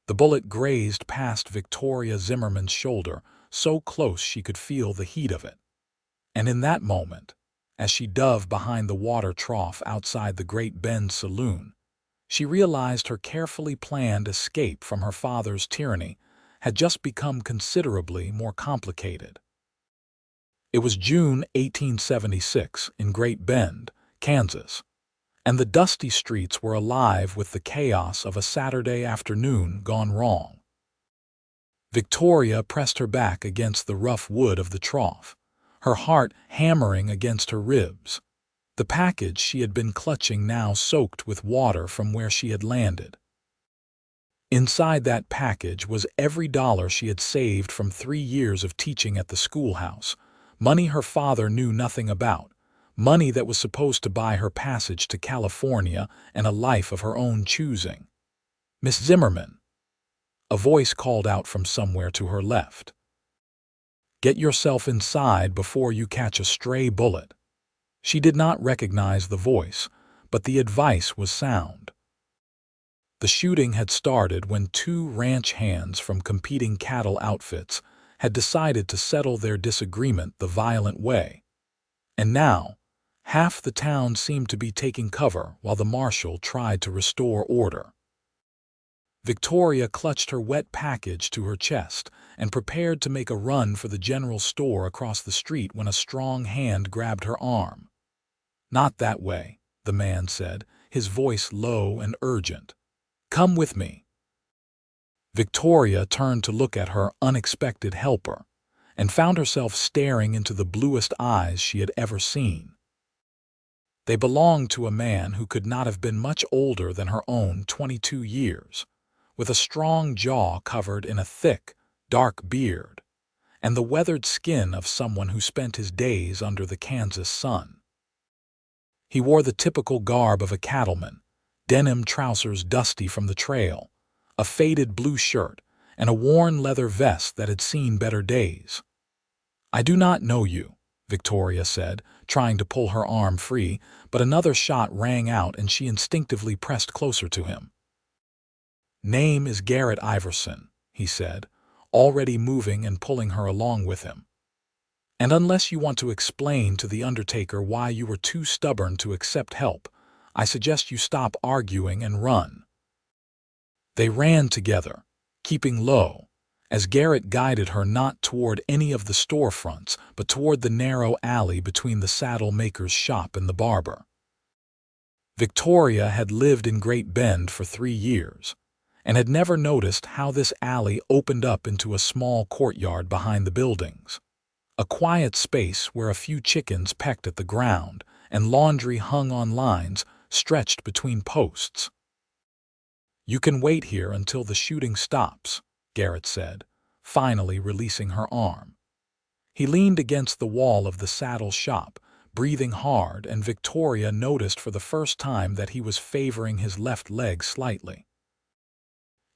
The bullet grazed past Victoria Zimmerman's shoulder, so close she could feel the heat of it. And in that moment, as she dove behind the water trough outside the Great Bend saloon, she realized her carefully planned escape from her father's tyranny had just become considerably more complicated. It was June 1876 in Great Bend, Kansas, and the dusty streets were alive with the chaos of a Saturday afternoon gone wrong. Victoria pressed her back against the rough wood of the trough, her heart hammering against her ribs. The package she had been clutching now soaked with water from where she had landed. Inside that package was every dollar she had saved from 3 years of teaching at the schoolhouse, money her father knew nothing about, money that was supposed to buy her passage to California and a life of her own choosing. "Miss Zimmerman," a voice called out from somewhere to her left. "Get yourself inside before you catch a stray bullet." She did not recognize the voice, but the advice was sound. The shooting had started when 2 ranch hands from competing cattle outfits had decided to settle their disagreement the violent way. And now, half the town seemed to be taking cover while the marshal tried to restore order. Victoria clutched her wet package to her chest and prepared to make a run for the general store across the street when a strong hand grabbed her arm. "Not that way," the man said, his voice low and urgent. "Come with me." Victoria turned to look at her unexpected helper and found herself staring into the bluest eyes she had ever seen. They belonged to a man who could not have been much older than her own 22 years, with a strong jaw covered in a thick, dark beard, and the weathered skin of someone who spent his days under the Kansas sun. He wore the typical garb of a cattleman, denim trousers dusty from the trail, a faded blue shirt, and a worn leather vest that had seen better days. "I do not know you," Victoria said, trying to pull her arm free, but another shot rang out and she instinctively pressed closer to him. "Name is Garrett Iverson," he said, already moving and pulling her along with him. "And unless you want to explain to the undertaker why you were too stubborn to accept help, I suggest you stop arguing and run." They ran together, keeping low, as Garrett guided her not toward any of the storefronts, but toward the narrow alley between the saddle maker's shop and the barber. Victoria had lived in Great Bend for 3 years, and had never noticed how this alley opened up into a small courtyard behind the buildings, a quiet space where a few chickens pecked at the ground and laundry hung on lines stretched between posts. "You can wait here until the shooting stops," Garrett said, finally releasing her arm. He leaned against the wall of the saddle shop, breathing hard, and Victoria noticed for the first time that he was favoring his left leg slightly.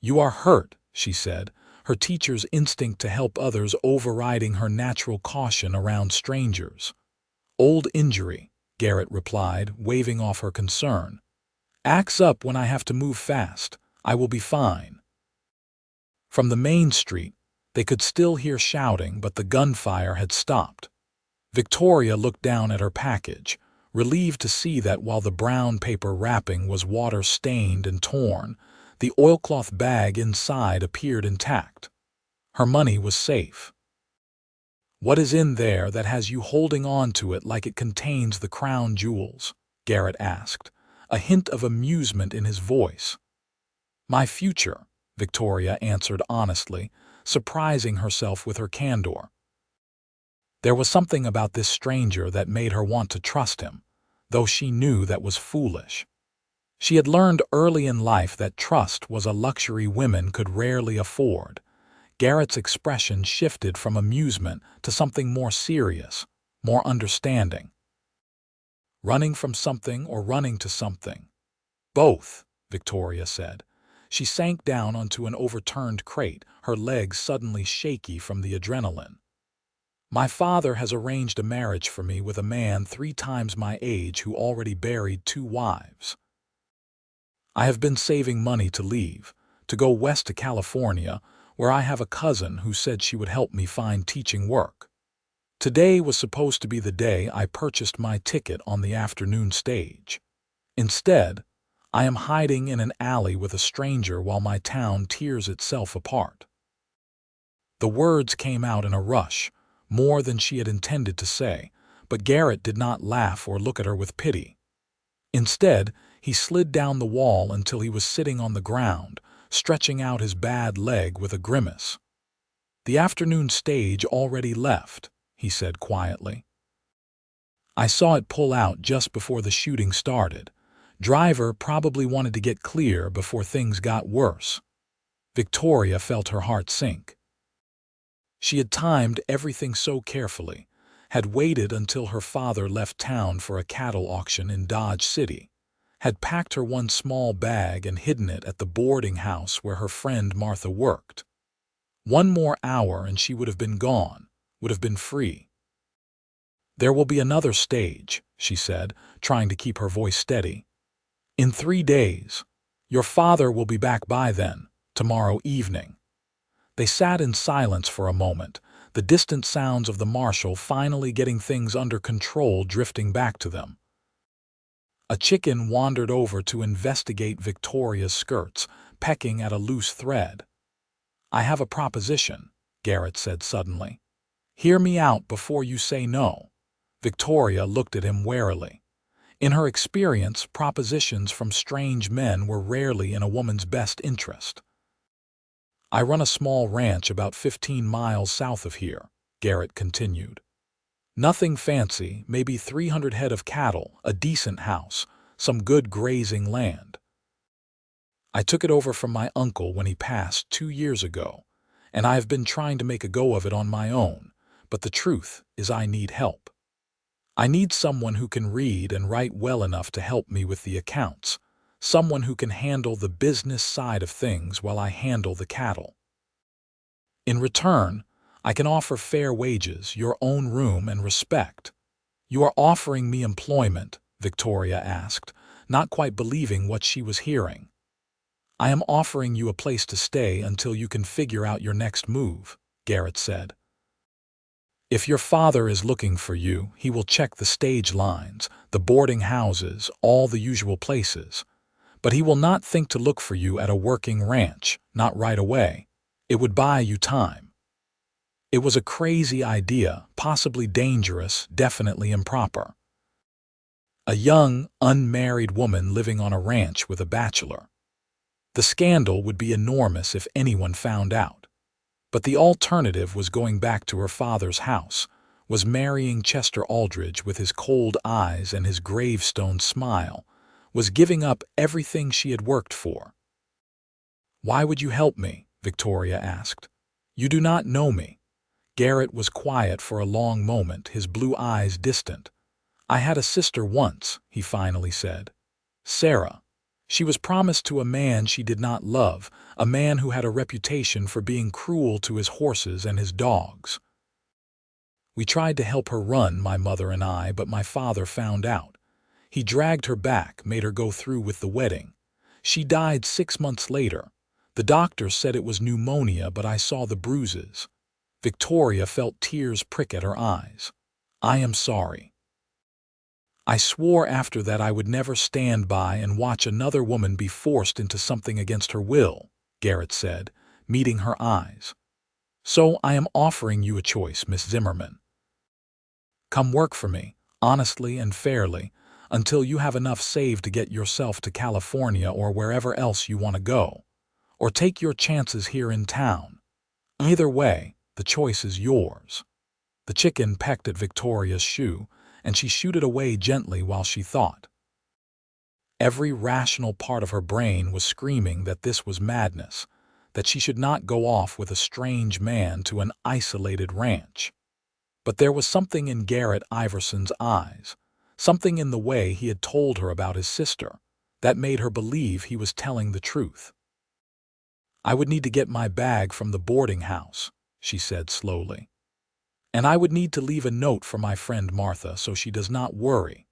"You are hurt," she said, her teacher's instinct to help others overriding her natural caution around strangers. "Old injury," Garrett replied, waving off her concern. "Axe up when I have to move fast. I will be fine." From the main street, they could still hear shouting, but the gunfire had stopped. Victoria looked down at her package, relieved to see that while the brown paper wrapping was water-stained and torn, the oilcloth bag inside appeared intact. Her money was safe. "What is in there that has you holding on to it like it contains the crown jewels?" Garrett asked, a hint of amusement in his voice. "My future," Victoria answered honestly, surprising herself with her candor. There was something about this stranger that made her want to trust him, though she knew that was foolish. She had learned early in life that trust was a luxury women could rarely afford. Garrett's expression shifted from amusement to something more serious, more understanding. "Running from something or running to something?" "Both," Victoria said. She sank down onto an overturned crate, her legs suddenly shaky from the adrenaline. "My father has arranged a marriage for me with a man 3 times my age who already buried 2 wives. I have been saving money to leave, to go west to California, where I have a cousin who said she would help me find teaching work. Today was supposed to be the day I purchased my ticket on the afternoon stage. Instead, I am hiding in an alley with a stranger while my town tears itself apart." The words came out in a rush, more than she had intended to say, but Garrett did not laugh or look at her with pity. Instead, he slid down the wall until he was sitting on the ground, stretching out his bad leg with a grimace. "The afternoon stage already left," he said quietly. "I saw it pull out just before the shooting started. Driver probably wanted to get clear before things got worse." Victoria felt her heart sink. She had timed everything so carefully, had waited until her father left town for a cattle auction in Dodge City, had packed her one small bag and hidden it at the boarding house where her friend Martha worked. One more hour and she would have been gone, would have been free. "There will be another stage," she said, trying to keep her voice steady. "In 3 days. Your father will be back by then, tomorrow evening." They sat in silence for a moment, the distant sounds of the marshal finally getting things under control drifting back to them. A chicken wandered over to investigate Victoria's skirts, pecking at a loose thread. "I have a proposition," Garrett said suddenly. "Hear me out before you say no." Victoria looked at him warily. In her experience, propositions from strange men were rarely in a woman's best interest. "I run a small ranch about 15 miles south of here," Garrett continued. "Nothing fancy, maybe 300 head of cattle, a decent house, some good grazing land. I took it over from my uncle when he passed 2 years ago, and I have been trying to make a go of it on my own, but the truth is I need help. I need someone who can read and write well enough to help me with the accounts, someone who can handle the business side of things while I handle the cattle. In return, I can offer fair wages, your own room, and respect." "You are offering me employment?" Victoria asked, not quite believing what she was hearing. "I am offering you a place to stay until you can figure out your next move," Garrett said. "If your father is looking for you, he will check the stage lines, the boarding houses, all the usual places. But he will not think to look for you at a working ranch, not right away. It would buy you time." It was a crazy idea, possibly dangerous, definitely improper. A young, unmarried woman living on a ranch with a bachelor. The scandal would be enormous if anyone found out. But the alternative was going back to her father's house, was marrying Chester Aldridge with his cold eyes and his gravestone smile, was giving up everything she had worked for. "Why would you help me?" Victoria asked. "You do not know me." Garrett was quiet for a long moment, his blue eyes distant. "I had a sister once," he finally said. "Sarah. She was promised to a man she did not love, a man who had a reputation for being cruel to his horses and his dogs. We tried to help her run, my mother and I, but my father found out. He dragged her back, made her go through with the wedding. She died 6 months later. The doctor said it was pneumonia, but I saw the bruises." Victoria felt tears prick at her eyes. "I am sorry. I swore after that I would never stand by and watch another woman be forced into something against her will," Garrett said, meeting her eyes. "So I am offering you a choice, Miss Zimmerman. Come work for me, honestly and fairly, until you have enough saved to get yourself to California or wherever else you want to go. Or take your chances here in town. Either way, the choice is yours." The chicken pecked at Victoria's shoe, and she shooed it away gently while she thought. Every rational part of her brain was screaming that this was madness, that she should not go off with a strange man to an isolated ranch. But there was something in Garrett Iverson's eyes, something in the way he had told her about his sister, that made her believe he was telling the truth. "I would need to get my bag from the boarding house," she said slowly. "And I would need to leave a note for my friend Martha so she does not worry."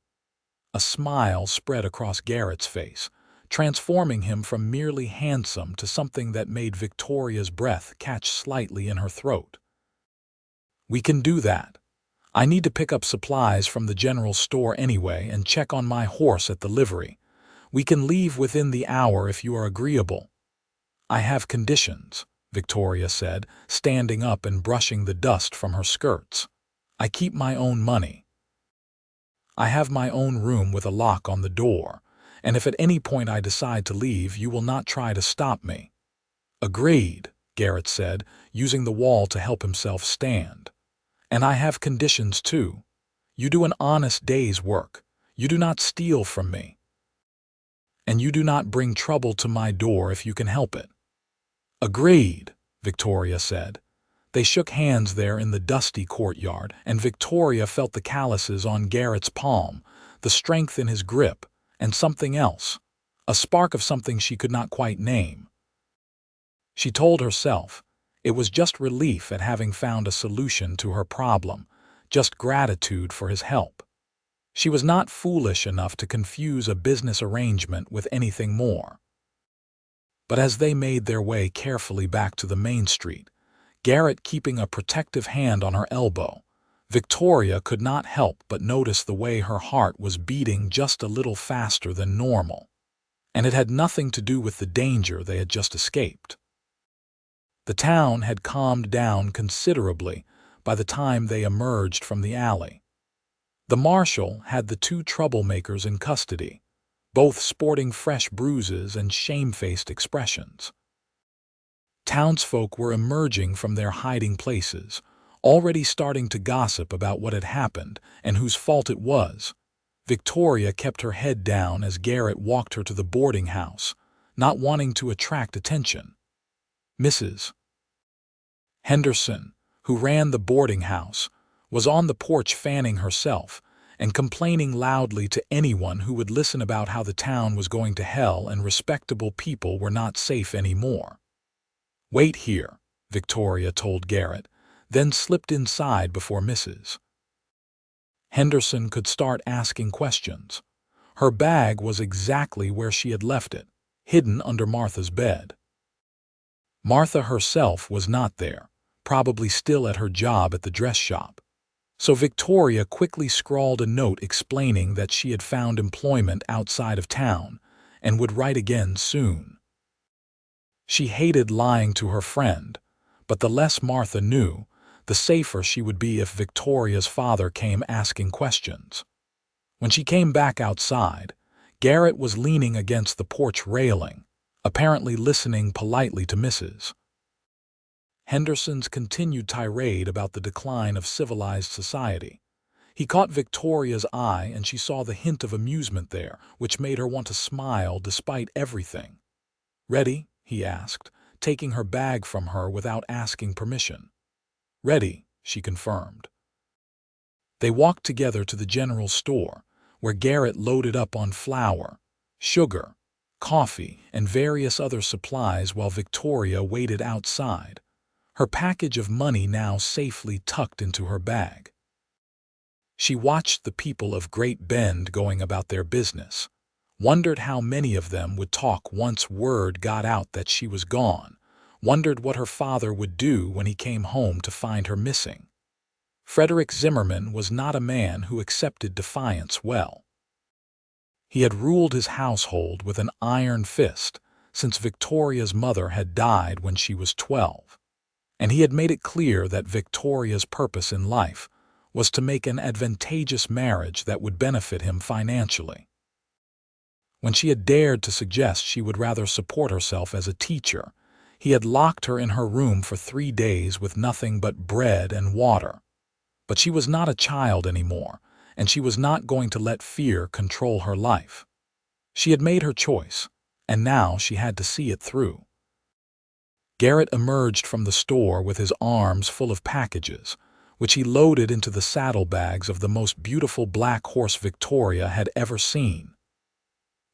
A smile spread across Garrett's face, transforming him from merely handsome to something that made Victoria's breath catch slightly in her throat. "We can do that. I need to pick up supplies from the general store anyway and check on my horse at the livery. We can leave within the hour if you are agreeable." "I have conditions," Victoria said, standing up and brushing the dust from her skirts. "I keep my own money. I have my own room with a lock on the door, and if at any point I decide to leave, you will not try to stop me." "Agreed," Garrett said, using the wall to help himself stand. "And I have conditions too. You do an honest day's work. You do not steal from me. And you do not bring trouble to my door if you can help it." "Agreed," Victoria said. They shook hands there in the dusty courtyard, and Victoria felt the calluses on Garrett's palm, the strength in his grip, and something else, a spark of something she could not quite name. She told herself it was just relief at having found a solution to her problem, just gratitude for his help. She was not foolish enough to confuse a business arrangement with anything more. But as they made their way carefully back to the main street, Garrett keeping a protective hand on her elbow, Victoria could not help but notice the way her heart was beating just a little faster than normal. And it had nothing to do with the danger they had just escaped. The town had calmed down considerably by the time they emerged from the alley. The marshal had the two troublemakers in custody, both sporting fresh bruises and shamefaced expressions. Townsfolk were emerging from their hiding places, already starting to gossip about what had happened and whose fault it was. Victoria kept her head down as Garrett walked her to the boarding house, not wanting to attract attention. Mrs. Henderson, who ran the boarding house, was on the porch fanning herself and complaining loudly to anyone who would listen about how the town was going to hell and respectable people were not safe anymore. "Wait here," Victoria told Garrett, then slipped inside before Mrs. Henderson could start asking questions. Her bag was exactly where she had left it, hidden under Martha's bed. Martha herself was not there, probably still at her job at the dress shop. So Victoria quickly scrawled a note explaining that she had found employment outside of town and would write again soon. She hated lying to her friend, but the less Martha knew, the safer she would be if Victoria's father came asking questions. When she came back outside, Garrett was leaning against the porch railing, apparently listening politely to Mrs. Henderson's continued tirade about the decline of civilized society. He caught Victoria's eye and she saw the hint of amusement there, which made her want to smile despite everything. "Ready?" he asked, taking her bag from her without asking permission. "Ready," she confirmed. They walked together to the general store, where Garrett loaded up on flour, sugar, coffee, and various other supplies while Victoria waited outside, her package of money now safely tucked into her bag. She watched the people of Great Bend going about their business, wondered how many of them would talk once word got out that she was gone, wondered what her father would do when he came home to find her missing. Frederick Zimmerman was not a man who accepted defiance well. He had ruled his household with an iron fist since Victoria's mother had died when she was 12, and he had made it clear that Victoria's purpose in life was to make an advantageous marriage that would benefit him financially. When she had dared to suggest she would rather support herself as a teacher, he had locked her in her room for 3 days with nothing but bread and water. But she was not a child anymore, and she was not going to let fear control her life. She had made her choice, and now she had to see it through. Garrett emerged from the store with his arms full of packages, which he loaded into the saddlebags of the most beautiful black horse Victoria had ever seen.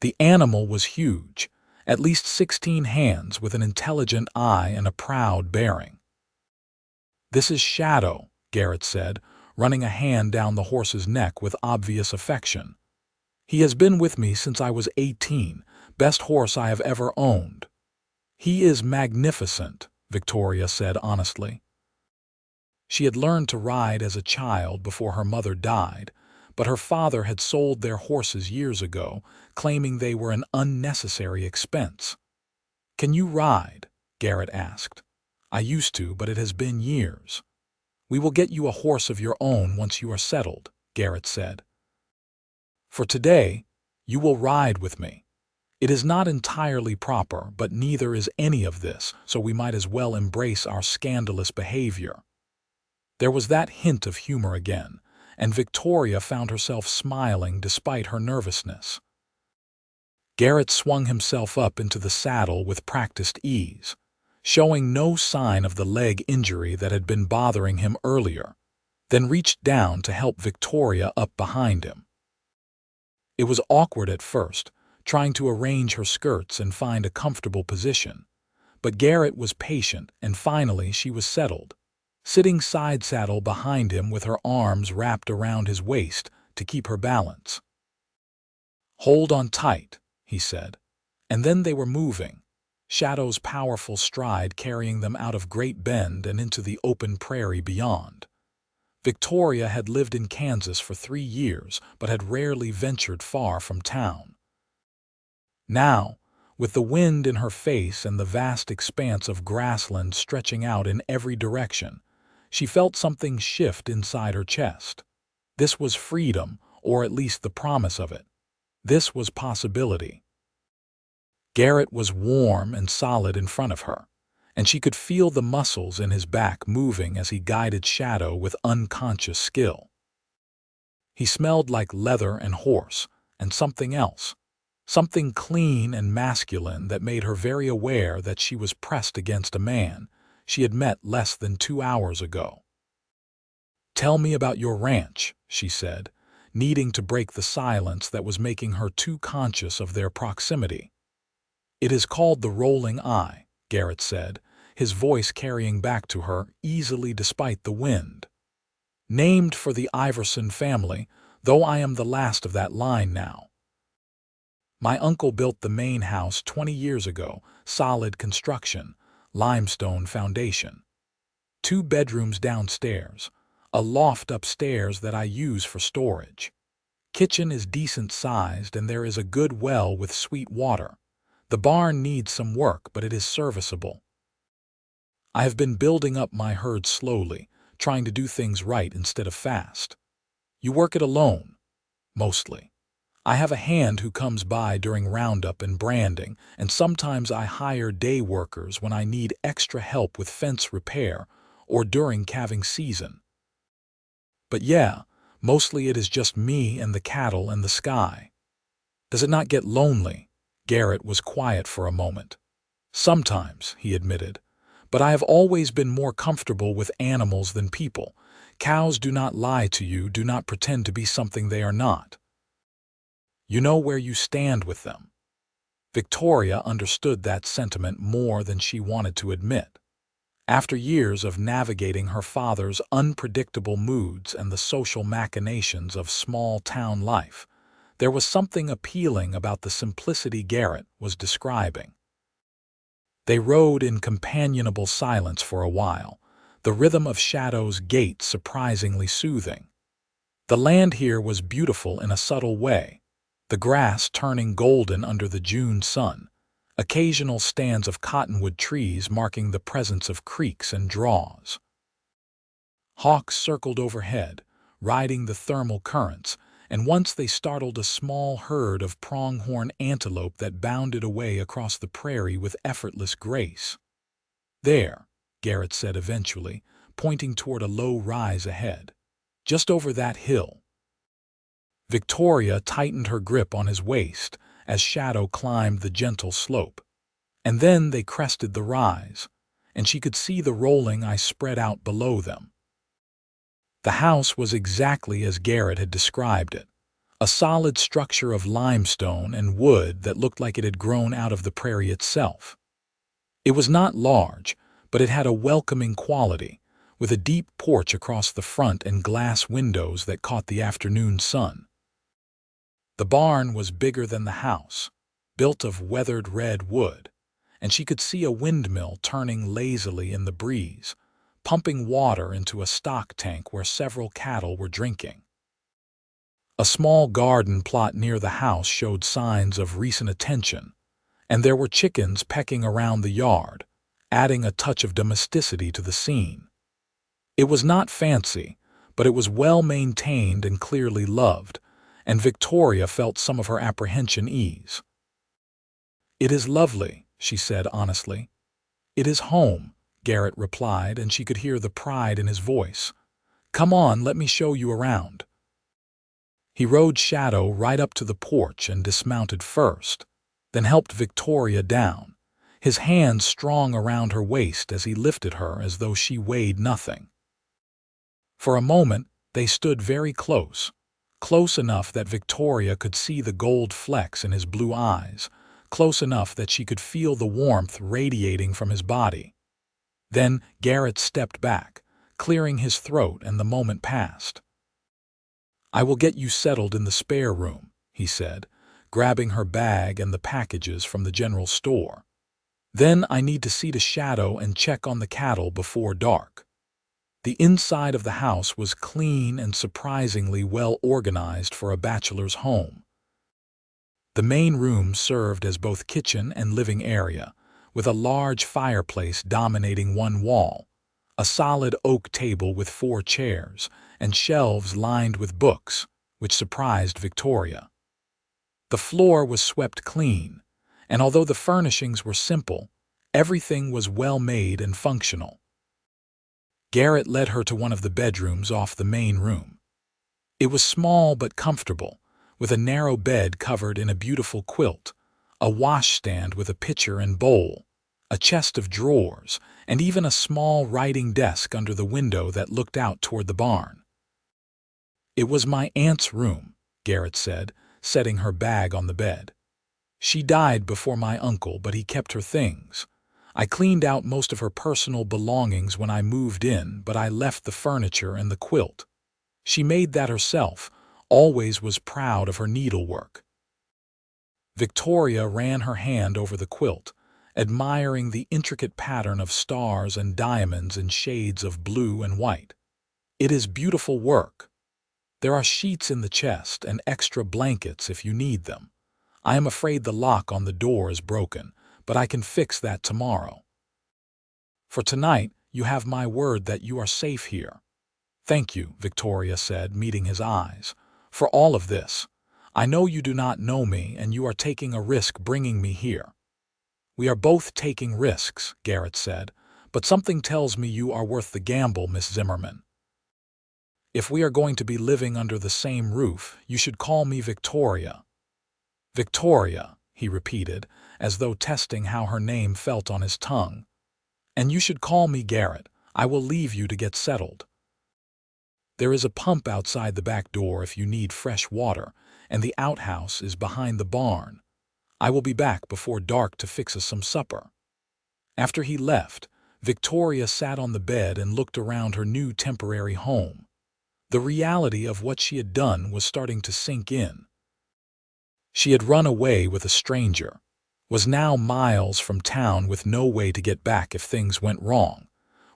The animal was huge, at least 16 hands with an intelligent eye and a proud bearing. "This is Shadow," Garrett said, running a hand down the horse's neck with obvious affection. "He has been with me since I was 18, Best horse I have ever owned." "He is magnificent," Victoria said honestly. She had learned to ride as a child before her mother died, but her father had sold their horses years ago, claiming they were an unnecessary expense. "Can you ride?" Garrett asked. "I used to, but it has been years." "We will get you a horse of your own once you are settled," Garrett said. "For today, you will ride with me. It is not entirely proper, but neither is any of this, so we might as well embrace our scandalous behavior." There was that hint of humor again, and Victoria found herself smiling despite her nervousness. Garrett swung himself up into the saddle with practiced ease, showing no sign of the leg injury that had been bothering him earlier, then reached down to help Victoria up behind him. It was awkward at first, trying to arrange her skirts and find a comfortable position, but Garrett was patient, and finally she was settled, sitting side saddle behind him with her arms wrapped around his waist to keep her balance. "Hold on tight," he said, and then they were moving, Shadow's powerful stride carrying them out of Great Bend and into the open prairie beyond. Victoria had lived in Kansas for 3 years, but had rarely ventured far from town. Now, with the wind in her face and the vast expanse of grassland stretching out in every direction, she felt something shift inside her chest. This was freedom, or at least the promise of it. This was possibility. Garrett was warm and solid in front of her, and she could feel the muscles in his back moving as he guided Shadow with unconscious skill. He smelled like leather and horse, and something else, something clean and masculine that made her very aware that she was pressed against a man she had met less than 2 hours ago. "Tell me about your ranch," she said, needing to break the silence that was making her too conscious of their proximity. "It is called the Rolling Eye," Garrett said, his voice carrying back to her easily despite the wind. "Named for the Iverson family, though I am the last of that line now. My uncle built the main house 20 years ago, solid construction, limestone foundation. 2 bedrooms downstairs, a loft upstairs that I use for storage. Kitchen is decent sized and there is a good well with sweet water. The barn needs some work, but it is serviceable. I have been building up my herd slowly, trying to do things right instead of fast. You work it alone, mostly. I have a hand who comes by during roundup and branding, and sometimes I hire day workers when I need extra help with fence repair or during calving season. But yeah, mostly it is just me and the cattle and the sky. Does it not get lonely?" Garrett was quiet for a moment. "Sometimes," he admitted, "but I have always been more comfortable with animals than people. Cows do not lie to you, do not pretend to be something they are not. You know where you stand with them." Victoria understood that sentiment more than she wanted to admit. After years of navigating her father's unpredictable moods and the social machinations of small-town life, there was something appealing about the simplicity Garrett was describing. They rode in companionable silence for a while, the rhythm of Shadow's gait surprisingly soothing. The land here was beautiful in a subtle way, the grass turning golden under the June sun, occasional stands of cottonwood trees marking the presence of creeks and draws. Hawks circled overhead, riding the thermal currents, and once they startled a small herd of pronghorn antelope that bounded away across the prairie with effortless grace. "There," Garrett said eventually, pointing toward a low rise ahead. "Just over that hill." Victoria tightened her grip on his waist as Shadow climbed the gentle slope. And then they crested the rise, and she could see the rolling ice spread out below them. The house was exactly as Garrett had described it, a solid structure of limestone and wood that looked like it had grown out of the prairie itself. It was not large, but it had a welcoming quality, with a deep porch across the front and glass windows that caught the afternoon sun. The barn was bigger than the house, built of weathered red wood, and she could see a windmill turning lazily in the breeze, pumping water into a stock tank where several cattle were drinking. A small garden plot near the house showed signs of recent attention, and there were chickens pecking around the yard, adding a touch of domesticity to the scene. It was not fancy, but it was well maintained and clearly loved, and Victoria felt some of her apprehension ease. "It is lovely," she said honestly. "It is home," Garrett replied, and she could hear the pride in his voice. "Come on, let me show you around." He rode Shadow right up to the porch and dismounted first, then helped Victoria down, his hands strong around her waist as he lifted her as though she weighed nothing. For a moment, they stood very close, close enough that Victoria could see the gold flecks in his blue eyes, close enough that she could feel the warmth radiating from his body. Then Garrett stepped back, clearing his throat, and the moment passed. "I will get you settled in the spare room," he said, grabbing her bag and the packages from the general store. "Then I need to see to Shadow and check on the cattle before dark." The inside of the house was clean and surprisingly well organized for a bachelor's home. The main room served as both kitchen and living area, with a large fireplace dominating one wall, a solid oak table with 4 chairs, and shelves lined with books, which surprised Victoria. The floor was swept clean, and although the furnishings were simple, everything was well made and functional. Garrett led her to one of the bedrooms off the main room. It was small but comfortable, with a narrow bed covered in a beautiful quilt, a washstand with a pitcher and bowl, a chest of drawers, and even a small writing desk under the window that looked out toward the barn. "It was my aunt's room," Garrett said, setting her bag on the bed. "She died before my uncle, but he kept her things. I cleaned out most of her personal belongings when I moved in, but I left the furniture and the quilt. She made that herself, always was proud of her needlework." Victoria ran her hand over the quilt, admiring the intricate pattern of stars and diamonds in shades of blue and white. "It is beautiful work. There are sheets in the chest and extra blankets if you need them. I am afraid the lock on the door is broken, but I can fix that tomorrow. For tonight, you have my word that you are safe here." "Thank you," Victoria said, meeting his eyes, "for all of this. I know you do not know me, and you are taking a risk bringing me here." "We are both taking risks," Garrett said, "but something tells me you are worth the gamble, Miss Zimmerman. If we are going to be living under the same roof, you should call me Victoria." "Victoria," he repeated, as though testing how her name felt on his tongue. "And you should call me Garrett. I will leave you to get settled. There is a pump outside the back door if you need fresh water, and the outhouse is behind the barn. I will be back before dark to fix us some supper." After he left, Victoria sat on the bed and looked around her new temporary home. The reality of what she had done was starting to sink in. She had run away with a stranger, was now miles from town with no way to get back if things went wrong,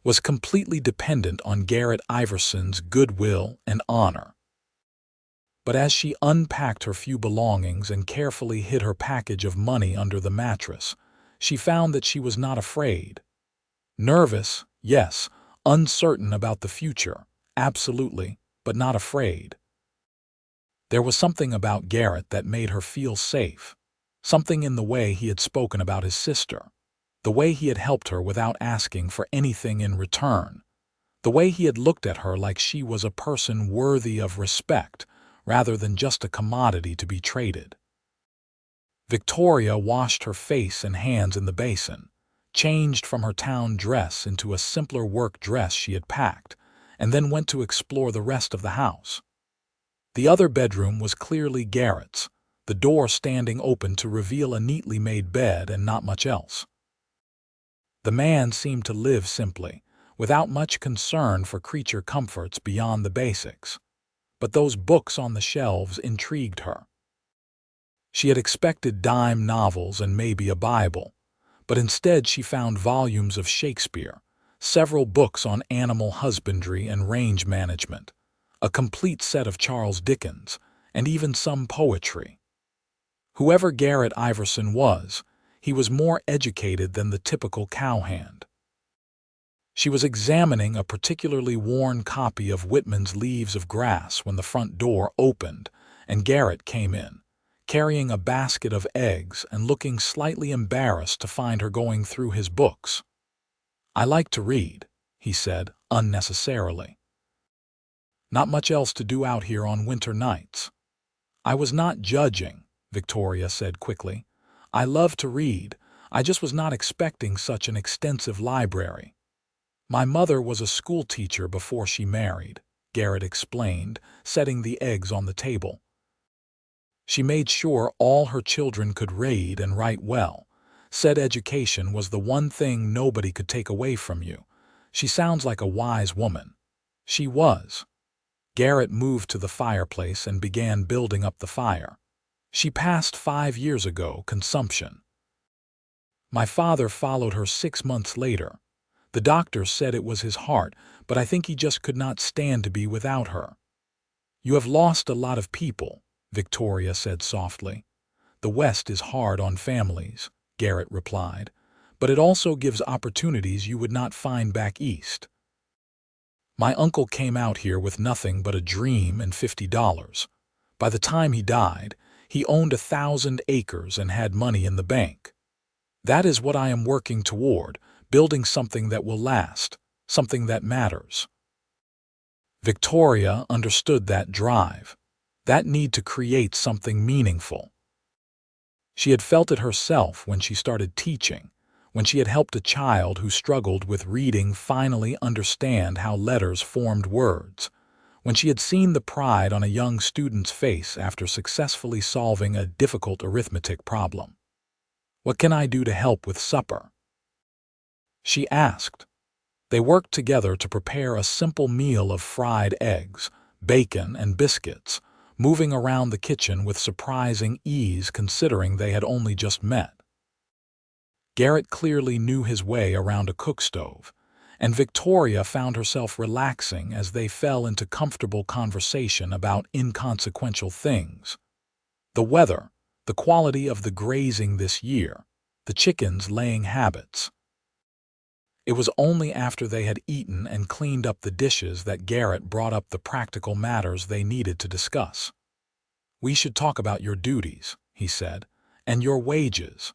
was completely dependent on Garrett Iverson's goodwill and honor. But as she unpacked her few belongings and carefully hid her package of money under the mattress, she found that she was not afraid. Nervous, yes, uncertain about the future, absolutely, but not afraid. There was something about Garrett that made her feel safe, something in the way he had spoken about his sister, the way he had helped her without asking for anything in return, the way he had looked at her like she was a person worthy of respect rather than just a commodity to be traded. Victoria washed her face and hands in the basin, changed from her town dress into a simpler work dress she had packed, and then went to explore the rest of the house. The other bedroom was clearly Garrett's, the door standing open to reveal a neatly made bed and not much else. The man seemed to live simply, without much concern for creature comforts beyond the basics. But those books on the shelves intrigued her. She had expected dime novels and maybe a Bible, but instead she found volumes of Shakespeare, several books on animal husbandry and range management, a complete set of Charles Dickens, and even some poetry. Whoever Garrett Iverson was, he was more educated than the typical cowhand. She was examining a particularly worn copy of Whitman's Leaves of Grass when the front door opened and Garrett came in, carrying a basket of eggs and looking slightly embarrassed to find her going through his books. "I like to read," he said, unnecessarily. "Not much else to do out here on winter nights." "I was not judging," Victoria said quickly. "I love to read. I just was not expecting such an extensive library." "My mother was a school teacher before she married," Garrett explained, setting the eggs on the table. "She made sure all her children could read and write well. Said education was the one thing nobody could take away from you. She sounds like a wise woman." She was. Garrett moved to the fireplace and began building up the fire. "She passed 5 years ago, consumption. My father followed her 6 months later. The doctor said it was his heart, but I think he just could not stand to be without her." "You have lost a lot of people," Victoria said softly. "The West is hard on families," Garrett replied, "but it also gives opportunities you would not find back east. My uncle came out here with nothing but a dream and $50. By the time he died, he owned 1,000 acres and had money in the bank. That is what I am working toward, building something that will last, something that matters." Victoria understood that drive, that need to create something meaningful. She had felt it herself when she started teaching, when she had helped a child who struggled with reading finally understand how letters formed words, when she had seen the pride on a young student's face after successfully solving a difficult arithmetic problem. "What can I do to help with supper?" she asked. They worked together to prepare a simple meal of fried eggs, bacon, and biscuits, moving around the kitchen with surprising ease considering they had only just met. Garrett clearly knew his way around a cookstove, and Victoria found herself relaxing as they fell into comfortable conversation about inconsequential things. The weather, the quality of the grazing this year, the chickens' laying habits. It was only after they had eaten and cleaned up the dishes that Garrett brought up the practical matters they needed to discuss. "We should talk about your duties," he said, "and your wages.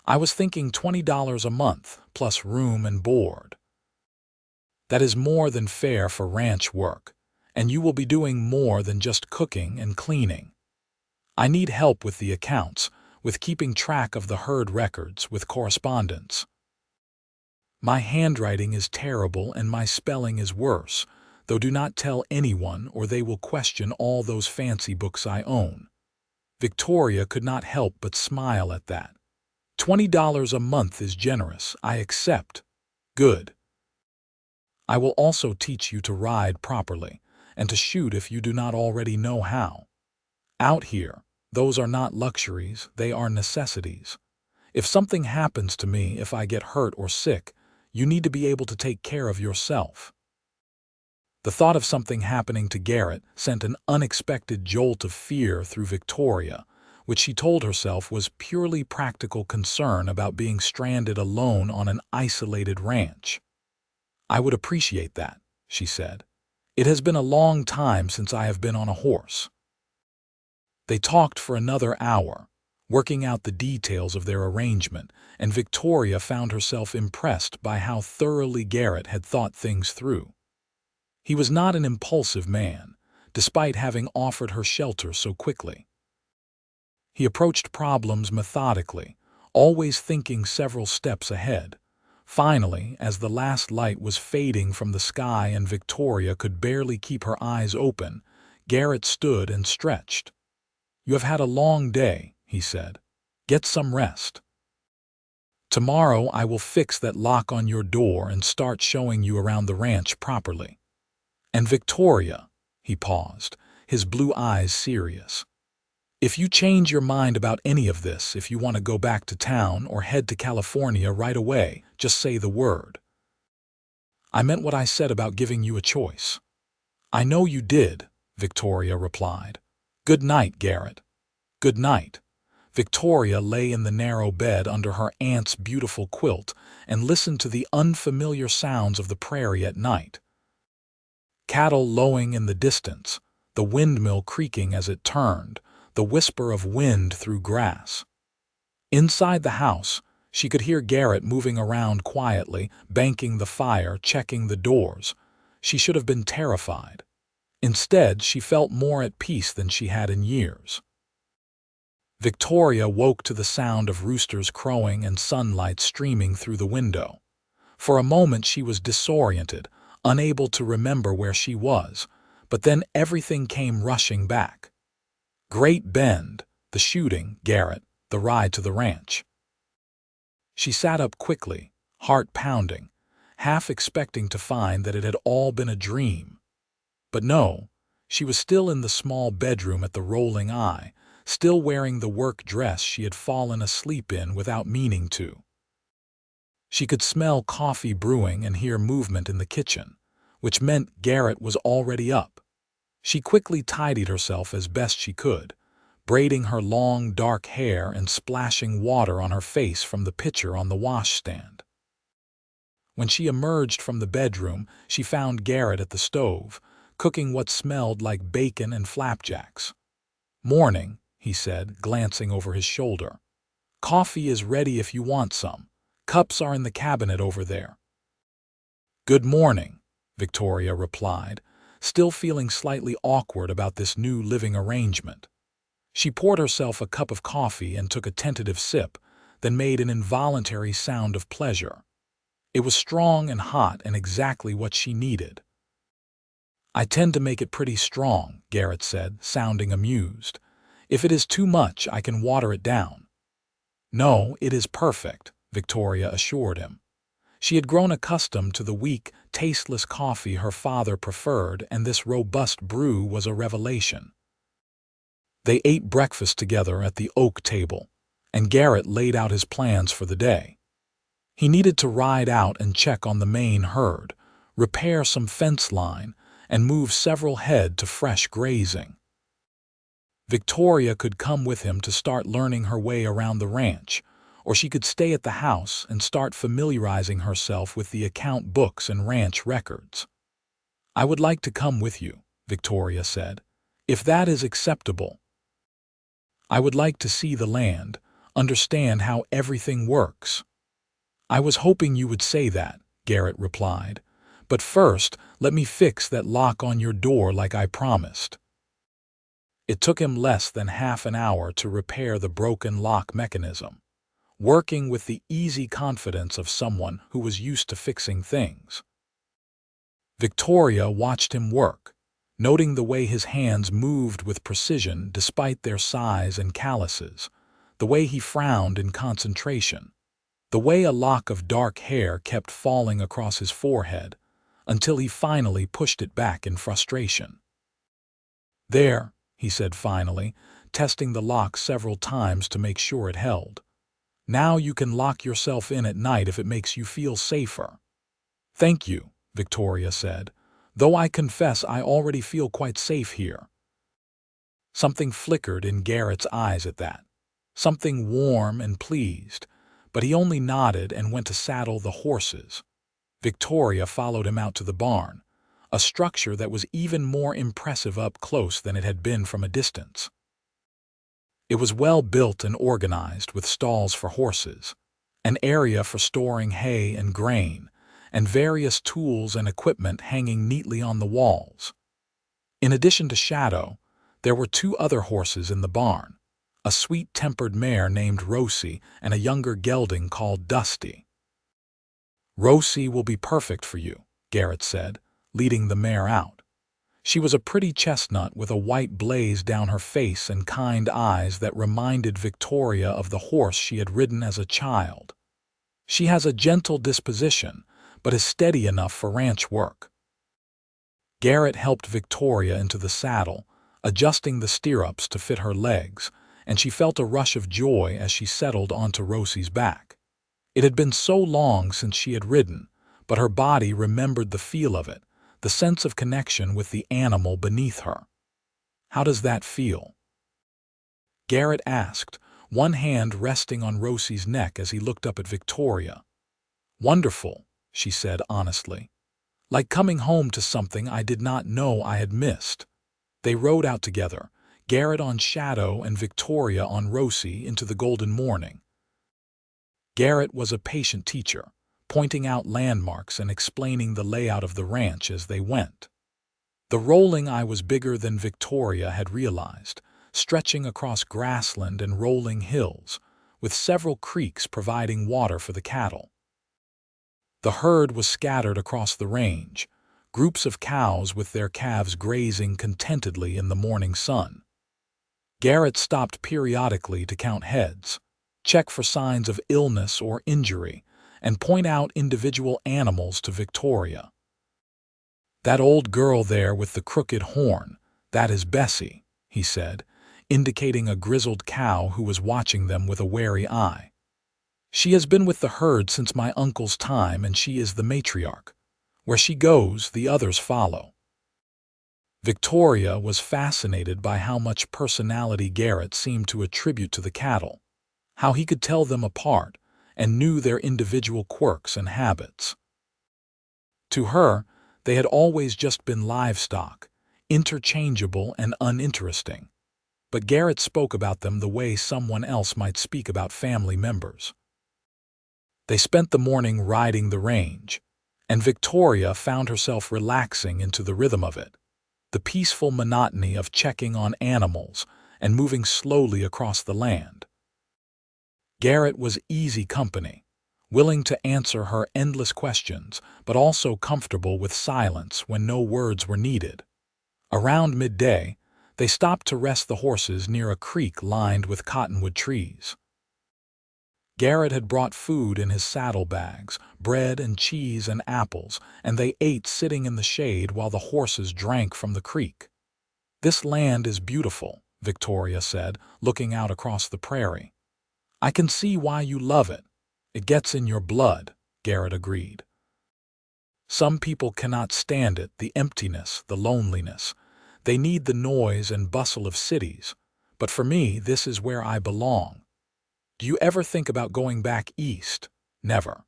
I was thinking $20 a month, plus room and board. That is more than fair for ranch work, and you will be doing more than just cooking and cleaning. I need help with the accounts, with keeping track of the herd records, with correspondence. My handwriting is terrible and my spelling is worse, though do not tell anyone or they will question all those fancy books I own." Victoria could not help but smile at that. $20 a month is generous, I accept. Good. I will also teach you to ride properly, and to shoot if you do not already know how. Out here, those are not luxuries, they are necessities. If something happens to me, if I get hurt or sick, you need to be able to take care of yourself." The thought of something happening to Garrett sent an unexpected jolt of fear through Victoria, which she told herself was purely practical concern about being stranded alone on an isolated ranch. "I would appreciate that," she said. "It has been a long time since I have been on a horse." They talked for another hour, working out the details of their arrangement, and Victoria found herself impressed by how thoroughly Garrett had thought things through. He was not an impulsive man, despite having offered her shelter so quickly. He approached problems methodically, always thinking several steps ahead. Finally, as the last light was fading from the sky and Victoria could barely keep her eyes open, Garrett stood and stretched. "You have had a long day," he said. "Get some rest. Tomorrow I will fix that lock on your door and start showing you around the ranch properly. And Victoria," he paused, his blue eyes serious, If you change your mind about any of this, if you want to go back to town or head to California right away, just say the word. I meant what I said about giving you a choice. I know you did, Victoria replied. Good night, Garrett. Good night. Victoria lay in the narrow bed under her aunt's beautiful quilt and listened to the unfamiliar sounds of the prairie at night. Cattle lowing in the distance, the windmill creaking as it turned, the whisper of wind through grass. Inside the house, she could hear Garrett moving around quietly, banking the fire, checking the doors. She should have been terrified. Instead, she felt more at peace than she had in years. Victoria woke to the sound of roosters crowing and sunlight streaming through the window. For a moment she was disoriented, unable to remember where she was, but then everything came rushing back. Great Bend, the shooting, Garrett, the ride to the ranch. She sat up quickly, heart pounding, half expecting to find that it had all been a dream. But no, she was still in the small bedroom at the Rolling Eye, still wearing the work dress she had fallen asleep in without meaning to. She could smell coffee brewing and hear movement in the kitchen, which meant Garrett was already up. She quickly tidied herself as best she could, braiding her long, dark hair and splashing water on her face from the pitcher on the washstand. When she emerged from the bedroom, she found Garrett at the stove, cooking what smelled like bacon and flapjacks. "Morning," he said, glancing over his shoulder. "Coffee is ready if you want some. Cups are in the cabinet over there." "Good morning," Victoria replied, still feeling slightly awkward about this new living arrangement. She poured herself a cup of coffee and took a tentative sip, then made an involuntary sound of pleasure. It was strong and hot and exactly what she needed. "I tend to make it pretty strong," Garrett said, sounding amused. "If it is too much, I can water it down." "No, it is perfect," Victoria assured him. She had grown accustomed to the weak, tasteless coffee her father preferred, and this robust brew was a revelation. They ate breakfast together at the oak table, and Garrett laid out his plans for the day. He needed to ride out and check on the main herd, repair some fence line, and move several head to fresh grazing. Victoria could come with him to start learning her way around the ranch, or she could stay at the house and start familiarizing herself with the account books and ranch records. "I would like to come with you," Victoria said, "if that is acceptable. I would like to see the land, understand how everything works." "I was hoping you would say that," Garrett replied. "But first, let me fix that lock on your door like I promised." It took him less than half an hour to repair the broken lock mechanism, working with the easy confidence of someone who was used to fixing things. Victoria watched him work, noting the way his hands moved with precision despite their size and calluses, the way he frowned in concentration, the way a lock of dark hair kept falling across his forehead, until he finally pushed it back in frustration. "There," he said finally, testing the lock several times to make sure it held. "Now you can lock yourself in at night if it makes you feel safer." "Thank you," Victoria said, "though I confess I already feel quite safe here." Something flickered in Garrett's eyes at that, something warm and pleased, but he only nodded and went to saddle the horses. Victoria followed him out to the barn, a structure that was even more impressive up close than it had been from a distance. It was well built and organized with stalls for horses, an area for storing hay and grain, and various tools and equipment hanging neatly on the walls. In addition to Shadow, there were two other horses in the barn, a sweet-tempered mare named Rosie and a younger gelding called Dusty. "Rosie will be perfect for you," Garrett said, leading the mare out. She was a pretty chestnut with a white blaze down her face and kind eyes that reminded Victoria of the horse she had ridden as a child. "She has a gentle disposition, but is steady enough for ranch work." Garrett helped Victoria into the saddle, adjusting the stirrups to fit her legs, and she felt a rush of joy as she settled onto Rosie's back. It had been so long since she had ridden, but her body remembered the feel of it, the sense of connection with the animal beneath her. "How does that feel?" Garrett asked, one hand resting on Rosie's neck as he looked up at Victoria. "Wonderful," she said honestly. "Like coming home to something I did not know I had missed." They rode out together, Garrett on Shadow and Victoria on Rosie, into the golden morning. Garrett was a patient teacher, pointing out landmarks and explaining the layout of the ranch as they went. The rolling eye was bigger than Victoria had realized, stretching across grassland and rolling hills, with several creeks providing water for the cattle. The herd was scattered across the range, groups of cows with their calves grazing contentedly in the morning sun. Garrett stopped periodically to count heads, check for signs of illness or injury, and point out individual animals to Victoria. "That old girl there with the crooked horn, that is Bessie," he said, indicating a grizzled cow who was watching them with a wary eye. "She has been with the herd since my uncle's time, and she is the matriarch. Where she goes, the others follow." Victoria was fascinated by how much personality Garrett seemed to attribute to the cattle, how he could tell them apart and knew their individual quirks and habits. To her, they had always just been livestock, interchangeable and uninteresting. But Garrett spoke about them the way someone else might speak about family members. They spent the morning riding the range, and Victoria found herself relaxing into the rhythm of it, the peaceful monotony of checking on animals and moving slowly across the land. Garrett was easy company, willing to answer her endless questions, but also comfortable with silence when no words were needed. Around midday, they stopped to rest the horses near a creek lined with cottonwood trees. Garrett had brought food in his saddlebags, bread and cheese and apples, and they ate sitting in the shade while the horses drank from the creek. "This land is beautiful," Victoria said, looking out across the prairie. "I can see why you love it. It gets in your blood," Garrett agreed. "Some people cannot stand it, the emptiness, the loneliness. They need the noise and bustle of cities. But for me, this is where I belong. Do you ever think about going back east?" "Never.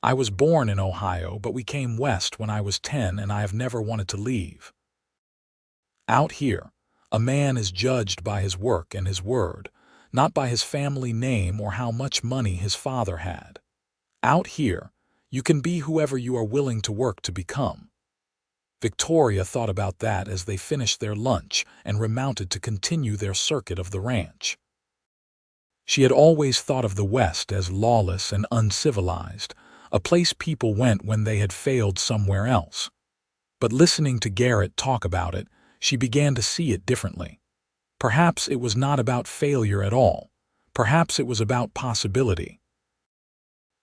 I was born in Ohio, but we came west when I was 10, and I have never wanted to leave. Out here, a man is judged by his work and his word, not by his family name or how much money his father had. Out here, you can be whoever you are willing to work to become." Victoria thought about that as they finished their lunch and remounted to continue their circuit of the ranch. She had always thought of the West as lawless and uncivilized, a place people went when they had failed somewhere else. But listening to Garrett talk about it, she began to see it differently. Perhaps it was not about failure at all. Perhaps it was about possibility.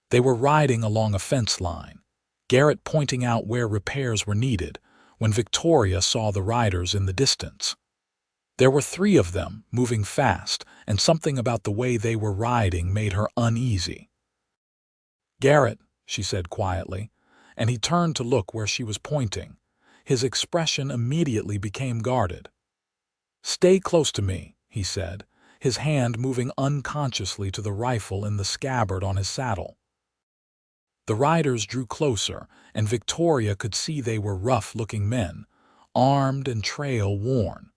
They were riding along a fence line, Garrett pointing out where repairs were needed, when Victoria saw the riders in the distance. There were 3 of them, moving fast, and something about the way they were riding made her uneasy. "Garrett," she said quietly, and he turned to look where she was pointing. His expression immediately became guarded. "Stay close to me," he said, his hand moving unconsciously to the rifle in the scabbard on his saddle. The riders drew closer, and Victoria could see they were rough-looking men, armed and trail-worn.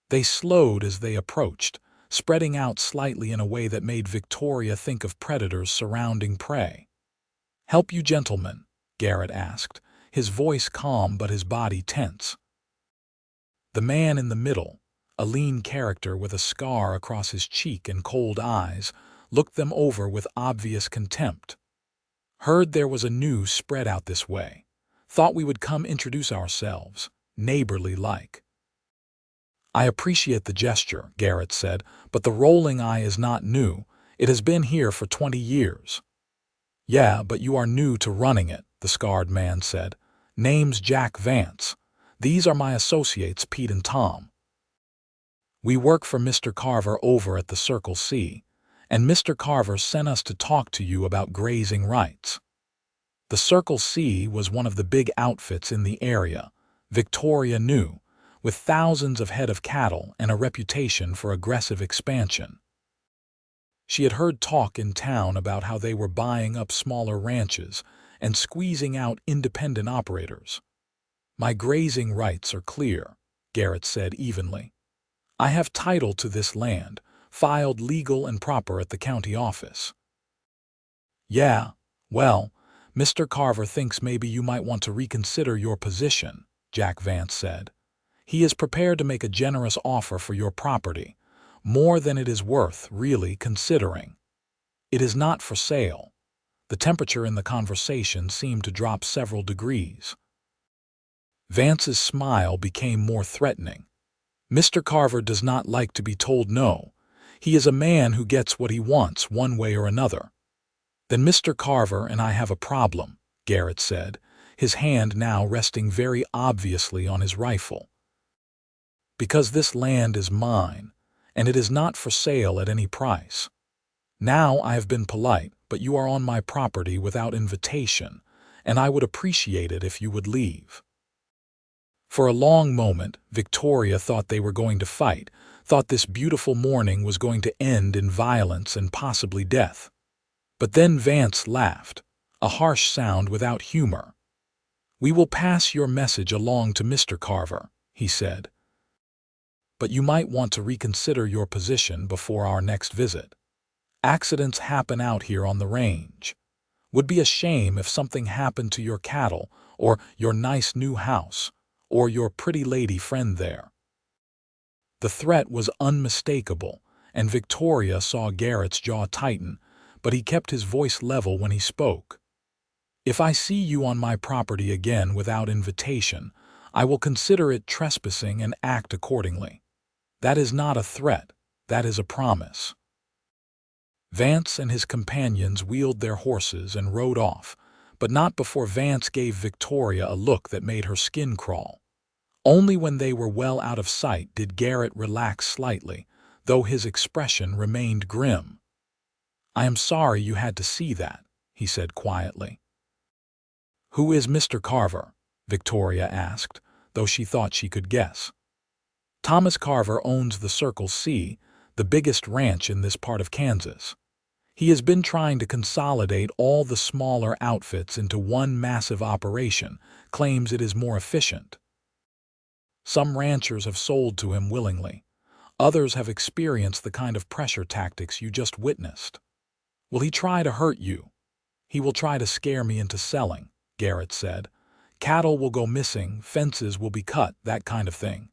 They slowed as they approached, spreading out slightly in a way that made Victoria think of predators surrounding prey. "Help you gentlemen?" Garrett asked, his voice calm but his body tense. The man in the middle, a lean character with a scar across his cheek and cold eyes, looked them over with obvious contempt. "Heard there was a news spread out this way. Thought we would come introduce ourselves, neighborly-like." "I appreciate the gesture," Garrett said, "but the rolling eye is not new. It has been here for 20 years. "Yeah, but you are new to running it," the scarred man said. "Name's Jack Vance. These are my associates, Pete and Tom." We work for Mr. Carver over at the Circle C, and Mr. Carver sent us to talk to you about grazing rights." The Circle C was one of the big outfits in the area, Victoria knew, with thousands of head of cattle and a reputation for aggressive expansion. She had heard talk in town about how they were buying up smaller ranches and squeezing out independent operators. "My grazing rights are clear," Garrett said evenly. "I have title to this land, filed legal and proper at the county office." "Yeah, well, Mr. Carver thinks maybe you might want to reconsider your position," Jack Vance said. "He is prepared to make a generous offer for your property, more than it is worth, really, considering. It is not for sale." The temperature in the conversation seemed to drop several degrees. Vance's smile became more threatening. "Mr. Carver does not like to be told no. He is a man who gets what he wants one way or another." "Then Mr. Carver and I have a problem," Garrett said, his hand now resting very obviously on his rifle. "Because this land is mine, and it is not for sale at any price. Now I have been polite, but you are on my property without invitation, and I would appreciate it if you would leave." For a long moment, Victoria thought they were going to fight, thought this beautiful morning was going to end in violence and possibly death. But then Vance laughed, a harsh sound without humor. "We will pass your message along to Mr. Carver," he said. "But you might want to reconsider your position before our next visit. Accidents happen out here on the range. Would be a shame if something happened to your cattle, or your nice new house, or your pretty lady friend there." The threat was unmistakable, and Victoria saw Garrett's jaw tighten, but he kept his voice level when he spoke. "If I see you on my property again without invitation, I will consider it trespassing and act accordingly. That is not a threat, that is a promise." Vance and his companions wheeled their horses and rode off, but not before Vance gave Victoria a look that made her skin crawl. Only when they were well out of sight did Garrett relax slightly, though his expression remained grim. "I am sorry you had to see that," he said quietly. "Who is Mr. Carver?" Victoria asked, though she thought she could guess. "Thomas Carver owns the Circle C, the biggest ranch in this part of Kansas. He has been trying to consolidate all the smaller outfits into one massive operation, claims it is more efficient. Some ranchers have sold to him willingly. Others have experienced the kind of pressure tactics you just witnessed. Will he try to hurt you?" "He will try to scare me into selling," Garrett said. "Cattle will go missing, fences will be cut, that kind of thing.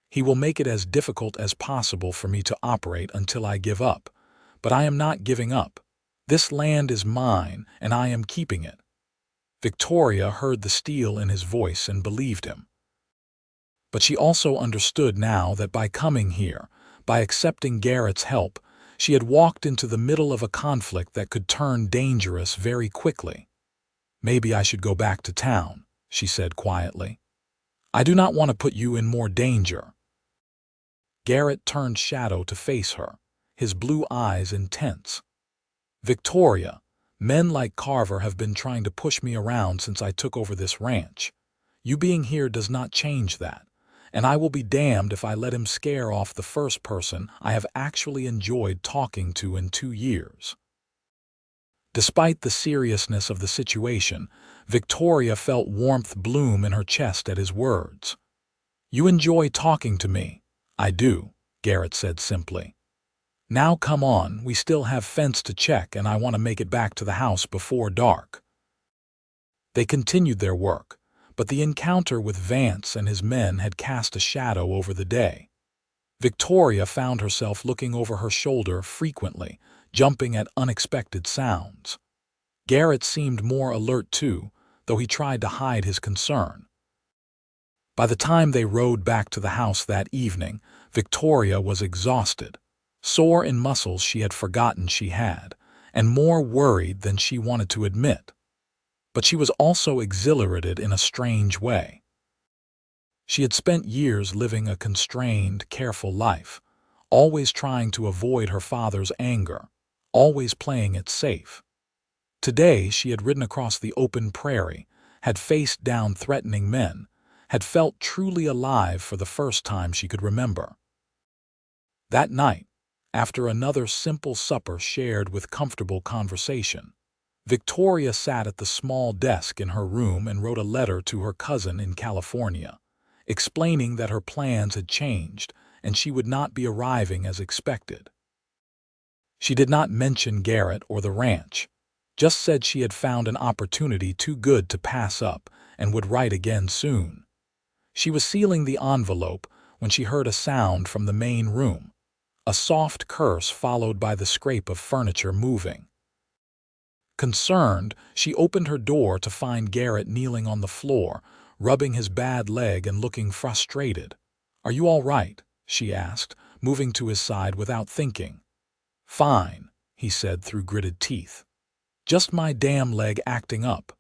He will make it as difficult as possible for me to operate until I give up. But I am not giving up. This land is mine, and I am keeping it." Victoria heard the steel in his voice and believed him. But she also understood now that by coming here, by accepting Garrett's help, she had walked into the middle of a conflict that could turn dangerous very quickly. "Maybe I should go back to town," she said quietly. "I do not want to put you in more danger." Garrett turned shadow to face her, his blue eyes intense. "Victoria, men like Carver have been trying to push me around since I took over this ranch. You being here does not change that, and I will be damned if I let him scare off the first person I have actually enjoyed talking to in 2 years." Despite the seriousness of the situation, Victoria felt warmth bloom in her chest at his words. "You enjoy talking to me." "I do," Garrett said simply. "Now come on, we still have fence to check and I want to make it back to the house before dark." They continued their work, but the encounter with Vance and his men had cast a shadow over the day. Victoria found herself looking over her shoulder frequently, jumping at unexpected sounds. Garrett seemed more alert too, though he tried to hide his concern. By the time they rode back to the house that evening, Victoria was exhausted, sore in muscles she had forgotten she had, and more worried than she wanted to admit. But she was also exhilarated in a strange way. She had spent years living a constrained, careful life, always trying to avoid her father's anger, always playing it safe. Today she had ridden across the open prairie, had faced down threatening men, had felt truly alive for the first time she could remember. That night, after another simple supper shared with comfortable conversation, Victoria sat at the small desk in her room and wrote a letter to her cousin in California, explaining that her plans had changed and she would not be arriving as expected. She did not mention Garrett or the ranch, just said she had found an opportunity too good to pass up and would write again soon. She was sealing the envelope when she heard a sound from the main room, a soft curse followed by the scrape of furniture moving. Concerned, she opened her door to find Garrett kneeling on the floor, rubbing his bad leg and looking frustrated. "Are you all right?" she asked, moving to his side without thinking. "Fine," he said through gritted teeth. "Just my damn leg acting up.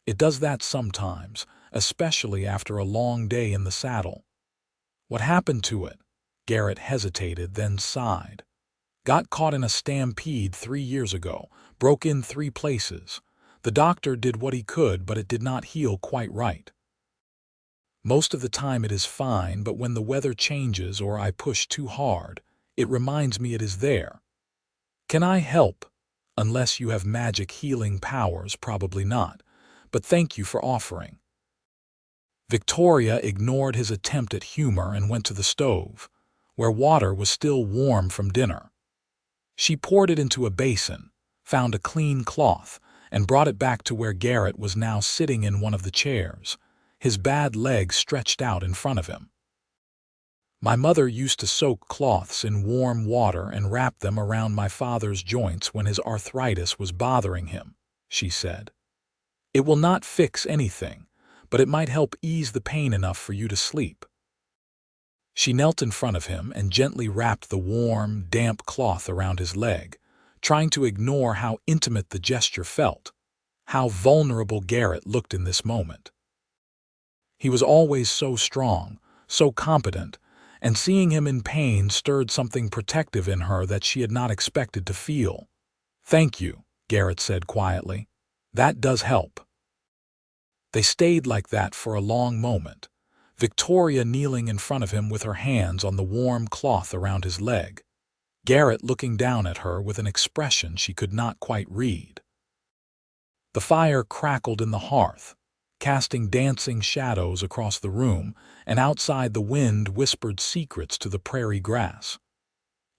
It does that sometimes, especially after a long day in the saddle." "What happened to it?" Garrett hesitated, then sighed. "Got caught in a stampede 3 years ago, broke in 3 places. The doctor did what he could, but it did not heal quite right. Most of the time it is fine, but when the weather changes or I push too hard, it reminds me it is there. Can I help? Unless you have magic healing powers, probably not, but thank you for offering." Victoria ignored his attempt at humor and went to the stove, where water was still warm from dinner. She poured it into a basin, found a clean cloth, and brought it back to where Garrett was now sitting in one of the chairs, his bad leg stretched out in front of him. "My mother used to soak cloths in warm water and wrap them around my father's joints when his arthritis was bothering him," she said. "It will not fix anything, but it might help ease the pain enough for you to sleep." She knelt in front of him and gently wrapped the warm, damp cloth around his leg, trying to ignore how intimate the gesture felt, how vulnerable Garrett looked in this moment. He was always so strong, so competent, and seeing him in pain stirred something protective in her that she had not expected to feel. "Thank you," Garrett said quietly. "That does help." They stayed like that for a long moment, Victoria kneeling in front of him with her hands on the warm cloth around his leg, Garrett looking down at her with an expression she could not quite read. The fire crackled in the hearth, casting dancing shadows across the room, and outside the wind whispered secrets to the prairie grass.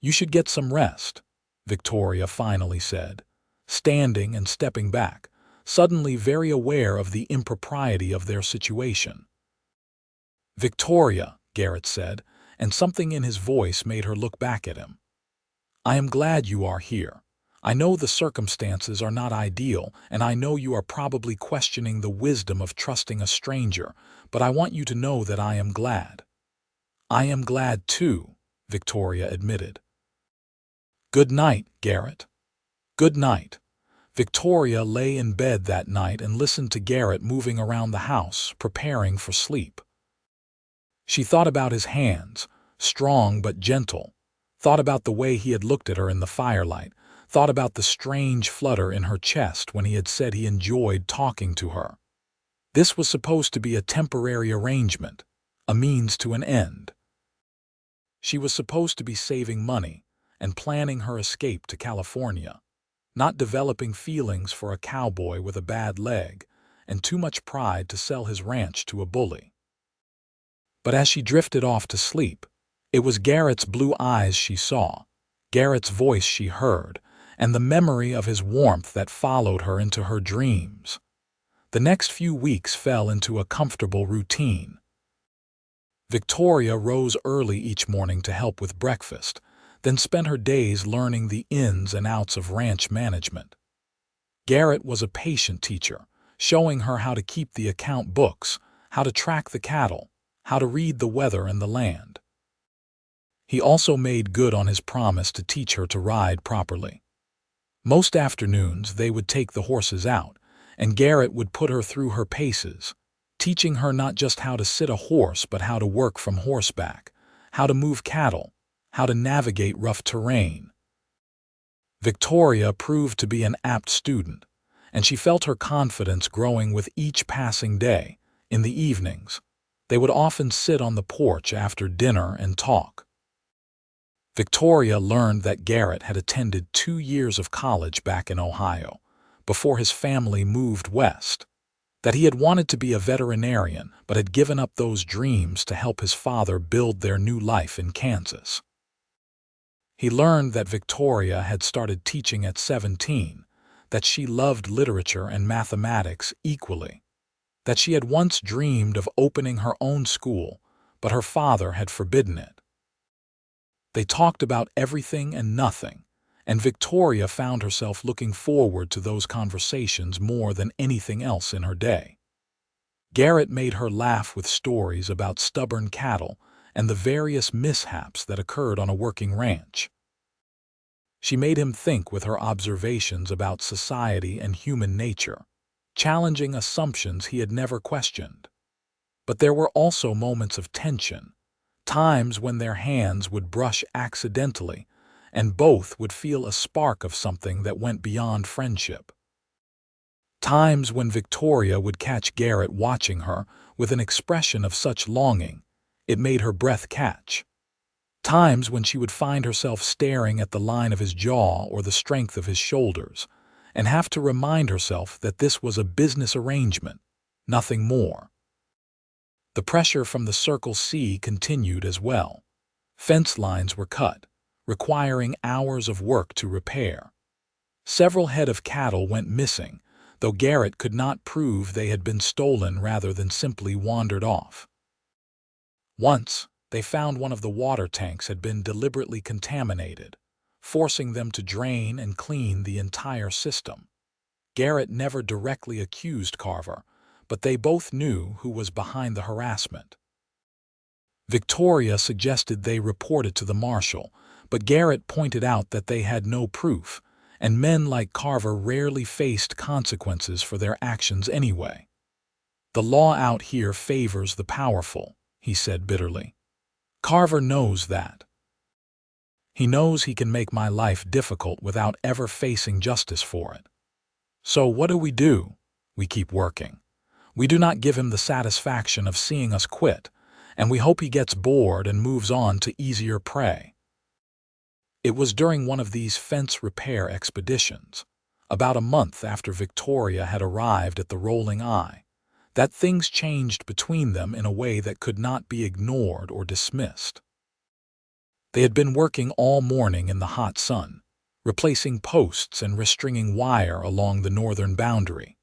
"You should get some rest," Victoria finally said, standing and stepping back, suddenly very aware of the impropriety of their situation. "Victoria," Garrett said, and something in his voice made her look back at him. "I am glad you are here. I know the circumstances are not ideal, and I know you are probably questioning the wisdom of trusting a stranger, but I want you to know that I am glad." "I am glad too," Victoria admitted. "Good night, Garrett." "Good night." Victoria lay in bed that night and listened to Garrett moving around the house, preparing for sleep. She thought about his hands, strong but gentle, thought about the way he had looked at her in the firelight, thought about the strange flutter in her chest when he had said he enjoyed talking to her. This was supposed to be a temporary arrangement, a means to an end. She was supposed to be saving money and planning her escape to California, not developing feelings for a cowboy with a bad leg and too much pride to sell his ranch to a bully. But as she drifted off to sleep, it was Garrett's blue eyes she saw, Garrett's voice she heard, and the memory of his warmth that followed her into her dreams. The next few weeks fell into a comfortable routine. Victoria rose early each morning to help with breakfast, then spent her days learning the ins and outs of ranch management. Garrett was a patient teacher, showing her how to keep the account books, how to track the cattle, how to read the weather and the land. He also made good on his promise to teach her to ride properly. Most afternoons they would take the horses out, and Garrett would put her through her paces, teaching her not just how to sit a horse but how to work from horseback, how to move cattle, how to navigate rough terrain. Victoria proved to be an apt student, and she felt her confidence growing with each passing day. In the evenings, they would often sit on the porch after dinner and talk. Victoria learned that Garrett had attended 2 years of college back in Ohio, before his family moved west, that he had wanted to be a veterinarian but had given up those dreams to help his father build their new life in Kansas. He learned that Victoria had started teaching at 17, that she loved literature and mathematics equally, that she had once dreamed of opening her own school, but her father had forbidden it. They talked about everything and nothing, and Victoria found herself looking forward to those conversations more than anything else in her day. Garrett made her laugh with stories about stubborn cattle and the various mishaps that occurred on a working ranch. She made him think with her observations about society and human nature, challenging assumptions he had never questioned. But there were also moments of tension, times when their hands would brush accidentally, and both would feel a spark of something that went beyond friendship. Times when Victoria would catch Garrett watching her with an expression of such longing, it made her breath catch. Times when she would find herself staring at the line of his jaw or the strength of his shoulders, and have to remind herself that this was a business arrangement, nothing more. The pressure from the Circle C continued as well. Fence lines were cut, requiring hours of work to repair. Several head of cattle went missing, though Garrett could not prove they had been stolen rather than simply wandered off. Once, they found one of the water tanks had been deliberately contaminated, forcing them to drain and clean the entire system. Garrett never directly accused Carver, but they both knew who was behind the harassment. Victoria suggested they report it to the marshal, but Garrett pointed out that they had no proof, and men like Carver rarely faced consequences for their actions anyway. "The law out here favors the powerful," he said bitterly. "Carver knows that. He knows he can make my life difficult without ever facing justice for it. So what do? We keep working. We do not give him the satisfaction of seeing us quit, and we hope he gets bored and moves on to easier prey." It was during one of these fence repair expeditions, about a month after Victoria had arrived at the Rolling Eye, that things changed between them in a way that could not be ignored or dismissed. They had been working all morning in the hot sun, replacing posts and restringing wire along the northern boundary.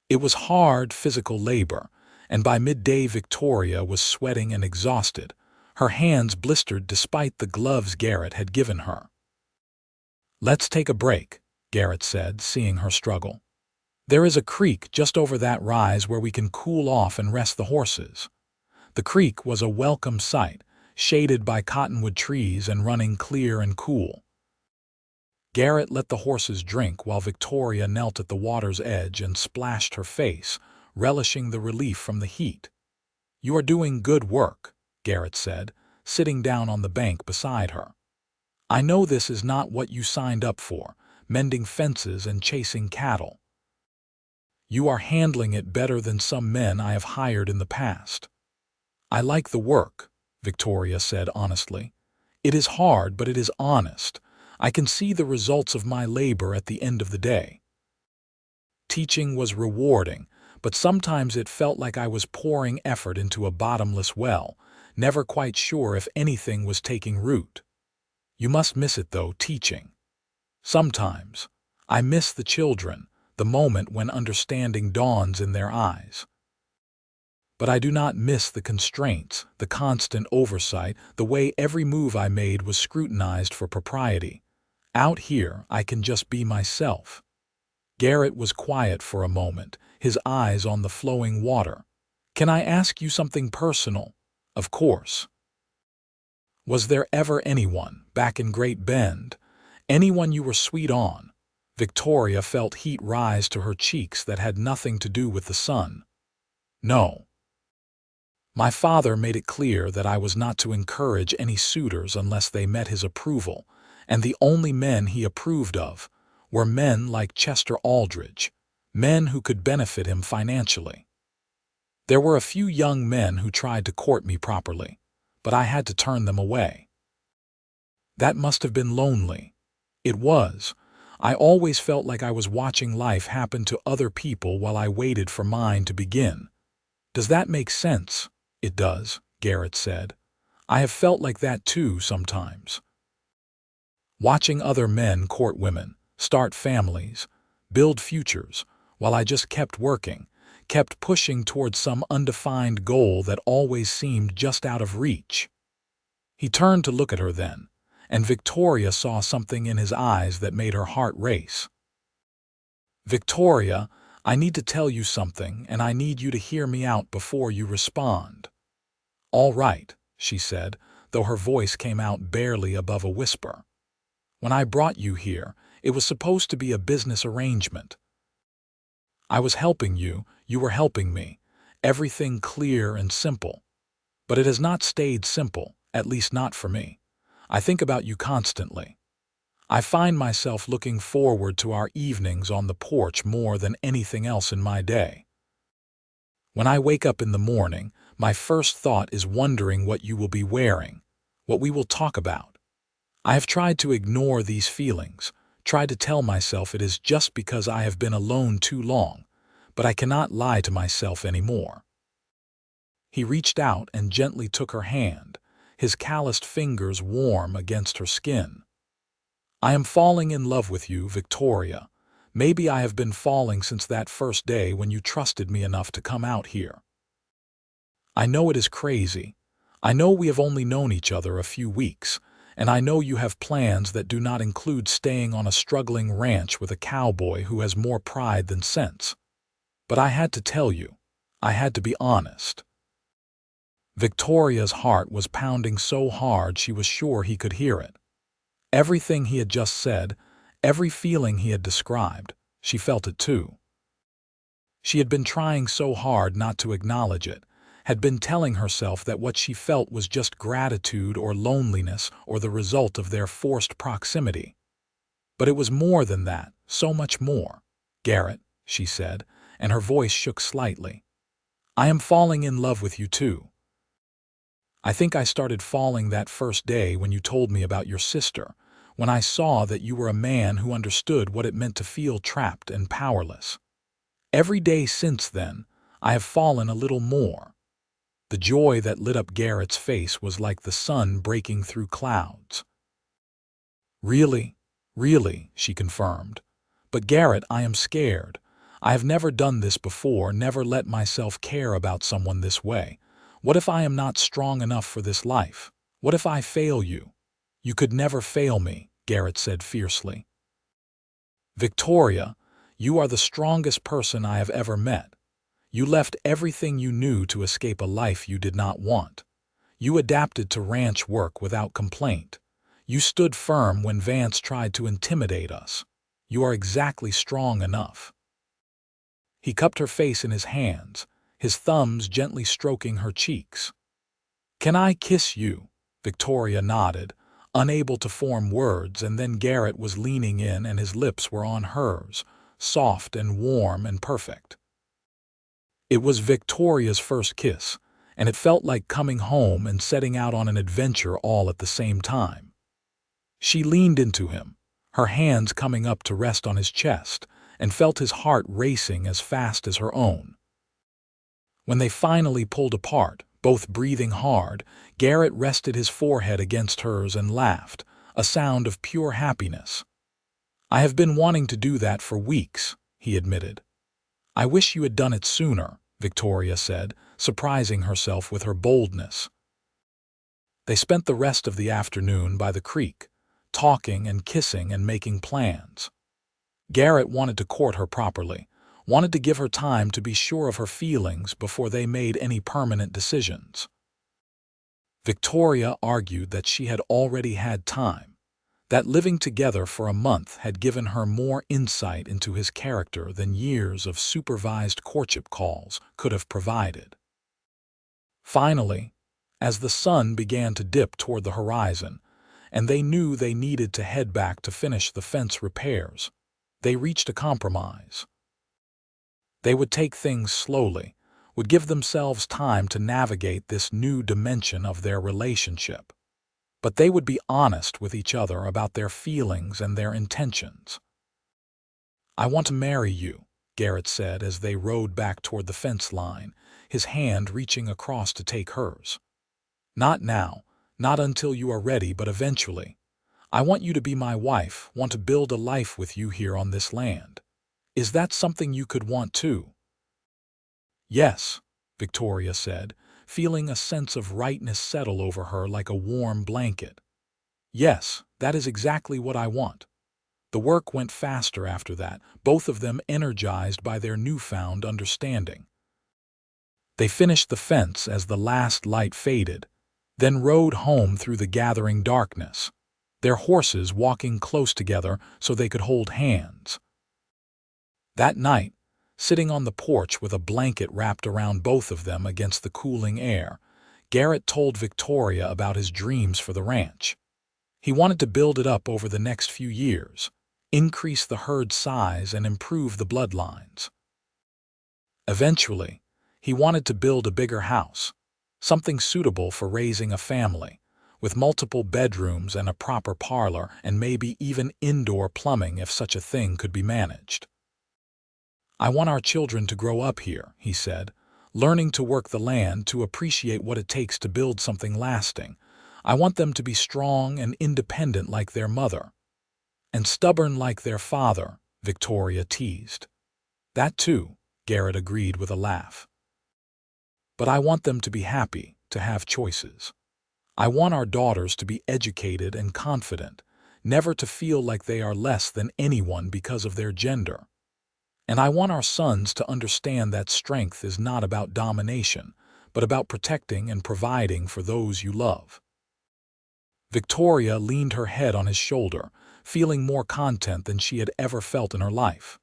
It was hard physical labor, and by midday Victoria was sweating and exhausted, her hands blistered despite the gloves Garrett had given her. "Let's take a break," Garrett said, seeing her struggle. "There is a creek just over that rise where we can cool off and rest the horses." The creek was a welcome sight, shaded by cottonwood trees and running clear and cool. Garrett let the horses drink while Victoria knelt at the water's edge and splashed her face, relishing the relief from the heat. "You are doing good work," Garrett said, sitting down on the bank beside her. "I know this is not what you signed up for, mending fences and chasing cattle. You are handling it better than some men I have hired in the past." "I like the work," Victoria said honestly. "It is hard, but it is honest. I can see the results of my labor at the end of the day." Teaching was rewarding, but sometimes it felt like I was pouring effort into a bottomless well, never quite sure if anything was taking root. "You must miss it, though, teaching." "Sometimes. I miss the children, the moment when understanding dawns in their eyes. But I do not miss the constraints, the constant oversight, the way every move I made was scrutinized for propriety. Out here, I can just be myself." Garrett was quiet for a moment, his eyes on the flowing water. "Can I ask you something personal?" "Of course." "Was there ever anyone, back in Great Bend, anyone you were sweet on?" Victoria felt heat rise to her cheeks that had nothing to do with the sun. No. My father made it clear that I was not to encourage any suitors unless they met his approval, and the only men he approved of were men like Chester Aldridge, men who could benefit him financially. There were a few young men who tried to court me properly, but I had to turn them away. That must have been lonely. It was. I always felt like I was watching life happen to other people while I waited for mine to begin. Does that make sense? It does, Garrett said. I have felt like that too sometimes. Watching other men court women, start families, build futures, while I just kept working, kept pushing towards some undefined goal that always seemed just out of reach. He turned to look at her then, and Victoria saw something in his eyes that made her heart race. Victoria, I need to tell you something, and I need you to hear me out before you respond. All right, she said, though her voice came out barely above a whisper. When I brought you here, it was supposed to be a business arrangement. I was helping you, you were helping me, everything clear and simple. But it has not stayed simple, at least not for me. I think about you constantly. I find myself looking forward to our evenings on the porch more than anything else in my day. When I wake up in the morning, my first thought is wondering what you will be wearing, what we will talk about. I have tried to ignore these feelings, tried to tell myself it is just because I have been alone too long, but I cannot lie to myself anymore. He reached out and gently took her hand, his calloused fingers warm against her skin. I am falling in love with you, Victoria. Maybe I have been falling since that first day when you trusted me enough to come out here. I know it is crazy. I know we have only known each other a few weeks, and I know you have plans that do not include staying on a struggling ranch with a cowboy who has more pride than sense. But I had to tell you. I had to be honest. Victoria's heart was pounding so hard she was sure he could hear it. Everything he had just said, every feeling he had described, she felt it too. She had been trying so hard not to acknowledge it, had been telling herself that what she felt was just gratitude or loneliness or the result of their forced proximity. But it was more than that, so much more. Garrett, she said, and her voice shook slightly. I am falling in love with you too. I think I started falling that first day when you told me about your sister, when I saw that you were a man who understood what it meant to feel trapped and powerless. Every day since then, I have fallen a little more. The joy that lit up Garrett's face was like the sun breaking through clouds. Really, really, she confirmed. But Garrett, I am scared. I have never done this before, never let myself care about someone this way. What if I am not strong enough for this life? What if I fail you? You could never fail me, Garrett said fiercely. Victoria, you are the strongest person I have ever met. You left everything you knew to escape a life you did not want. You adapted to ranch work without complaint. You stood firm when Vance tried to intimidate us. You are exactly strong enough. He cupped her face in his hands, his thumbs gently stroking her cheeks. Can I kiss you? Victoria nodded, unable to form words, and then Garrett was leaning in and his lips were on hers, soft and warm and perfect. It was Victoria's first kiss, and it felt like coming home and setting out on an adventure all at the same time. She leaned into him, her hands coming up to rest on his chest, and felt his heart racing as fast as her own. When they finally pulled apart, both breathing hard, Garrett rested his forehead against hers and laughed, a sound of pure happiness. I have been wanting to do that for weeks, he admitted. I wish you had done it sooner, Victoria said, surprising herself with her boldness. They spent the rest of the afternoon by the creek, talking and kissing and making plans. Garrett wanted to court her properly, wanted to give her time to be sure of her feelings before they made any permanent decisions. Victoria argued that she had already had time, that living together for a month had given her more insight into his character than years of supervised courtship calls could have provided. Finally, as the sun began to dip toward the horizon, and they knew they needed to head back to finish the fence repairs, they reached a compromise. They would take things slowly, would give themselves time to navigate this new dimension of their relationship. But they would be honest with each other about their feelings and their intentions. "I want to marry you," Garrett said as they rode back toward the fence line, his hand reaching across to take hers. "Not now, not until you are ready, but eventually. I want you to be my wife, want to build a life with you here on this land. Is that something you could want too?" "Yes," Victoria said, feeling a sense of rightness settle over her like a warm blanket. "Yes, that is exactly what I want." The work went faster after that, both of them energized by their newfound understanding. They finished the fence as the last light faded, then rode home through the gathering darkness, their horses walking close together so they could hold hands. That night, sitting on the porch with a blanket wrapped around both of them against the cooling air, Garrett told Victoria about his dreams for the ranch. He wanted to build it up over the next few years, increase the herd size and improve the bloodlines. Eventually, he wanted to build a bigger house, something suitable for raising a family, with multiple bedrooms and a proper parlor and maybe even indoor plumbing if such a thing could be managed. "I want our children to grow up here," he said, "learning to work the land, to appreciate what it takes to build something lasting. I want them to be strong and independent like their mother." "And stubborn like their father," Victoria teased. "That too," Garrett agreed with a laugh. "But I want them to be happy, to have choices. I want our daughters to be educated and confident, never to feel like they are less than anyone because of their gender. And I want our sons to understand that strength is not about domination, but about protecting and providing for those you love." Victoria leaned her head on his shoulder, feeling more content than she had ever felt in her life.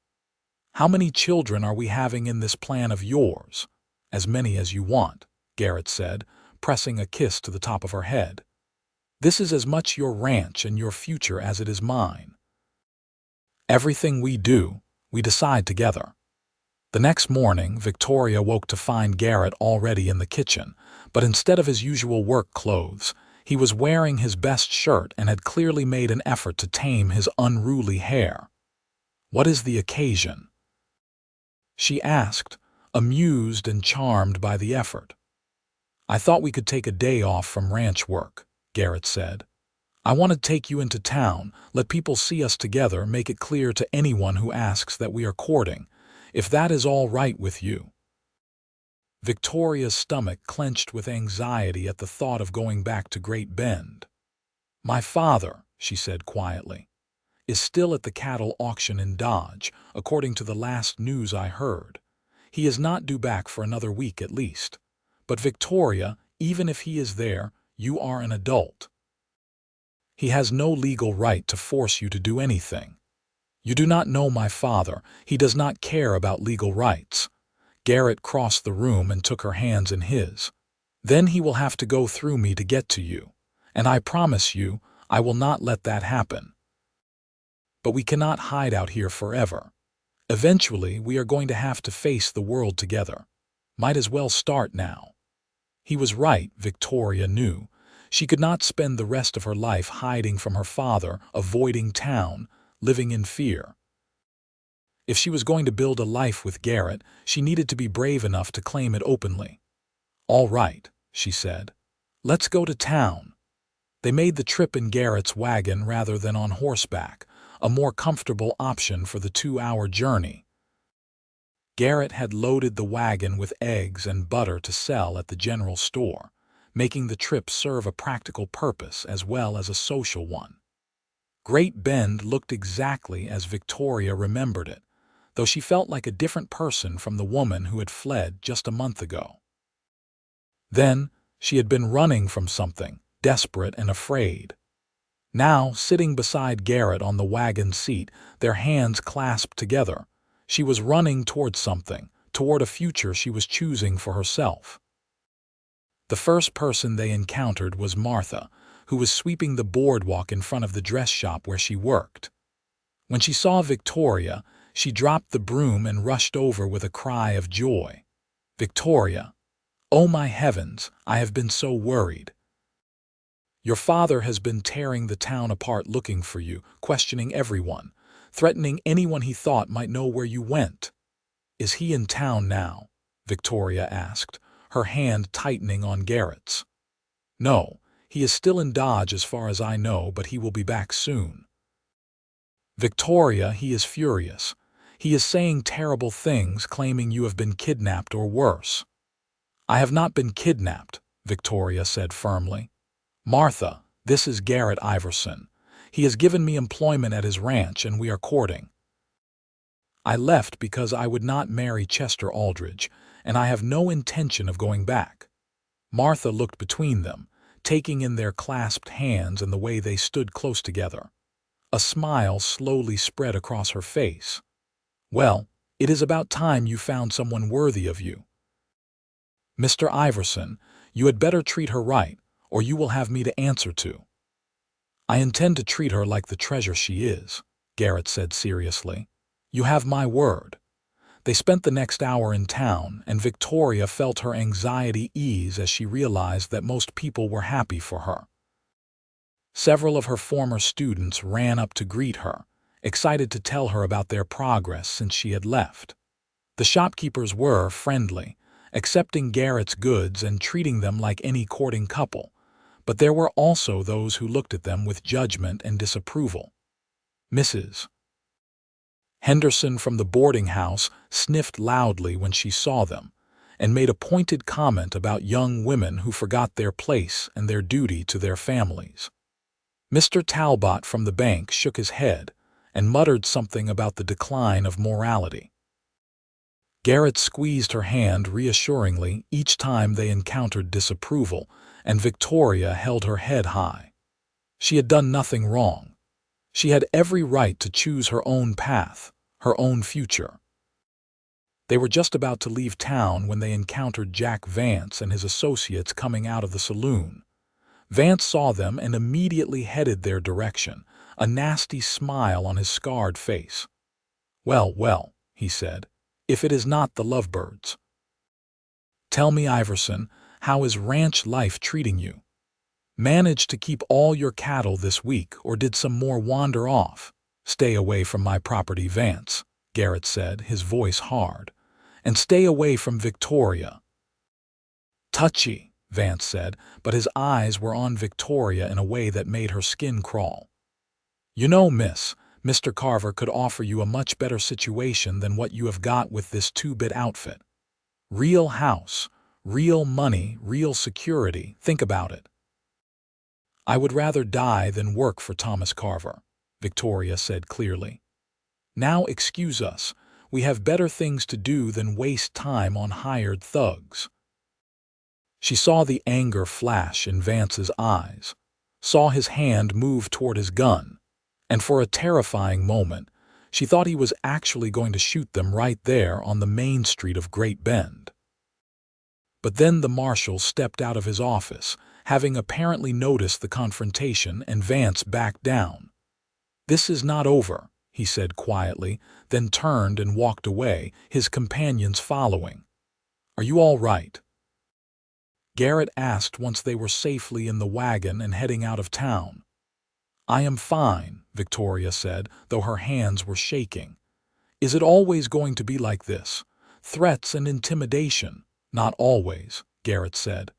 "How many children are we having in this plan of yours?" "As many as you want," Garrett said, pressing a kiss to the top of her head. "This is as much your ranch and your future as it is mine. Everything we do, we decide together." The next morning, Victoria woke to find Garrett already in the kitchen, but instead of his usual work clothes, he was wearing his best shirt and had clearly made an effort to tame his unruly hair. "What is the occasion?" she asked, amused and charmed by the effort. "I thought we could take a day off from ranch work," Garrett said. "I want to take you into town, let people see us together, make it clear to anyone who asks that we are courting, if that is all right with you." Victoria's stomach clenched with anxiety at the thought of going back to Great Bend. "My father," she said quietly, "is still at the cattle auction in Dodge, according to the last news I heard. He is not due back for another week at least. But Victoria, even if he is there, you are an adult. He has no legal right to force you to do anything. You do not know my father. He does not care about legal rights." Garrett crossed the room and took her hands in his. "Then he will have to go through me to get to you. And I promise you, I will not let that happen. But we cannot hide out here forever. Eventually, we are going to have to face the world together. Might as well start now." He was right, Victoria knew. She could not spend the rest of her life hiding from her father, avoiding town, living in fear. If she was going to build a life with Garrett, she needed to be brave enough to claim it openly. "All right," she said. "Let's go to town." They made the trip in Garrett's wagon rather than on horseback, a more comfortable option for the 2-hour journey. Garrett had loaded the wagon with eggs and butter to sell at the general store, making the trip serve a practical purpose as well as a social one. Great Bend looked exactly as Victoria remembered it, though she felt like a different person from the woman who had fled just a month ago. Then, she had been running from something, desperate and afraid. Now, sitting beside Garrett on the wagon seat, their hands clasped together, she was running toward something, toward a future she was choosing for herself. The first person they encountered was Martha, who was sweeping the boardwalk in front of the dress shop where she worked. When she saw Victoria, she dropped the broom and rushed over with a cry of joy. "Victoria! Oh my heavens, I have been so worried. Your father has been tearing the town apart looking for you, questioning everyone, threatening anyone he thought might know where you went." "Is he in town now?" Victoria asked, her hand tightening on Garrett's. "No, he is still in Dodge as far as I know, but he will be back soon." "Victoria, he is furious. He is saying terrible things, claiming you have been kidnapped or worse." "I have not been kidnapped," Victoria said firmly. "Martha, this is Garrett Iverson. He has given me employment at his ranch and we are courting. I left because I would not marry Chester Aldridge, and I have no intention of going back." Martha looked between them, taking in their clasped hands and the way they stood close together. A smile slowly spread across her face. "Well, it is about time you found someone worthy of you. Mr. Iverson, you had better treat her right, or you will have me to answer to." "I intend to treat her like the treasure she is," Garrett said seriously. "You have my word." They spent the next hour in town, and Victoria felt her anxiety ease as she realized that most people were happy for her. Several of her former students ran up to greet her, excited to tell her about their progress since she had left. The shopkeepers were friendly, accepting Garrett's goods and treating them like any courting couple, but there were also those who looked at them with judgment and disapproval. Mrs. Henderson from the boarding house sniffed loudly when she saw them, and made a pointed comment about young women who forgot their place and their duty to their families. Mr. Talbot from the bank shook his head and muttered something about the decline of morality. Garrett squeezed her hand reassuringly each time they encountered disapproval, and Victoria held her head high. She had done nothing wrong. She had every right to choose her own path, her own future. They were just about to leave town when they encountered Jack Vance and his associates coming out of the saloon. Vance saw them and immediately headed their direction, a nasty smile on his scarred face. "Well, well," he said, "if it is not the lovebirds. Tell me, Iverson, how is ranch life treating you? Managed to keep all your cattle this week, or did some more wander off?" "Stay away from my property, Vance," Garrett said, his voice hard. "And stay away from Victoria." "Touchy," Vance said, but his eyes were on Victoria in a way that made her skin crawl. "You know, miss, Mr. Carver could offer you a much better situation than what you have got with this two-bit outfit. Real house, real money, real security. Think about it." "I would rather die than work for Thomas Carver," Victoria said clearly. "Now excuse us, we have better things to do than waste time on hired thugs." She saw the anger flash in Vance's eyes, saw his hand move toward his gun, and for a terrifying moment, she thought he was actually going to shoot them right there on the main street of Great Bend. But then the marshal stepped out of his office, having apparently noticed the confrontation, and Vance backed down. "This is not over," he said quietly, then turned and walked away, his companions following. "Are you all right?" Garrett asked once they were safely in the wagon and heading out of town. "I am fine," Victoria said, though her hands were shaking. "Is it always going to be like this? Threats and intimidation?" "Not always," Garrett said.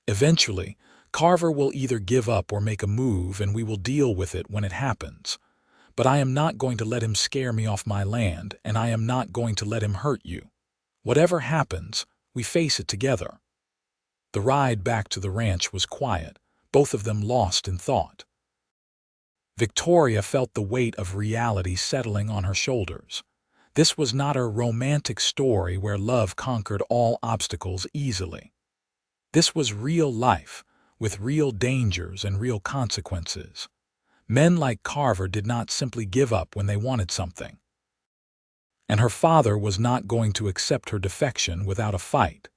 "Eventually, Carver will either give up or make a move, and we will deal with it when it happens. But I am not going to let him scare me off my land, and I am not going to let him hurt you. Whatever happens, we face it together." The ride back to the ranch was quiet, both of them lost in thought. Victoria felt the weight of reality settling on her shoulders. This was not a romantic story where love conquered all obstacles easily. This was real life, with real dangers and real consequences. Men like Carver did not simply give up when they wanted something. And her father was not going to accept her defection without a fight.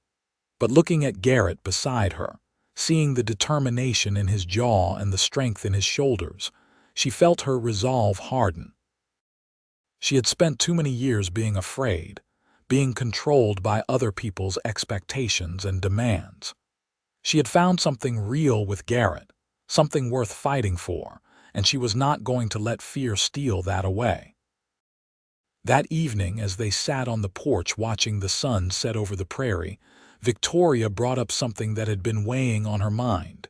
But looking at Garrett beside her, seeing the determination in his jaw and the strength in his shoulders, she felt her resolve harden. She had spent too many years being afraid, being controlled by other people's expectations and demands. She had found something real with Garrett, something worth fighting for, and she was not going to let fear steal that away. That evening, as they sat on the porch watching the sun set over the prairie, Victoria brought up something that had been weighing on her mind.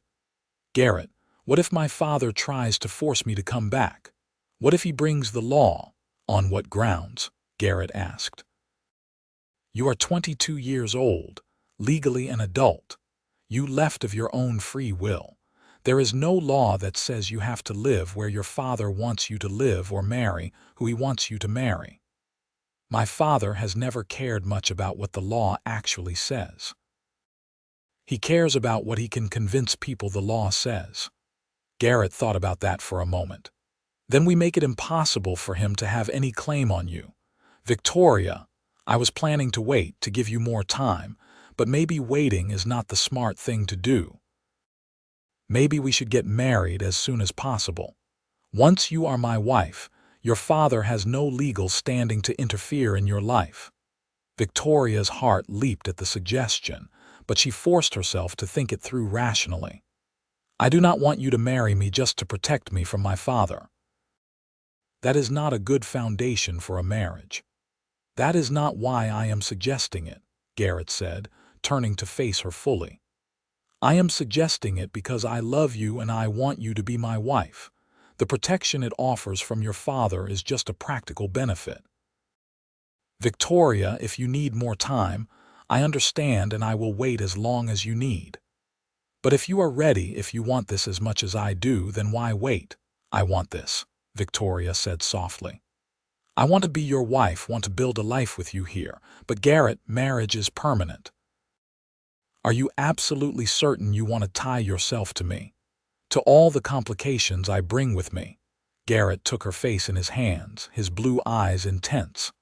"Garrett, what if my father tries to force me to come back? What if he brings the law?" "On what grounds?" Garrett asked. "You are 22 years old, legally an adult. You left of your own free will. There is no law that says you have to live where your father wants you to live or marry who he wants you to marry. My father has never cared much about what the law actually says. He cares about what he can convince people the law says." Garrett thought about that for a moment. "Then we make it impossible for him to have any claim on you. Victoria, I was planning to wait to give you more time, but maybe waiting is not the smart thing to do. Maybe we should get married as soon as possible. Once you are my wife, your father has no legal standing to interfere in your life." Victoria's heart leaped at the suggestion, but she forced herself to think it through rationally. "I do not want you to marry me just to protect me from my father. That is not a good foundation for a marriage." "That is not why I am suggesting it," Garrett said, turning to face her fully. "I am suggesting it because I love you and I want you to be my wife. The protection it offers from your father is just a practical benefit. Victoria, if you need more time, I understand and I will wait as long as you need. But if you are ready, if you want this as much as I do, then why wait?" "I want this," Victoria said softly. "I want to be your wife, want to build a life with you here. But Garrett, marriage is permanent. Are you absolutely certain you want to tie yourself to me? To all the complications I bring with me?" Garrett took her face in his hands, his blue eyes intense.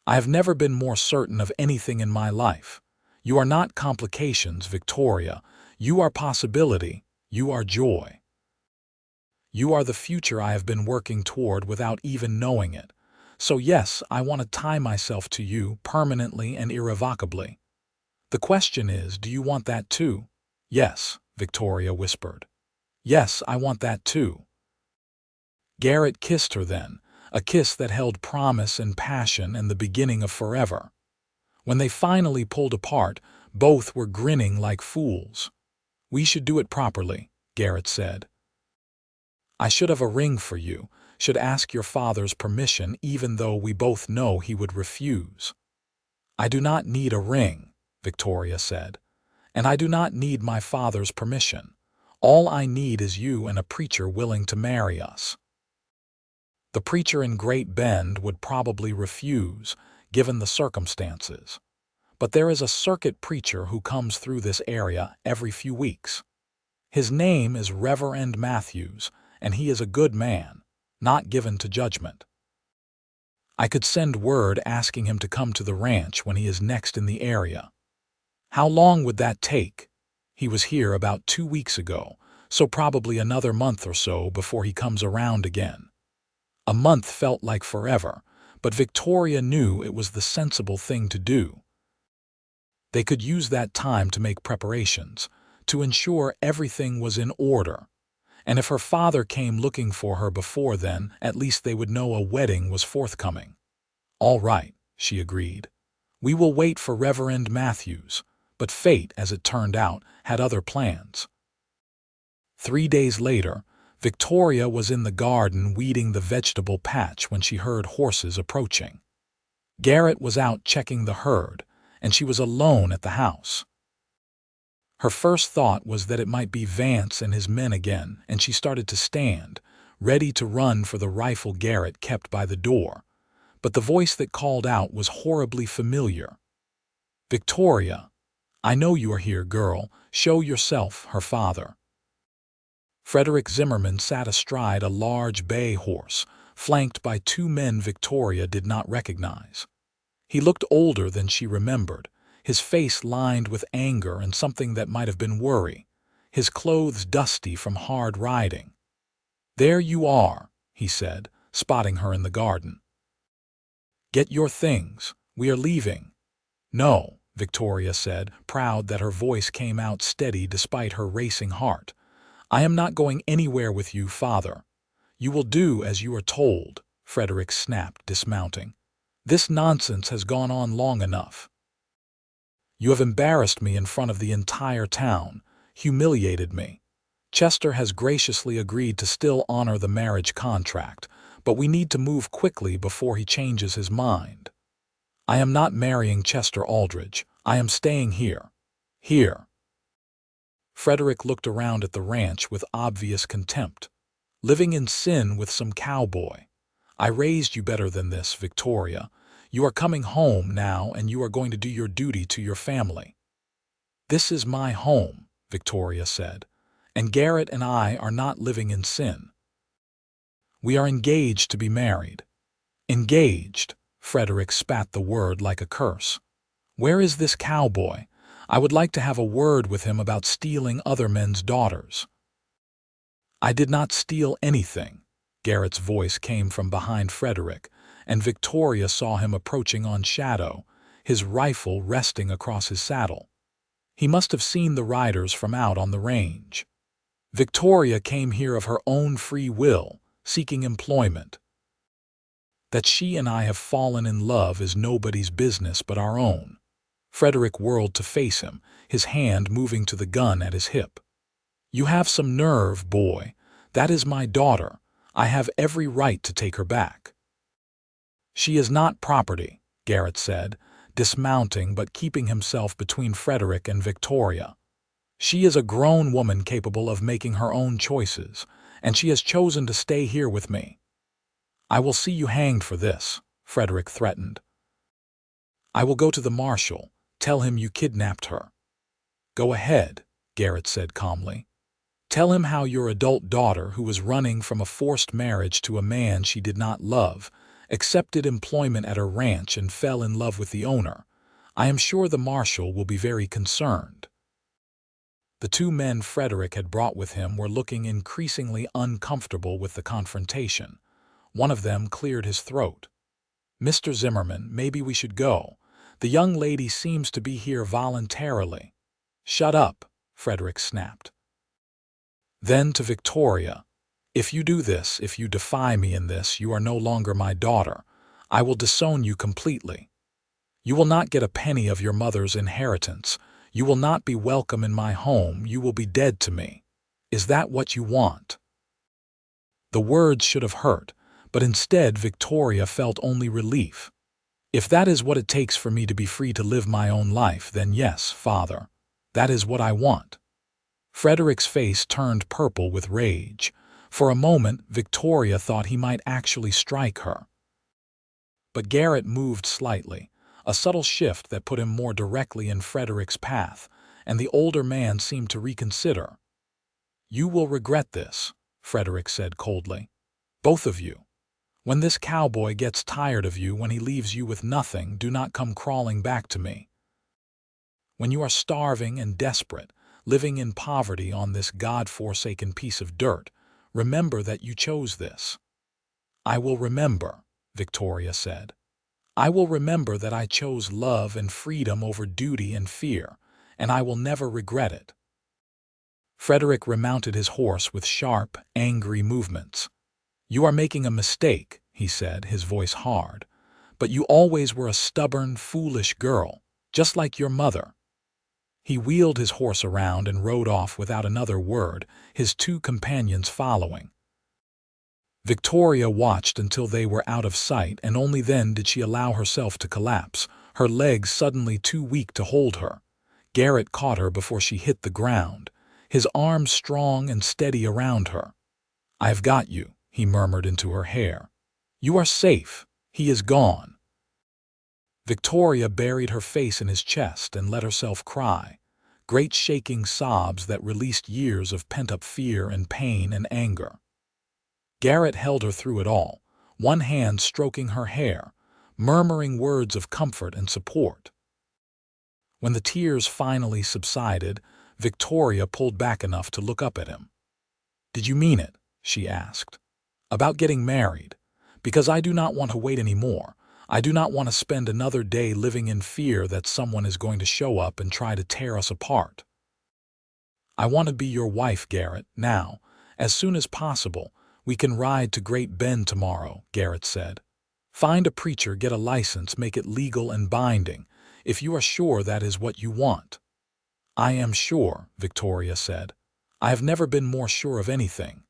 "I have never been more certain of anything in my life. You are not complications, Victoria. You are possibility. You are joy. You are the future I have been working toward without even knowing it. So yes, I want to tie myself to you permanently and irrevocably. The question is, do you want that too?" "Yes," Victoria whispered. "Yes, I want that too." Garrett kissed her then, a kiss that held promise and passion and the beginning of forever. When they finally pulled apart, both were grinning like fools. "We should do it properly," Garrett said. "I should have a ring for you, should ask your father's permission even though we both know he would refuse." "I do not need a ring," Victoria said, "and I do not need my father's permission. All I need is you and a preacher willing to marry us." The preacher in Great Bend would probably refuse, given the circumstances. But there is a circuit preacher who comes through this area every few weeks. His name is Reverend Matthews, and he is a good man, not given to judgment. I could send word asking him to come to the ranch when he is next in the area. How long would that take? He was here about 2 weeks ago, so probably another month or so before he comes around again. A month felt like forever, but Victoria knew it was the sensible thing to do. They could use that time to make preparations, to ensure everything was in order. And if her father came looking for her before then, at least they would know a wedding was forthcoming. "All right," she agreed. "We will wait for Reverend Matthews." But fate, as it turned out, had other plans. 3 days later, Victoria was in the garden weeding the vegetable patch when she heard horses approaching. Garrett was out checking the herd, and she was alone at the house. Her first thought was that it might be Vance and his men again, and she started to stand, ready to run for the rifle Garrett kept by the door. But the voice that called out was horribly familiar. "Victoria, I know you are here, girl. Show yourself, her father. Frederick Zimmerman sat astride a large bay horse, flanked by two men Victoria did not recognize. He looked older than she remembered, his face lined with anger and something that might have been worry, his clothes dusty from hard riding. "There you are," he said, spotting her in the garden. "Get your things. We are leaving." "No," Victoria said, proud that her voice came out steady despite her racing heart. "I am not going anywhere with you, father." "You will do as you are told," Frederick snapped, dismounting. "This nonsense has gone on long enough. You have embarrassed me in front of the entire town, humiliated me. Chester has graciously agreed to still honor the marriage contract, but we need to move quickly before he changes his mind. I am not marrying Chester Aldridge. I am staying here. Here." Frederick looked around at the ranch with obvious contempt. "Living in sin with some cowboy. I raised you better than this, Victoria. You are coming home now and you are going to do your duty to your family." "This is my home," Victoria said, "and Garrett and I are not living in sin. We are engaged to be married." "Engaged?" Frederick spat the word like a curse. "Where is this cowboy? I would like to have a word with him about stealing other men's daughters." "I did not steal anything." Garrett's voice came from behind Frederick, and Victoria saw him approaching on shadow, his rifle resting across his saddle. He must have seen the riders from out on the range. "Victoria came here of her own free will, seeking employment. That she and I have fallen in love is nobody's business but our own." Frederick whirled to face him, his hand moving to the gun at his hip. "You have some nerve, boy. That is my daughter. I have every right to take her back." "She is not property," Garrett said, dismounting but keeping himself between Frederick and Victoria. "She is a grown woman capable of making her own choices, and she has chosen to stay here with me." "I will see you hanged for this," Frederick threatened. "I will go to the marshal, tell him you kidnapped her." "Go ahead," Garrett said calmly. "Tell him how your adult daughter, who was running from a forced marriage to a man she did not love, accepted employment at her ranch and fell in love with the owner. I am sure the marshal will be very concerned." The two men Frederick had brought with him were looking increasingly uncomfortable with the confrontation. One of them cleared his throat. "Mr. Zimmerman, maybe we should go. The young lady seems to be here voluntarily." "Shut up," Frederick snapped. Then to Victoria, "If you do this, if you defy me in this, you are no longer my daughter. I will disown you completely. You will not get a penny of your mother's inheritance. You will not be welcome in my home. You will be dead to me. Is that what you want?" The words should have hurt, but instead Victoria felt only relief. "If that is what it takes for me to be free to live my own life, then yes, father, that is what I want." Frederick's face turned purple with rage. For a moment, Victoria thought he might actually strike her. But Garrett moved slightly, a subtle shift that put him more directly in Frederick's path, and the older man seemed to reconsider. "You will regret this," Frederick said coldly. "Both of you. When this cowboy gets tired of you, when he leaves you with nothing, do not come crawling back to me. When you are starving and desperate, living in poverty on this God-forsaken piece of dirt, remember that you chose this." "I will remember," Victoria said. "I will remember that I chose love and freedom over duty and fear, and I will never regret it." Frederick remounted his horse with sharp, angry movements. "You are making a mistake," he said, his voice hard. "But you always were a stubborn, foolish girl, just like your mother." He wheeled his horse around and rode off without another word, his two companions following. Victoria watched until they were out of sight, and only then did she allow herself to collapse, her legs suddenly too weak to hold her. Garrett caught her before she hit the ground, his arms strong and steady around her. "I have got you," he murmured into her hair. "You are safe. He is gone." Victoria buried her face in his chest and let herself cry, great shaking sobs that released years of pent-up fear and pain and anger. Garrett held her through it all, one hand stroking her hair, murmuring words of comfort and support. When the tears finally subsided, Victoria pulled back enough to look up at him. "Did you mean it?" she asked. "About getting married? Because I do not want to wait anymore. I do not want to spend another day living in fear that someone is going to show up and try to tear us apart. I want to be your wife, Garrett, now, as soon as possible. We can ride to Great Bend tomorrow," Garrett said. "Find a preacher, get a license, make it legal and binding, if you are sure that is what you want." "I am sure," Victoria said. "I have never been more sure of anything."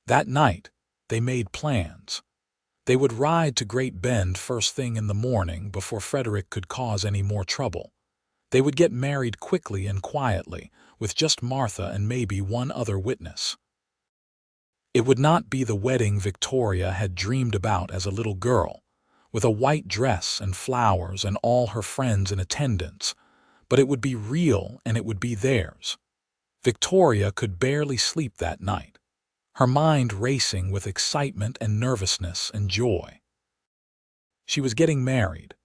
That night, they made plans. They would ride to Great Bend first thing in the morning before Frederick could cause any more trouble. They would get married quickly and quietly, with just Martha and maybe one other witness. It would not be the wedding Victoria had dreamed about as a little girl, with a white dress and flowers and all her friends in attendance, but it would be real and it would be theirs. Victoria could barely sleep that night, her mind racing with excitement and nervousness and joy. She was getting married.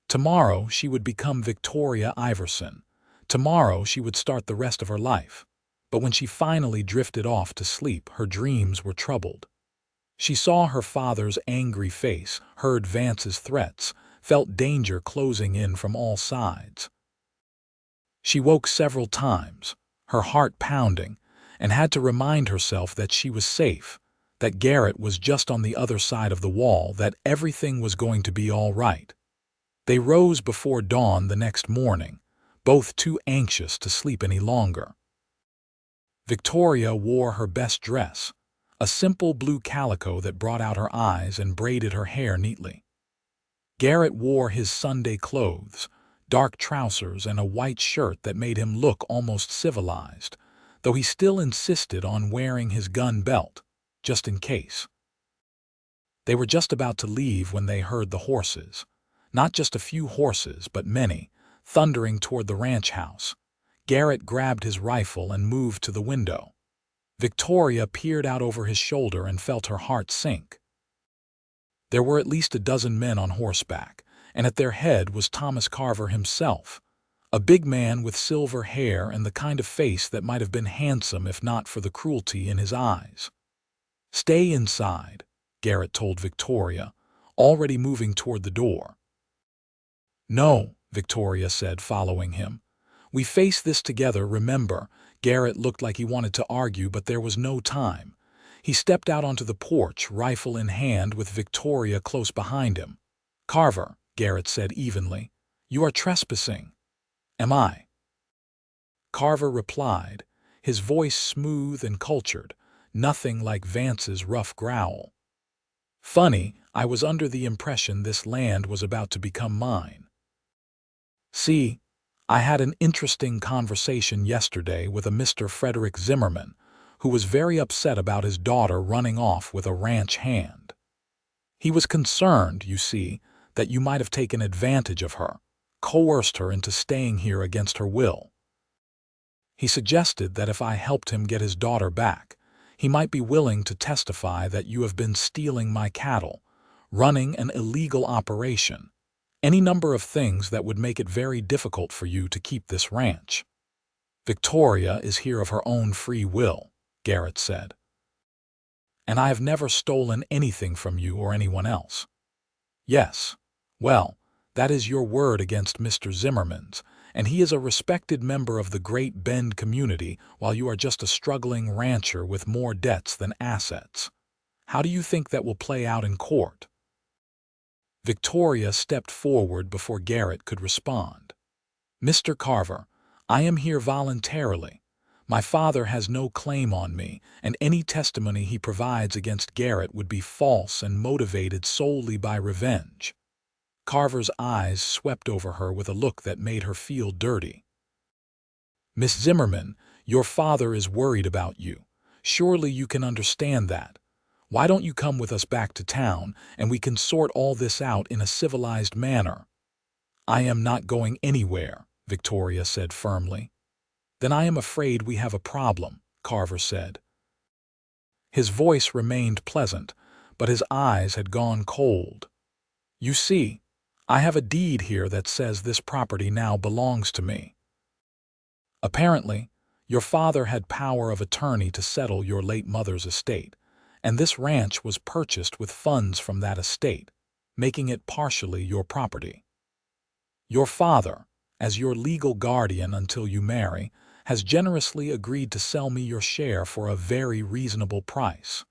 Tomorrow she would become Victoria Iverson. Tomorrow she would start the rest of her life. But when she finally drifted off to sleep, her dreams were troubled. She saw her father's angry face, heard Vance's threats, felt danger closing in from all sides. She woke several times, her heart pounding, and had to remind herself that she was safe, that Garrett was just on the other side of the wall, that everything was going to be all right. They rose before dawn the next morning, both too anxious to sleep any longer. Victoria wore her best dress, a simple blue calico that brought out her eyes and braided her hair neatly. Garrett wore his Sunday clothes, dark trousers and a white shirt that made him look almost civilized, though he still insisted on wearing his gun belt, just in case. They were just about to leave when they heard the horses, not just a few horses, but many, thundering toward the ranch house. Garrett grabbed his rifle and moved to the window. Victoria peered out over his shoulder and felt her heart sink. There were at least a dozen men on horseback, and at their head was Thomas Carver himself, a big man with silver hair and the kind of face that might have been handsome if not for the cruelty in his eyes. "Stay inside," Garrett told Victoria, already moving toward the door. "No," Victoria said, following him. "We face this together, remember." Garrett looked like he wanted to argue, but there was no time. He stepped out onto the porch, rifle in hand, with Victoria close behind him. "Carver," Garrett said evenly, "you are trespassing." "Am I?" Carver replied, his voice smooth and cultured, nothing like Vance's rough growl. "Funny, I was under the impression this land was about to become mine. See, I had an interesting conversation yesterday with a Mr. Frederick Zimmerman, who was very upset about his daughter running off with a ranch hand. He was concerned, you see, that you might have taken advantage of her, coerced her into staying here against her will. He suggested that if I helped him get his daughter back, he might be willing to testify that you have been stealing my cattle, running an illegal operation, any number of things that would make it very difficult for you to keep this ranch. Victoria is here of her own free will," Garrett said. "And I have never stolen anything from you or anyone else." "Yes. Well, that is your word against Mr. Zimmerman's, and he is a respected member of the Great Bend community, while you are just a struggling rancher with more debts than assets. How do you think that will play out in court?" Victoria stepped forward before Garrett could respond. "Mr. Carver, I am here voluntarily. My father has no claim on me, and any testimony he provides against Garrett would be false and motivated solely by revenge." Carver's eyes swept over her with a look that made her feel dirty. "Miss Zimmerman, your father is worried about you. Surely you can understand that. Why don't you come with us back to town, and we can sort all this out in a civilized manner?" "I am not going anywhere," Victoria said firmly. "Then I am afraid we have a problem," Carver said. His voice remained pleasant, but his eyes had gone cold. "You see, I have a deed here that says this property now belongs to me. Apparently, your father had power of attorney to settle your late mother's estate, and this ranch was purchased with funds from that estate, making it partially your property. Your father, as your legal guardian until you marry, has generously agreed to sell me your share for a very reasonable price."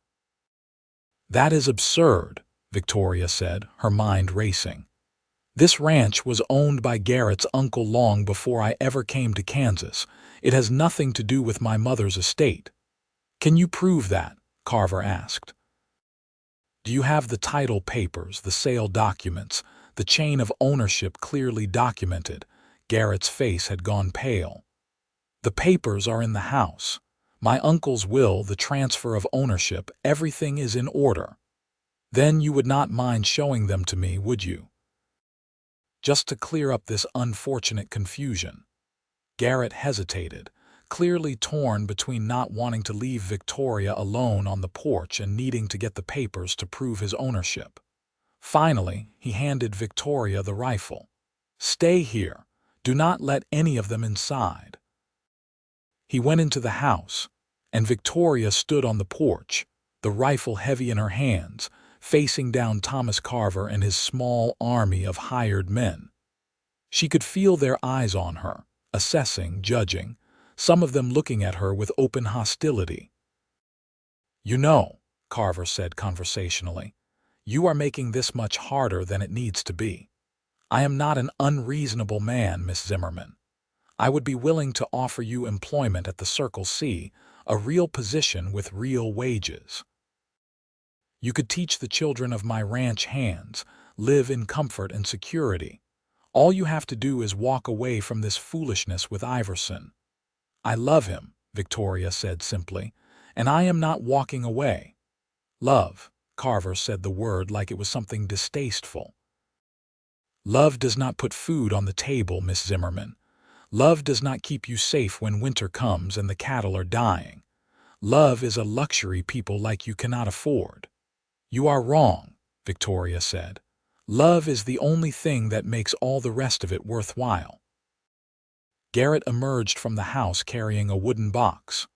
"That is absurd," Victoria said, her mind racing. "This ranch was owned by Garrett's uncle long before I ever came to Kansas. It has nothing to do with my mother's estate." "Can you prove that?" Carver asked. "Do you have the title papers, the sale documents, the chain of ownership clearly documented?" Garrett's face had gone pale. "The papers are in the house. My uncle's will, the transfer of ownership, everything is in order. Then you would not mind showing them to me, would you? Just to clear up this unfortunate confusion." Garrett hesitated, clearly torn between not wanting to leave Victoria alone on the porch and needing to get the papers to prove his ownership. Finally, he handed Victoria the rifle. "Stay here. Do not let any of them inside." He went into the house, and Victoria stood on the porch, the rifle heavy in her hands, facing down Thomas Carver and his small army of hired men. She could feel their eyes on her, assessing, judging, some of them looking at her with open hostility. "You know," Carver said conversationally, "you are making this much harder than it needs to be. I am not an unreasonable man, Miss Zimmerman. I would be willing to offer you employment at the Circle C, a real position with real wages. You could teach the children of my ranch hands, live in comfort and security. All you have to do is walk away from this foolishness with Iverson." "I love him," Victoria said simply, "and I am not walking away." "Love," Carver said the word like it was something distasteful. "Love does not put food on the table, Miss Zimmerman. Love does not keep you safe when winter comes and the cattle are dying. Love is a luxury people like you cannot afford." "You are wrong," Victoria said. "Love is the only thing that makes all the rest of it worthwhile." Garrett emerged from the house carrying a wooden box.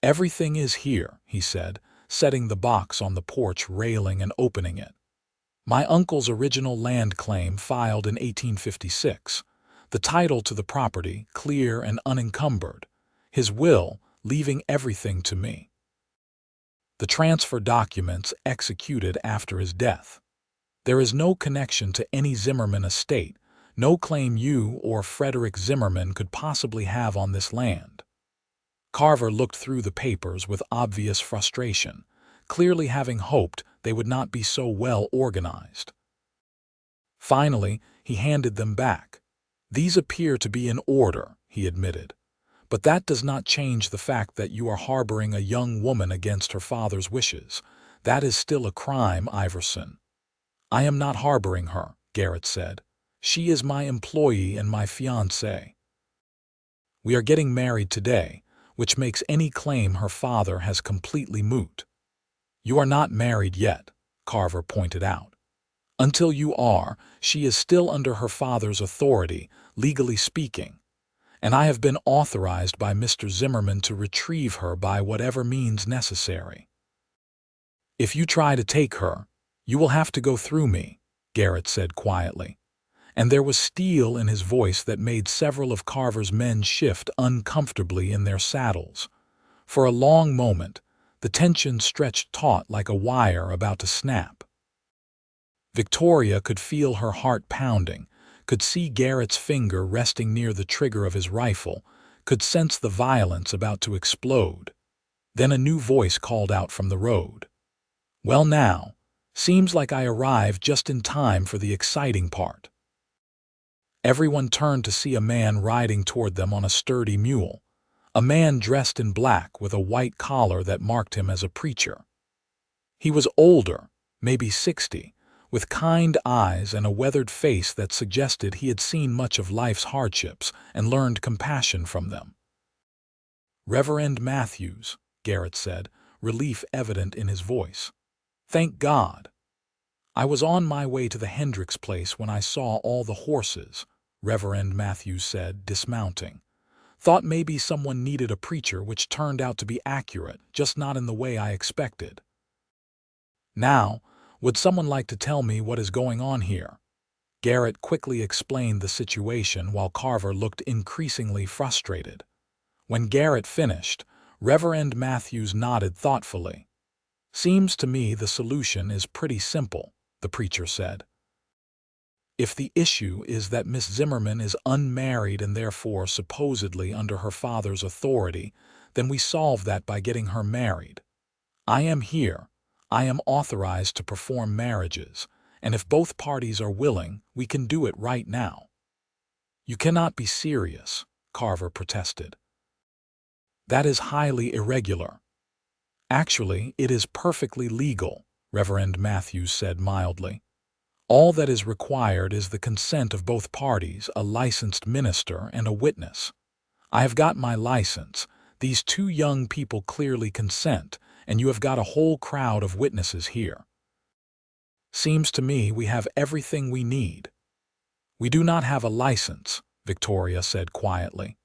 "Everything is here," he said, setting the box on the porch railing and opening it. "My uncle's original land claim filed in 1856. The title to the property, clear and unencumbered. His will, leaving everything to me. The transfer documents executed after his death. There is no connection to any Zimmerman estate, no claim you or Frederick Zimmerman could possibly have on this land." Carver looked through the papers with obvious frustration, clearly having hoped they would not be so well organized. Finally, he handed them back. "These appear to be in order," he admitted. "But that does not change the fact that you are harboring a young woman against her father's wishes. That is still a crime, Iverson." "I am not harboring her," Garrett said. "She is my employee and my fiancée. We are getting married today, which makes any claim her father has completely moot." "You are not married yet," Carver pointed out. "Until you are, she is still under her father's authority, legally speaking, and I have been authorized by Mr. Zimmerman to retrieve her by whatever means necessary. If you try to take her, you will have to go through me," Garrett said quietly, and there was steel in his voice that made several of Carver's men shift uncomfortably in their saddles. For a long moment, the tension stretched taut like a wire about to snap. Victoria could feel her heart pounding, could see Garrett's finger resting near the trigger of his rifle, could sense the violence about to explode. Then a new voice called out from the road. "Well now, seems like I arrived just in time for the exciting part." Everyone turned to see a man riding toward them on a sturdy mule, a man dressed in black with a white collar that marked him as a preacher. He was older, maybe 60, with kind eyes and a weathered face that suggested he had seen much of life's hardships and learned compassion from them. "Reverend Matthews," Garrett said, relief evident in his voice. "Thank God. I was on my way to the Hendricks place when I saw all the horses," Reverend Matthews said, dismounting. "Thought maybe someone needed a preacher, which turned out to be accurate, just not in the way I expected. Now, would someone like to tell me what is going on here?" Garrett quickly explained the situation while Carver looked increasingly frustrated. When Garrett finished, Reverend Matthews nodded thoughtfully. "Seems to me the solution is pretty simple," the preacher said. "If the issue is that Miss Zimmerman is unmarried and therefore supposedly under her father's authority, then we solve that by getting her married. I am here. I am authorized to perform marriages, and if both parties are willing, we can do it right now." "You cannot be serious," Carver protested. "That is highly irregular." "Actually, it is perfectly legal," Reverend Matthews said mildly. "All that is required is the consent of both parties, a licensed minister, and a witness. I have got my license. These two young people clearly consent, and you have got a whole crowd of witnesses here. Seems to me we have everything we need." "We do not have a license," Victoria said quietly.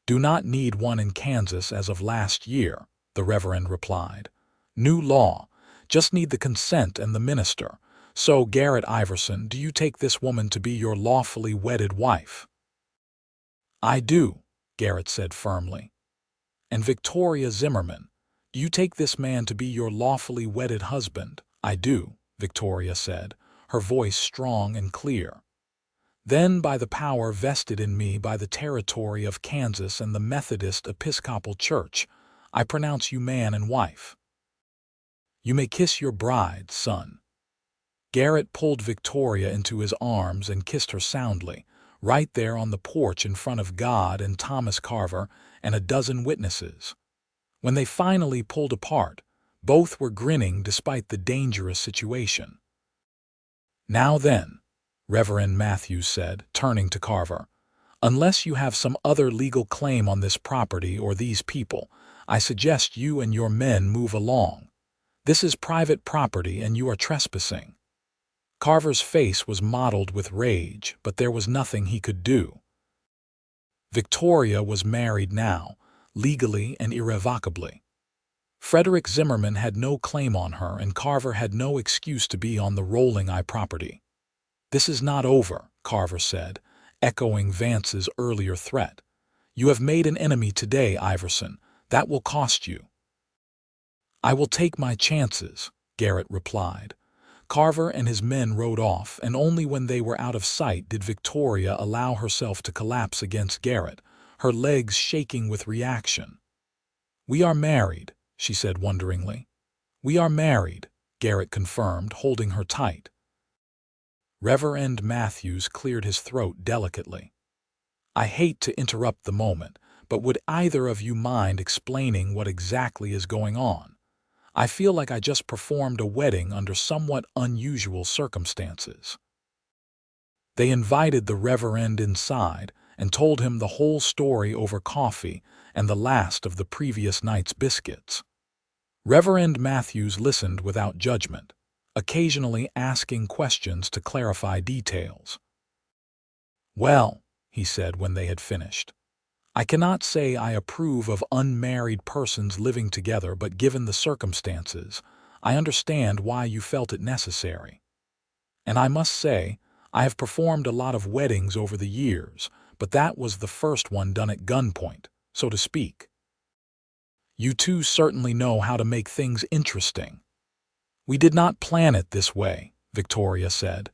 "Do not need one in Kansas as of last year," the Reverend replied. "New law. Just need the consent and the minister. So, Garrett Iverson, do you take this woman to be your lawfully wedded wife?" "I do," Garrett said firmly. "And Victoria Zimmerman, do you take this man to be your lawfully wedded husband?" "I do," Victoria said, her voice strong and clear. "Then, by the power vested in me by the territory of Kansas and the Methodist Episcopal Church, I pronounce you man and wife. You may kiss your bride, son." Garrett pulled Victoria into his arms and kissed her soundly, right there on the porch in front of God and Thomas Carver and a dozen witnesses. When they finally pulled apart, both were grinning despite the dangerous situation. "Now then," Reverend Matthews said, turning to Carver, "unless you have some other legal claim on this property or these people, I suggest you and your men move along. This is private property and you are trespassing." Carver's face was mottled with rage, but there was nothing he could do. Victoria was married now, legally and irrevocably. Frederick Zimmerman had no claim on her, and Carver had no excuse to be on the Rolling Eye property. "This is not over," Carver said, echoing Vance's earlier threat. "You have made an enemy today, Iverson. That will cost you." "I will take my chances," Garrett replied. Carver and his men rode off, and only when they were out of sight did Victoria allow herself to collapse against Garrett, her legs shaking with reaction. "We are married," she said wonderingly. "We are married," Garrett confirmed, holding her tight. Reverend Matthews cleared his throat delicately. "I hate to interrupt the moment, but would either of you mind explaining what exactly is going on? I feel like I just performed a wedding under somewhat unusual circumstances." They invited the Reverend inside and told him the whole story over coffee and the last of the previous night's biscuits. Reverend Matthews listened without judgment, occasionally asking questions to clarify details. "Well," he said when they had finished, "I cannot say I approve of unmarried persons living together, but given the circumstances, I understand why you felt it necessary. And I must say, I have performed a lot of weddings over the years, but that was the first one done at gunpoint, so to speak. You two certainly know how to make things interesting." "We did not plan it this way," Victoria said.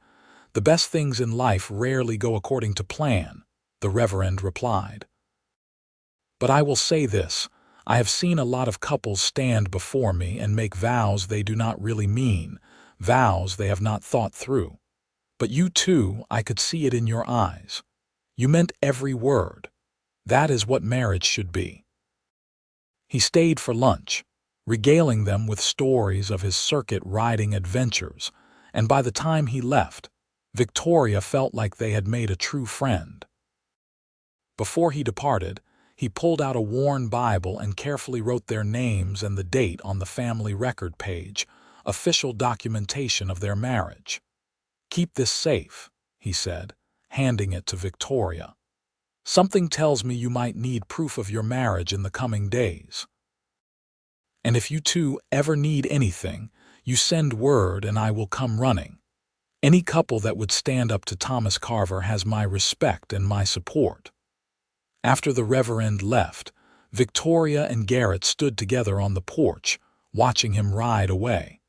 "The best things in life rarely go according to plan," the Reverend replied. "But I will say this, I have seen a lot of couples stand before me and make vows they do not really mean, vows they have not thought through. But you two, I could see it in your eyes. You meant every word. That is what marriage should be." He stayed for lunch. regaling them with stories of his circuit-riding adventures, and by the time he left, Victoria felt like they had made a true friend. Before he departed, he pulled out a worn Bible and carefully wrote their names and the date on the family record page, official documentation of their marriage. "Keep this safe," he said, handing it to Victoria. "Something tells me you might need proof of your marriage in the coming days. And if you two ever need anything, you send word and I will come running. Any couple that would stand up to Thomas Carver has my respect and my support." After the Reverend left, Victoria and Garrett stood together on the porch, watching him ride away.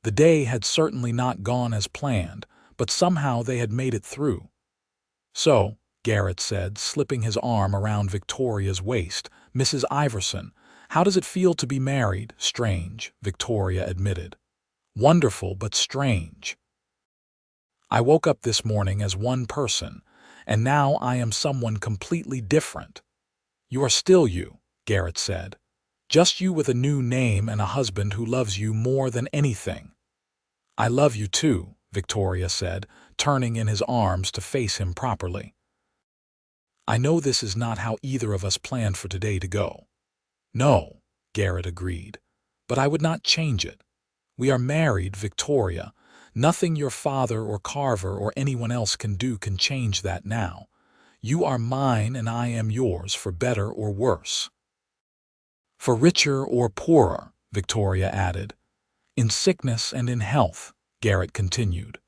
The day had certainly not gone as planned, but somehow they had made it through. "So," Garrett said, slipping his arm around Victoria's waist, "Mrs. Iverson, how does it feel to be married?" "Strange," Victoria admitted. "Wonderful, but strange. I woke up this morning as one person, and now I am someone completely different." "You are still you," Garrett said. "Just you with a new name and a husband who loves you more than anything." "I love you too," Victoria said, turning in his arms to face him properly. "I know this is not how either of us planned for today to go." "No," Garrett agreed, "but I would not change it. We are married, Victoria. Nothing your father or Carver or anyone else can do can change that now. You are mine and I am yours, for better or worse." "For richer or poorer," Victoria added. "In sickness and in health," Garrett continued.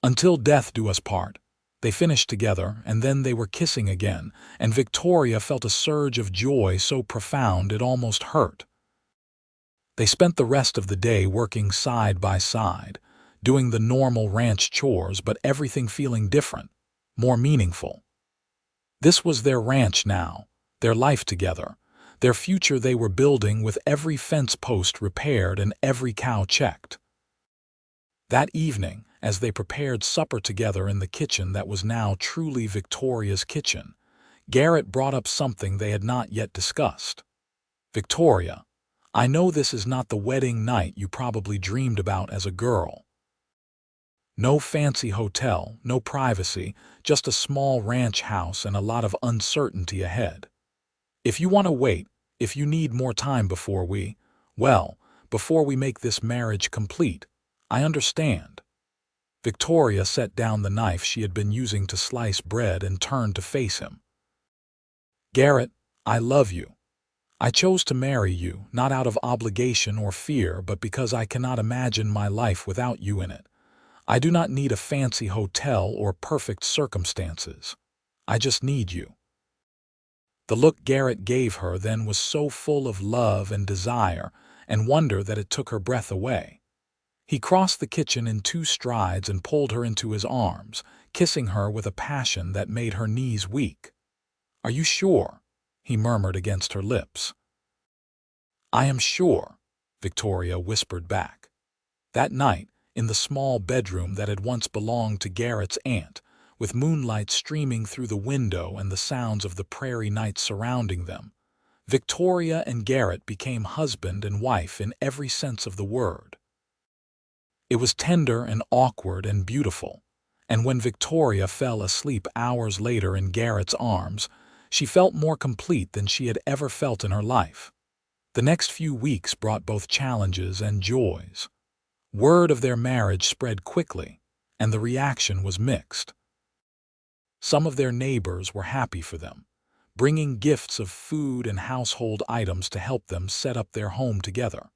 "Until death do us part." They finished together, and then they were kissing again, and Victoria felt a surge of joy so profound it almost hurt. They spent the rest of the day working side by side, doing the normal ranch chores, but everything feeling different, more meaningful. This was their ranch now, their life together, their future they were building, with every fence post repaired and every cow checked. That evening, as they prepared supper together in the kitchen that was now truly Victoria's kitchen, Garrett brought up something they had not yet discussed. "Victoria, I know this is not the wedding night you probably dreamed about as a girl. No fancy hotel, no privacy, just a small ranch house and a lot of uncertainty ahead. If you want to wait, if you need more time before before we make this marriage complete, I understand." Victoria set down the knife she had been using to slice bread and turned to face him. "Garrett, I love you. I chose to marry you, not out of obligation or fear, but because I cannot imagine my life without you in it. I do not need a fancy hotel or perfect circumstances. I just need you." The look Garrett gave her then was so full of love and desire and wonder that it took her breath away. He crossed the kitchen in 2 strides and pulled her into his arms, kissing her with a passion that made her knees weak. "Are you sure?" he murmured against her lips. "I am sure," Victoria whispered back. That night, in the small bedroom that had once belonged to Garrett's aunt, with moonlight streaming through the window and the sounds of the prairie night surrounding them, Victoria and Garrett became husband and wife in every sense of the word. It was tender and awkward and beautiful, and when Victoria fell asleep hours later in Garrett's arms, she felt more complete than she had ever felt in her life. The next few weeks brought both challenges and joys. Word of their marriage spread quickly, and the reaction was mixed. Some of their neighbors were happy for them, bringing gifts of food and household items to help them set up their home together.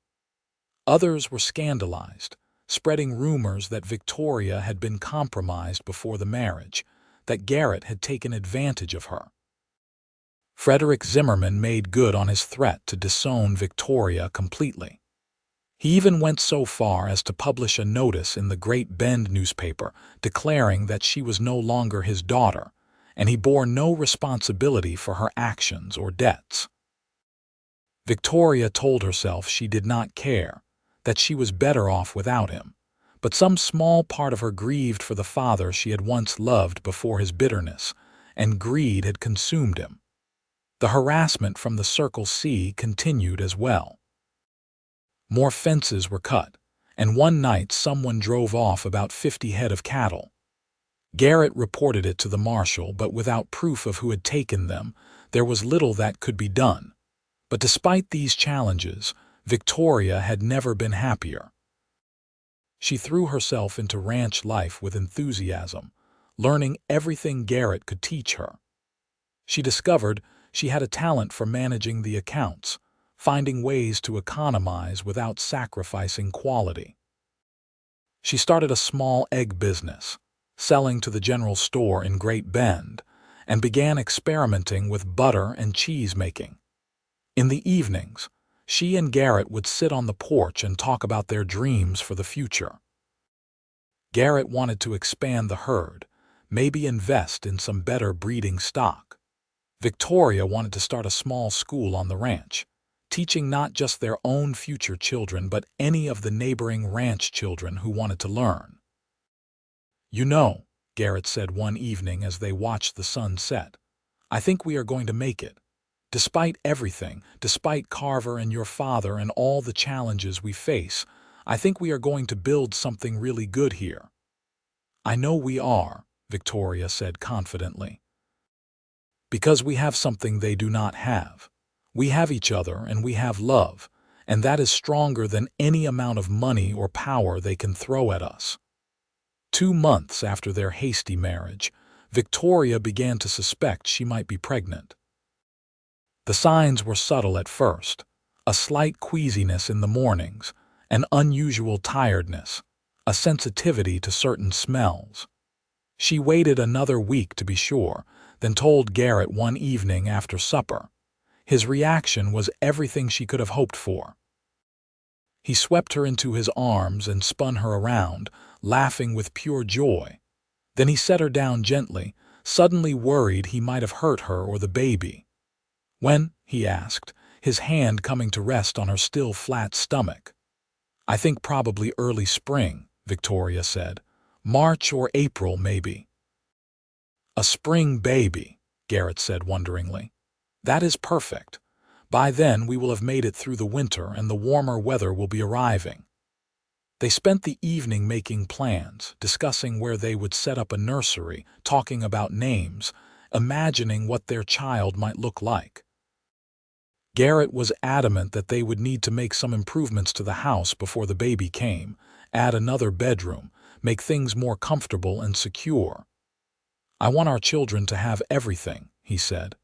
Others were scandalized, spreading rumors that Victoria had been compromised before the marriage, that Garrett had taken advantage of her. Frederick Zimmerman made good on his threat to disown Victoria completely. He even went so far as to publish a notice in the Great Bend newspaper declaring that she was no longer his daughter, and he bore no responsibility for her actions or debts. Victoria told herself she did not care, that she was better off without him, but some small part of her grieved for the father she had once loved before his bitterness, and greed had consumed him. The harassment from the Circle C continued as well. More fences were cut, and one night someone drove off about 50 head of cattle. Garrett reported it to the marshal, but without proof of who had taken them, there was little that could be done. But despite these challenges, Victoria had never been happier. She threw herself into ranch life with enthusiasm, learning everything Garrett could teach her. She discovered she had a talent for managing the accounts, finding ways to economize without sacrificing quality. She started a small egg business, selling to the general store in Great Bend, and began experimenting with butter and cheese making. In the evenings, she and Garrett would sit on the porch and talk about their dreams for the future. Garrett wanted to expand the herd, maybe invest in some better breeding stock. Victoria wanted to start a small school on the ranch, teaching not just their own future children but any of the neighboring ranch children who wanted to learn. "You know," Garrett said one evening as they watched the sun set, "I think we are going to make it. Despite everything, despite Carver and your father and all the challenges we face, I think we are going to build something really good here." "I know we are," Victoria said confidently. "Because we have something they do not have. We have each other and we have love, and that is stronger than any amount of money or power they can throw at us." 2 months after their hasty marriage, Victoria began to suspect she might be pregnant. The signs were subtle at first: a slight queasiness in the mornings, an unusual tiredness, a sensitivity to certain smells. She waited another week to be sure, then told Garrett one evening after supper. His reaction was everything she could have hoped for. He swept her into his arms and spun her around, laughing with pure joy. Then he set her down gently, suddenly worried he might have hurt her or the baby. "When?" he asked, his hand coming to rest on her still flat stomach. "I think probably early spring," Victoria said. "March or April, maybe." "A spring baby," Garrett said wonderingly. "That is perfect. By then we will have made it through the winter and the warmer weather will be arriving." They spent the evening making plans, discussing where they would set up a nursery, talking about names, imagining what their child might look like. Garrett was adamant that they would need to make some improvements to the house before the baby came, add another bedroom, make things more comfortable and secure. "I want our children to have everything," he said.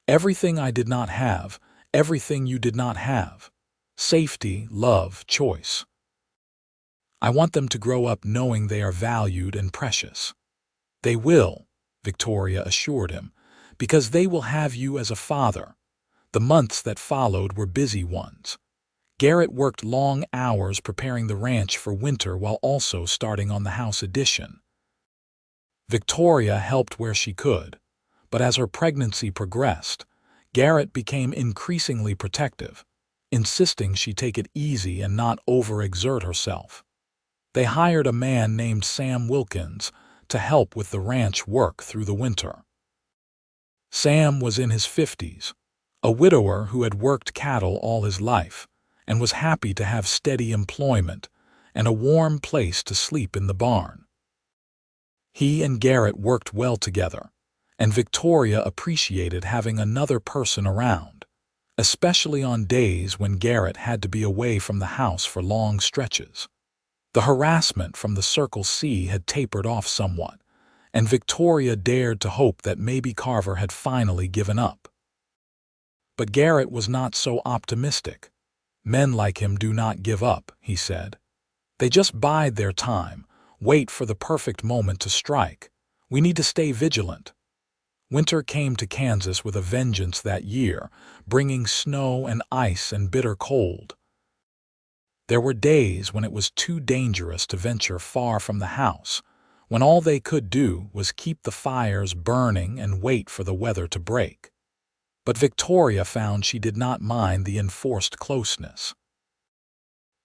"Everything I did not have, everything you did not have. Safety, love, choice. I want them to grow up knowing they are valued and precious." "They will," Victoria assured him, "because they will have you as a father." The months that followed were busy ones. Garrett worked long hours preparing the ranch for winter while also starting on the house addition. Victoria helped where she could, but as her pregnancy progressed, Garrett became increasingly protective, insisting she take it easy and not overexert herself. They hired a man named Sam Wilkins to help with the ranch work through the winter. Sam was in his 50s, a widower who had worked cattle all his life and was happy to have steady employment and a warm place to sleep in the barn. He and Garrett worked well together, and Victoria appreciated having another person around, especially on days when Garrett had to be away from the house for long stretches. The harassment from the Circle C had tapered off somewhat, and Victoria dared to hope that maybe Carver had finally given up. But Garrett was not so optimistic. "Men like him do not give up," he said. "They just bide their time, wait for the perfect moment to strike. We need to stay vigilant." Winter came to Kansas with a vengeance that year, bringing snow and ice and bitter cold. There were days when it was too dangerous to venture far from the house, when all they could do was keep the fires burning and wait for the weather to break. But Victoria found she did not mind the enforced closeness.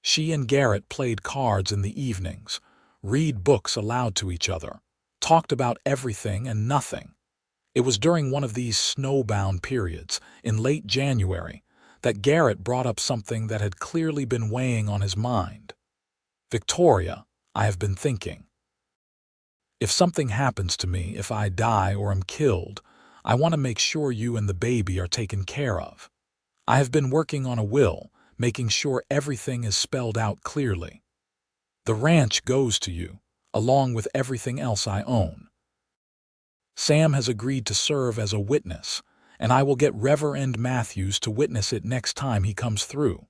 She and Garrett played cards in the evenings, read books aloud to each other, talked about everything and nothing. It was during one of these snowbound periods, in late January, that Garrett brought up something that had clearly been weighing on his mind. "Victoria, I have been thinking. If something happens to me, if I die or am killed, I want to make sure you and the baby are taken care of. I have been working on a will, making sure everything is spelled out clearly. The ranch goes to you, along with everything else I own. Sam has agreed to serve as a witness, and I will get Reverend Matthews to witness it next time he comes through."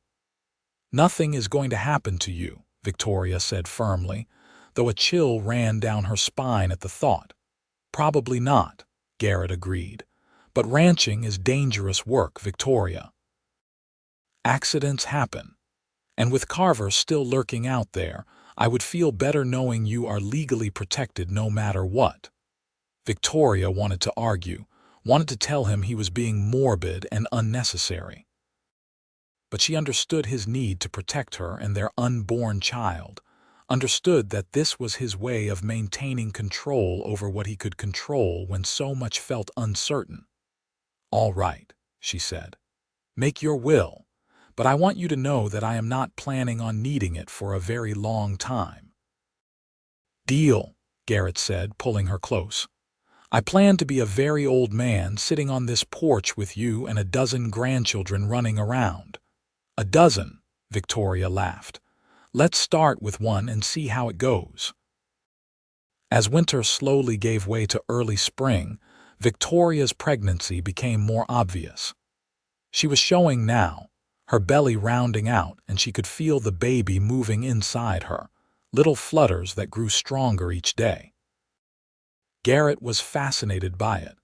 "Nothing is going to happen to you," Victoria said firmly, though a chill ran down her spine at the thought. "Probably not," Garrett agreed. "But ranching is dangerous work, Victoria. Accidents happen. And with Carver still lurking out there, I would feel better knowing you are legally protected no matter what." Victoria wanted to argue, wanted to tell him he was being morbid and unnecessary. But she understood his need to protect her and their unborn child, understood that this was his way of maintaining control over what he could control when so much felt uncertain. "All right," she said. "Make your will, but I want you to know that I am not planning on needing it for a very long time." "Deal," Garrett said, pulling her close. "I plan to be a very old man sitting on this porch with you and a dozen grandchildren running around." "A dozen," Victoria laughed. "Let's start with one and see how it goes." As winter slowly gave way to early spring, Victoria's pregnancy became more obvious. She was showing now, her belly rounding out, and she could feel the baby moving inside her, little flutters that grew stronger each day. Garrett was fascinated by it,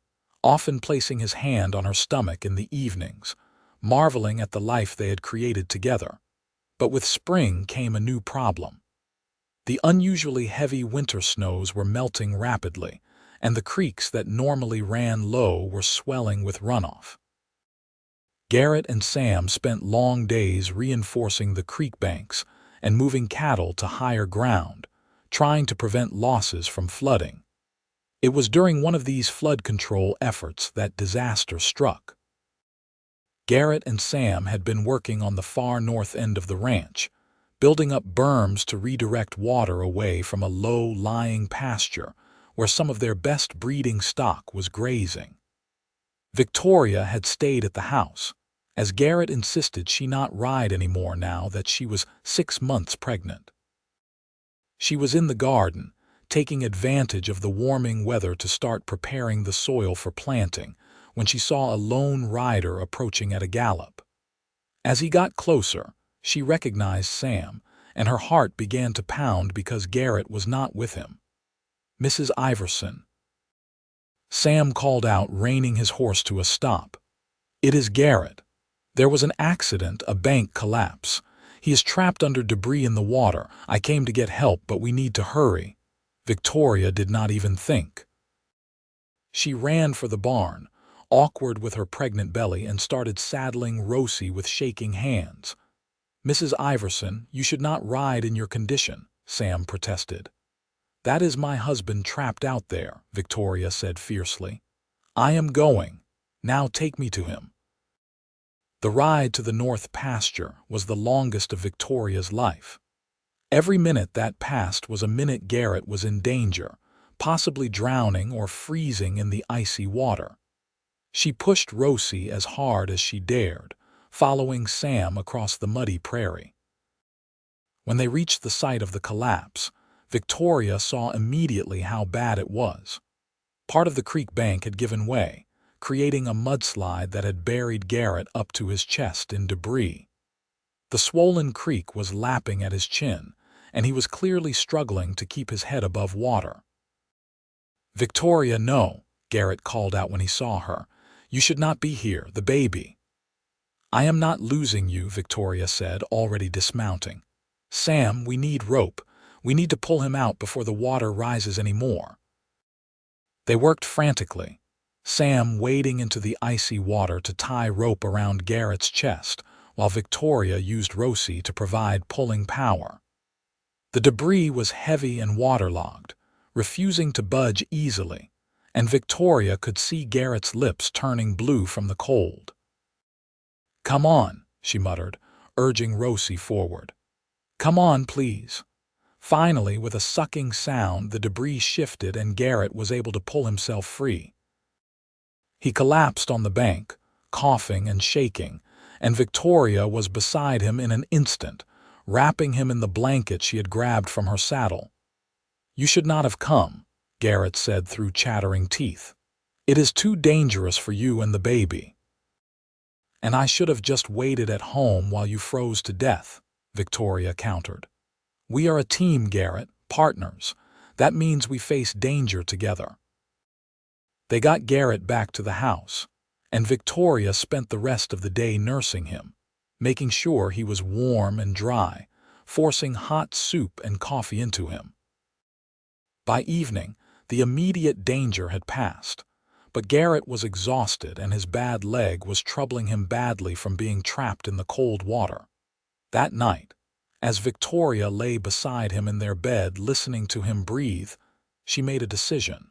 often placing his hand on her stomach in the evenings, marveling at the life they had created together. But with spring came a new problem. The unusually heavy winter snows were melting rapidly, and the creeks that normally ran low were swelling with runoff. Garrett and Sam spent long days reinforcing the creek banks and moving cattle to higher ground, trying to prevent losses from flooding. It was during one of these flood control efforts that disaster struck. Garrett and Sam had been working on the far north end of the ranch, building up berms to redirect water away from a low-lying pasture where some of their best breeding stock was grazing. Victoria had stayed at the house, as Garrett insisted she not ride anymore now that she was 6 months pregnant. She was in the garden, taking advantage of the warming weather to start preparing the soil for planting, when she saw a lone rider approaching at a gallop. As he got closer, she recognized Sam, and her heart began to pound because Garrett was not with him. "Mrs. Iverson." Sam called out, reining his horse to a stop. "It is Garrett. There was an accident, a bank collapse. He is trapped under debris in the water. I came to get help, but we need to hurry." Victoria did not even think. She ran for the barn, awkward with her pregnant belly, and started saddling Rosie with shaking hands. "Mrs. Iverson, you should not ride in your condition," Sam protested. "That is my husband trapped out there," Victoria said fiercely. "I am going. Now take me to him." The ride to the north pasture was the longest of Victoria's life. Every minute that passed was a minute Garrett was in danger, possibly drowning or freezing in the icy water. She pushed Rosie as hard as she dared, following Sam across the muddy prairie. When they reached the site of the collapse, Victoria saw immediately how bad it was. Part of the creek bank had given way, creating a mudslide that had buried Garrett up to his chest in debris. The swollen creek was lapping at his chin, and he was clearly struggling to keep his head above water. "Victoria, no," Garrett called out when he saw her. "You should not be here, the baby." "I am not losing you," Victoria said, already dismounting. "Sam, we need rope. We need to pull him out before the water rises any more." They worked frantically, Sam wading into the icy water to tie rope around Garrett's chest, while Victoria used Rosie to provide pulling power. The debris was heavy and waterlogged, refusing to budge easily, and Victoria could see Garrett's lips turning blue from the cold. "Come on," she muttered, urging Rosie forward. "Come on, please." Finally, with a sucking sound, the debris shifted and Garrett was able to pull himself free. He collapsed on the bank, coughing and shaking, and Victoria was beside him in an instant, wrapping him in the blanket she had grabbed from her saddle. "You should not have come," Garrett said through chattering teeth. "It is too dangerous for you and the baby." "And I should have just waited at home while you froze to death," Victoria countered. "We are a team, Garrett, partners. That means we face danger together." They got Garrett back to the house, and Victoria spent the rest of the day nursing him, making sure he was warm and dry, forcing hot soup and coffee into him. By evening, the immediate danger had passed, but Garrett was exhausted and his bad leg was troubling him badly from being trapped in the cold water. That night, as Victoria lay beside him in their bed listening to him breathe, she made a decision.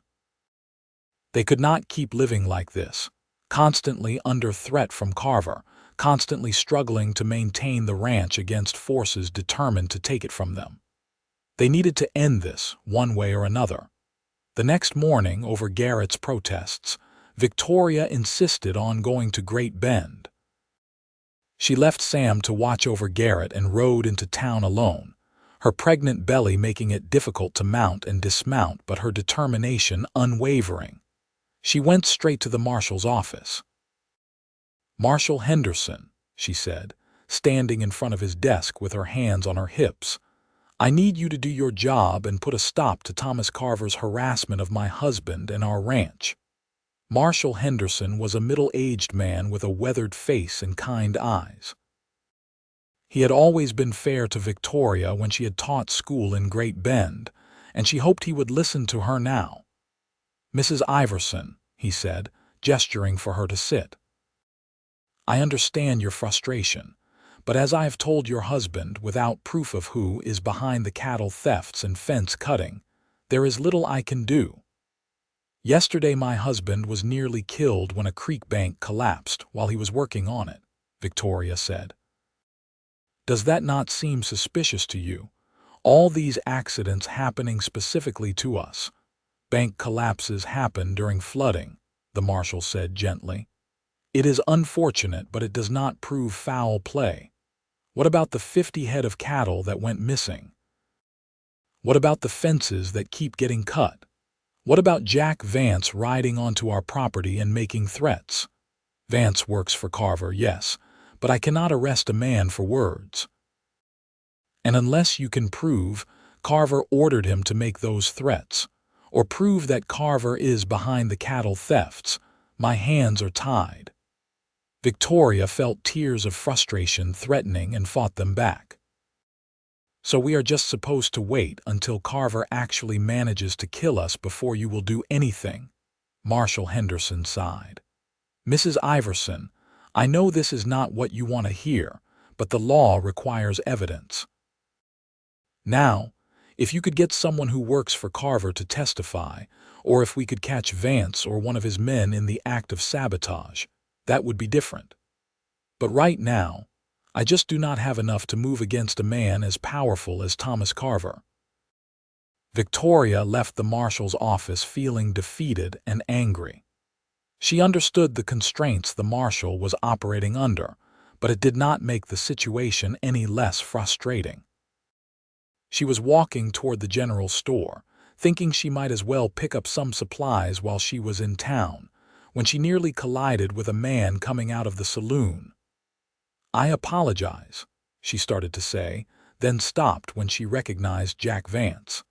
They could not keep living like this, constantly under threat from Carver, constantly struggling to maintain the ranch against forces determined to take it from them. They needed to end this, one way or another. The next morning, over Garrett's protests, Victoria insisted on going to Great Bend. She left Sam to watch over Garrett and rode into town alone, her pregnant belly making it difficult to mount and dismount, but her determination unwavering. She went straight to the marshal's office. "Marshal Henderson," she said, standing in front of his desk with her hands on her hips, "I need you to do your job and put a stop to Thomas Carver's harassment of my husband and our ranch." Marshal Henderson was a middle-aged man with a weathered face and kind eyes. He had always been fair to Victoria when she had taught school in Great Bend, and she hoped he would listen to her now. "Mrs. Iverson," he said, gesturing for her to sit. "I understand your frustration, but as I have told your husband, without proof of who is behind the cattle thefts and fence cutting, there is little I can do. Yesterday my husband was nearly killed when a creek bank collapsed while he was working on it," Victoria said. "Does that not seem suspicious to you? All these accidents happening specifically to us. Bank collapses happen during flooding," the marshal said gently. "It is unfortunate, but it does not prove foul play. What about the 50 head of cattle that went missing? What about the fences that keep getting cut? What about Jack Vance riding onto our property and making threats? Vance works for Carver, yes, but I cannot arrest a man for words. And unless you can prove Carver ordered him to make those threats, or prove that Carver is behind the cattle thefts, my hands are tied." Victoria felt tears of frustration threatening and fought them back. "So we are just supposed to wait until Carver actually manages to kill us before you will do anything?" Marshal Henderson sighed. "Mrs. Iverson, I know this is not what you want to hear, but the law requires evidence. Now, if you could get someone who works for Carver to testify, or if we could catch Vance or one of his men in the act of sabotage, that would be different. But right now, I just do not have enough to move against a man as powerful as Thomas Carver." Victoria left the marshal's office feeling defeated and angry. She understood the constraints the marshal was operating under, but it did not make the situation any less frustrating. She was walking toward the general store, thinking she might as well pick up some supplies while she was in town, when she nearly collided with a man coming out of the saloon. "I apologize," she started to say, then stopped when she recognized Jack Vance.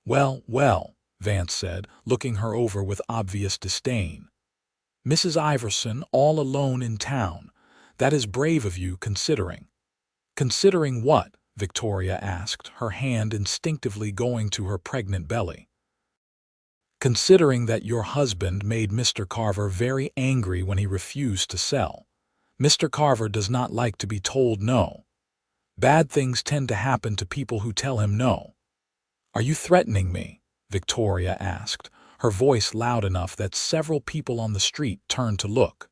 "Well, well," Vance said, looking her over with obvious disdain. "Mrs. Iverson all alone in town. That is brave of you, considering." "Considering what?" Victoria asked, her hand instinctively going to her pregnant belly. "Considering that your husband made Mr. Carver very angry when he refused to sell. Mr. Carver does not like to be told no. Bad things tend to happen to people who tell him no." "Are you threatening me?" Victoria asked, her voice loud enough that several people on the street turned to look.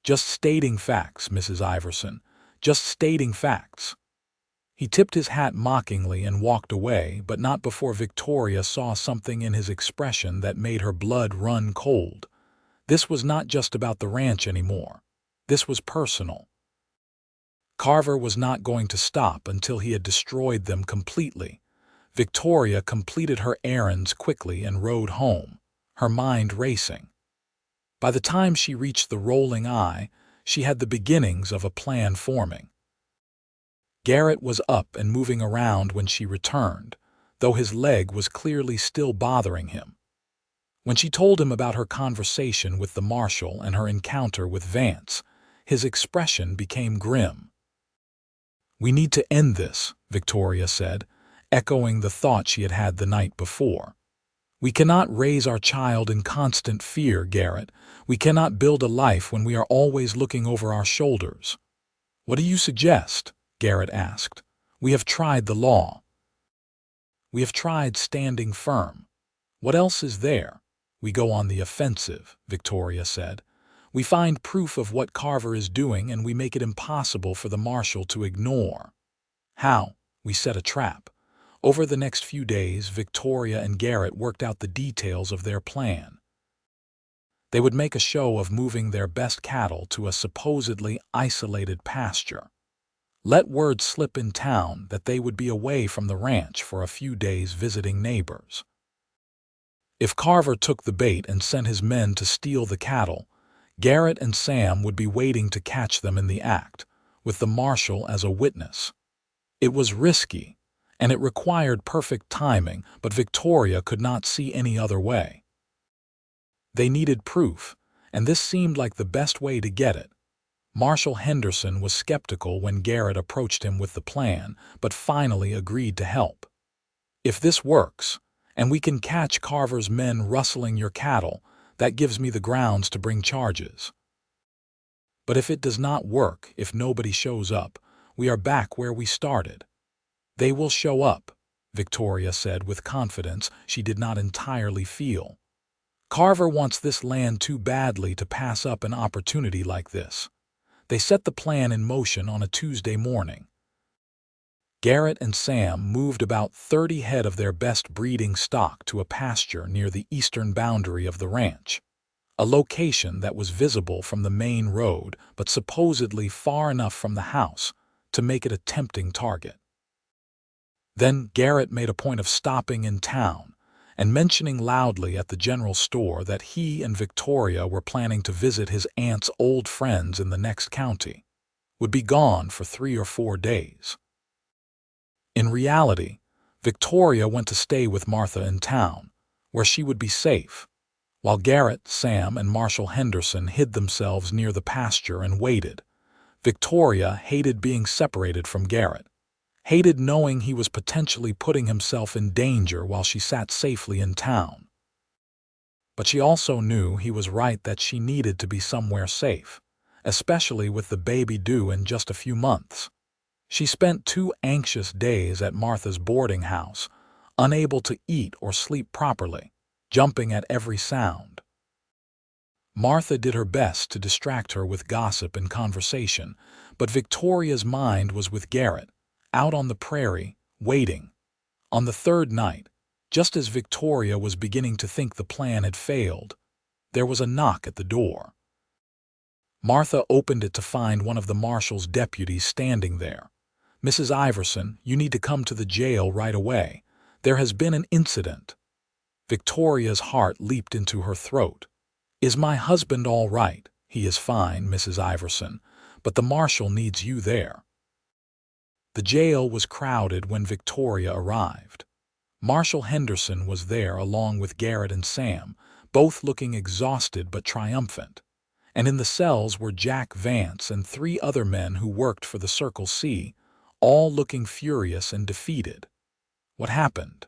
Just stating facts, Mrs. Iverson. Just stating facts." He tipped his hat mockingly and walked away, but not before Victoria saw something in his expression that made her blood run cold. This was not just about the ranch anymore. This was personal. Carver was not going to stop until he had destroyed them completely. Victoria completed her errands quickly and rode home, her mind racing. By the time she reached the rolling eye, she had the beginnings of a plan forming. Garrett was up and moving around when she returned, though his leg was clearly still bothering him. When she told him about her conversation with the marshal and her encounter with Vance, his expression became grim. "We need to end this," Victoria said, echoing the thought she had had the night before. "We cannot raise our child in constant fear, Garrett. We cannot build a life when we are always looking over our shoulders." "What do you suggest?" Garrett asked. "We have tried the law. We have tried standing firm. What else is there? We go on the offensive," Victoria said. "We find proof of what Carver is doing and we make it impossible for the marshal to ignore." "How?" "We set a trap." Over the next few days, Victoria and Garrett worked out the details of their plan. They would make a show of moving their best cattle to a supposedly isolated pasture. Let word slip in town that they would be away from the ranch for a few days visiting neighbors. If Carver took the bait and sent his men to steal the cattle, Garrett and Sam would be waiting to catch them in the act, with the marshal as a witness. It was risky, and it required perfect timing, but Victoria could not see any other way. They needed proof, and this seemed like the best way to get it. Marshal Henderson was skeptical when Garrett approached him with the plan, but finally agreed to help. "If this works, and we can catch Carver's men rustling your cattle, that gives me the grounds to bring charges. But if it does not work, if nobody shows up, we are back where we started." "They will show up," Victoria said with confidence she did not entirely feel. "Carver wants this land too badly to pass up an opportunity like this." They set the plan in motion on a Tuesday morning. Garrett and Sam moved about 30 head of their best breeding stock to a pasture near the eastern boundary of the ranch, a location that was visible from the main road but supposedly far enough from the house to make it a tempting target. Then Garrett made a point of stopping in town and mentioning loudly at the general store that he and Victoria were planning to visit his aunt's old friends in the next county, would be gone for 3 or 4 days. In reality, Victoria went to stay with Martha in town, where she would be safe, while Garrett, Sam, and Marshal Henderson hid themselves near the pasture and waited. Victoria hated being separated from Garrett, hated knowing he was potentially putting himself in danger while she sat safely in town. But she also knew he was right that she needed to be somewhere safe, especially with the baby due in just a few months. She spent 2 anxious days at Martha's boarding house, unable to eat or sleep properly, jumping at every sound. Martha did her best to distract her with gossip and conversation, but Victoria's mind was with Garrett, out on the prairie, waiting. On the 3rd night, just as Victoria was beginning to think the plan had failed, there was a knock at the door. Martha opened it to find one of the marshal's deputies standing there. "Mrs. Iverson, you need to come to the jail right away. There has been an incident." Victoria's heart leaped into her throat. "Is my husband all right?" "He is fine, Mrs. Iverson, but the marshal needs you there." The jail was crowded when Victoria arrived. Marshal Henderson was there along with Garrett and Sam, both looking exhausted but triumphant. And in the cells were Jack Vance and 3 other men who worked for the Circle C, all looking furious and defeated. "What happened?"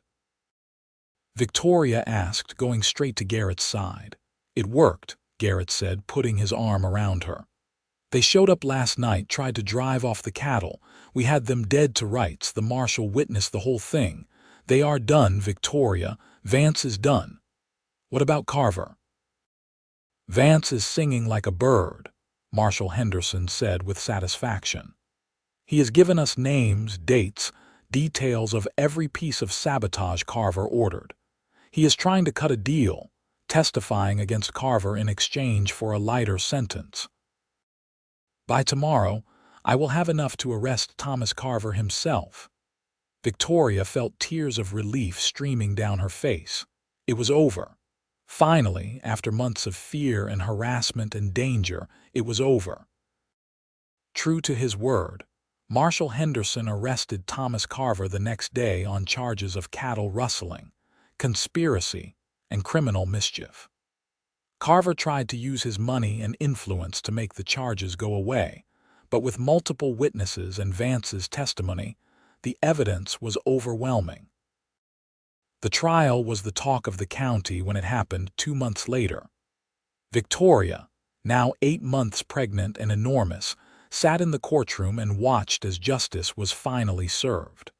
Victoria asked, going straight to Garrett's side. "It worked," Garrett said, putting his arm around her. "They showed up last night, tried to drive off the cattle. We had them dead to rights. The marshal witnessed the whole thing. They are done, Victoria. Vance is done." "What about Carver?" "Vance is singing like a bird." Marshal Henderson said with satisfaction. He has given us names, dates, details of every piece of sabotage Carver ordered. He is trying to cut a deal, testifying against Carver in exchange for a lighter sentence. By tomorrow, I will have enough to arrest Thomas Carver himself. Victoria felt tears of relief streaming down her face. It was over. Finally, after months of fear and harassment and danger, it was over. True to his word, Marshal Henderson arrested Thomas Carver the next day on charges of cattle rustling, conspiracy, and criminal mischief. Carver tried to use his money and influence to make the charges go away, but with multiple witnesses and Vance's testimony, the evidence was overwhelming. The trial was the talk of the county when it happened 2 months later. Victoria, now 8 months pregnant and enormous, sat in the courtroom and watched as justice was finally served.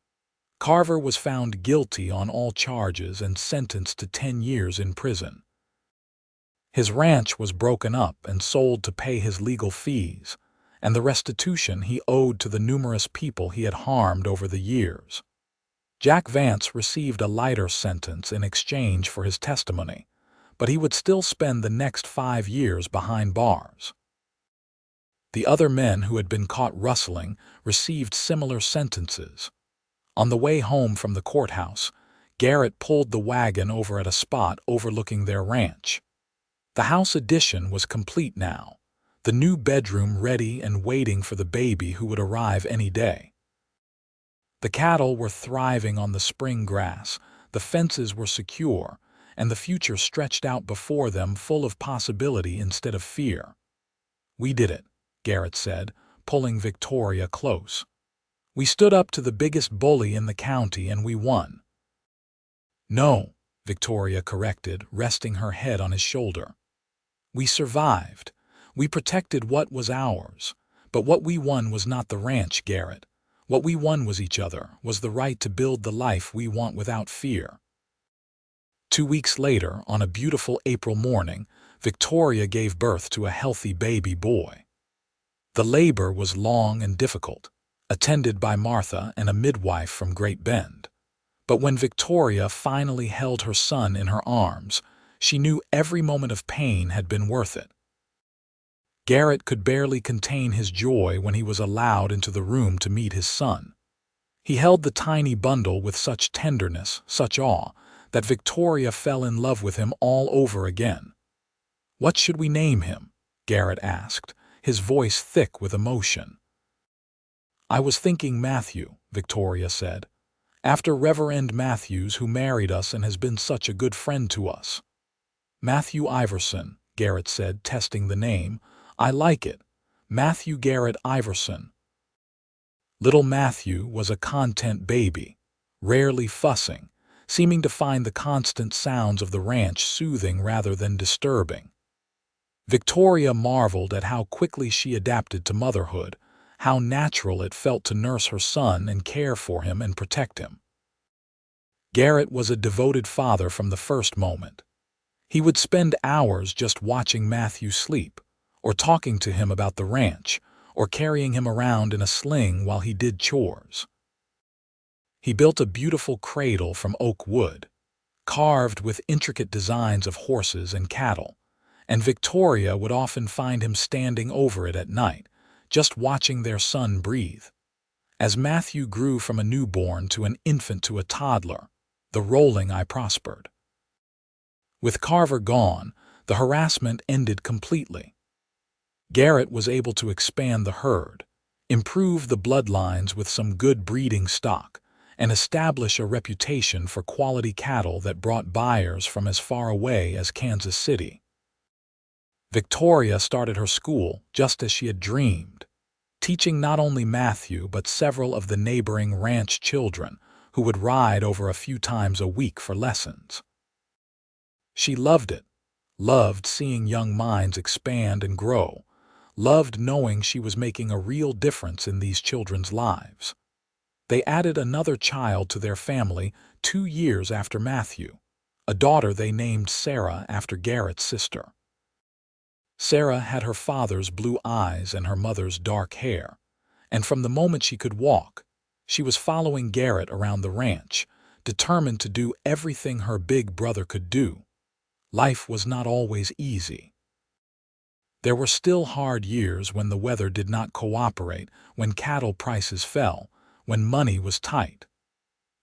Carver was found guilty on all charges and sentenced to 10 years in prison. His ranch was broken up and sold to pay his legal fees, and the restitution he owed to the numerous people he had harmed over the years. Jack Vance received a lighter sentence in exchange for his testimony, but he would still spend the next 5 years behind bars. The other men who had been caught rustling received similar sentences. On the way home from the courthouse, Garrett pulled the wagon over at a spot overlooking their ranch. The house addition was complete now, the new bedroom ready and waiting for the baby who would arrive any day. The cattle were thriving on the spring grass, the fences were secure, and the future stretched out before them full of possibility instead of fear. "We did it," Garrett said, pulling Victoria close. "We stood up to the biggest bully in the county and we won." "No," Victoria corrected, resting her head on his shoulder. "We survived. We protected what was ours. But what we won was not the ranch, Garrett. What we won was each other, was the right to build the life we want without fear." 2 weeks later, on a beautiful April morning, Victoria gave birth to a healthy baby boy. The labor was long and difficult, attended by Martha and a midwife from Great Bend. But when Victoria finally held her son in her arms, she knew every moment of pain had been worth it. Garrett could barely contain his joy when he was allowed into the room to meet his son. He held the tiny bundle with such tenderness, such awe, that Victoria fell in love with him all over again. "What should we name him?" Garrett asked, his voice thick with emotion. "I was thinking Matthew," Victoria said, "after Reverend Matthews, who married us and has been such a good friend to us." "Matthew Iverson," Garrett said, testing the name. "I like it. Matthew Garrett Iverson." Little Matthew was a content baby, rarely fussing, seeming to find the constant sounds of the ranch soothing rather than disturbing. Victoria marveled at how quickly she adapted to motherhood, how natural it felt to nurse her son and care for him and protect him. Garrett was a devoted father from the first moment. He would spend hours just watching Matthew sleep, or talking to him about the ranch, or carrying him around in a sling while he did chores. He built a beautiful cradle from oak wood, carved with intricate designs of horses and cattle, and Victoria would often find him standing over it at night, just watching their son breathe. As Matthew grew from a newborn to an infant to a toddler, the rolling eye prospered. With Carver gone, the harassment ended completely. Garrett was able to expand the herd, improve the bloodlines with some good breeding stock, and establish a reputation for quality cattle that brought buyers from as far away as Kansas City. Victoria started her school just as she had dreamed, teaching not only Matthew but several of the neighboring ranch children who would ride over a few times a week for lessons. She loved it, loved seeing young minds expand and grow, loved knowing she was making a real difference in these children's lives. They added another child to their family 2 years after Matthew, a daughter they named Sarah after Garrett's sister. Sarah had her father's blue eyes and her mother's dark hair, and from the moment she could walk, she was following Garrett around the ranch, determined to do everything her big brother could do. Life was not always easy. There were still hard years when the weather did not cooperate, when cattle prices fell, when money was tight.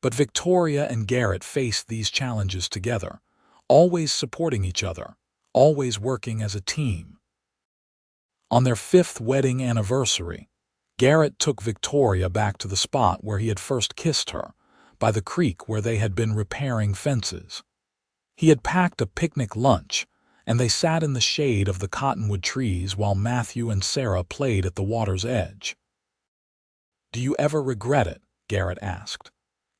But Victoria and Garrett faced these challenges together, always supporting each other, always working as a team. On their 5th wedding anniversary, Garrett took Victoria back to the spot where he had first kissed her, by the creek where they had been repairing fences. He had packed a picnic lunch, and they sat in the shade of the cottonwood trees while Matthew and Sarah played at the water's edge. "Do you ever regret it?" Garrett asked.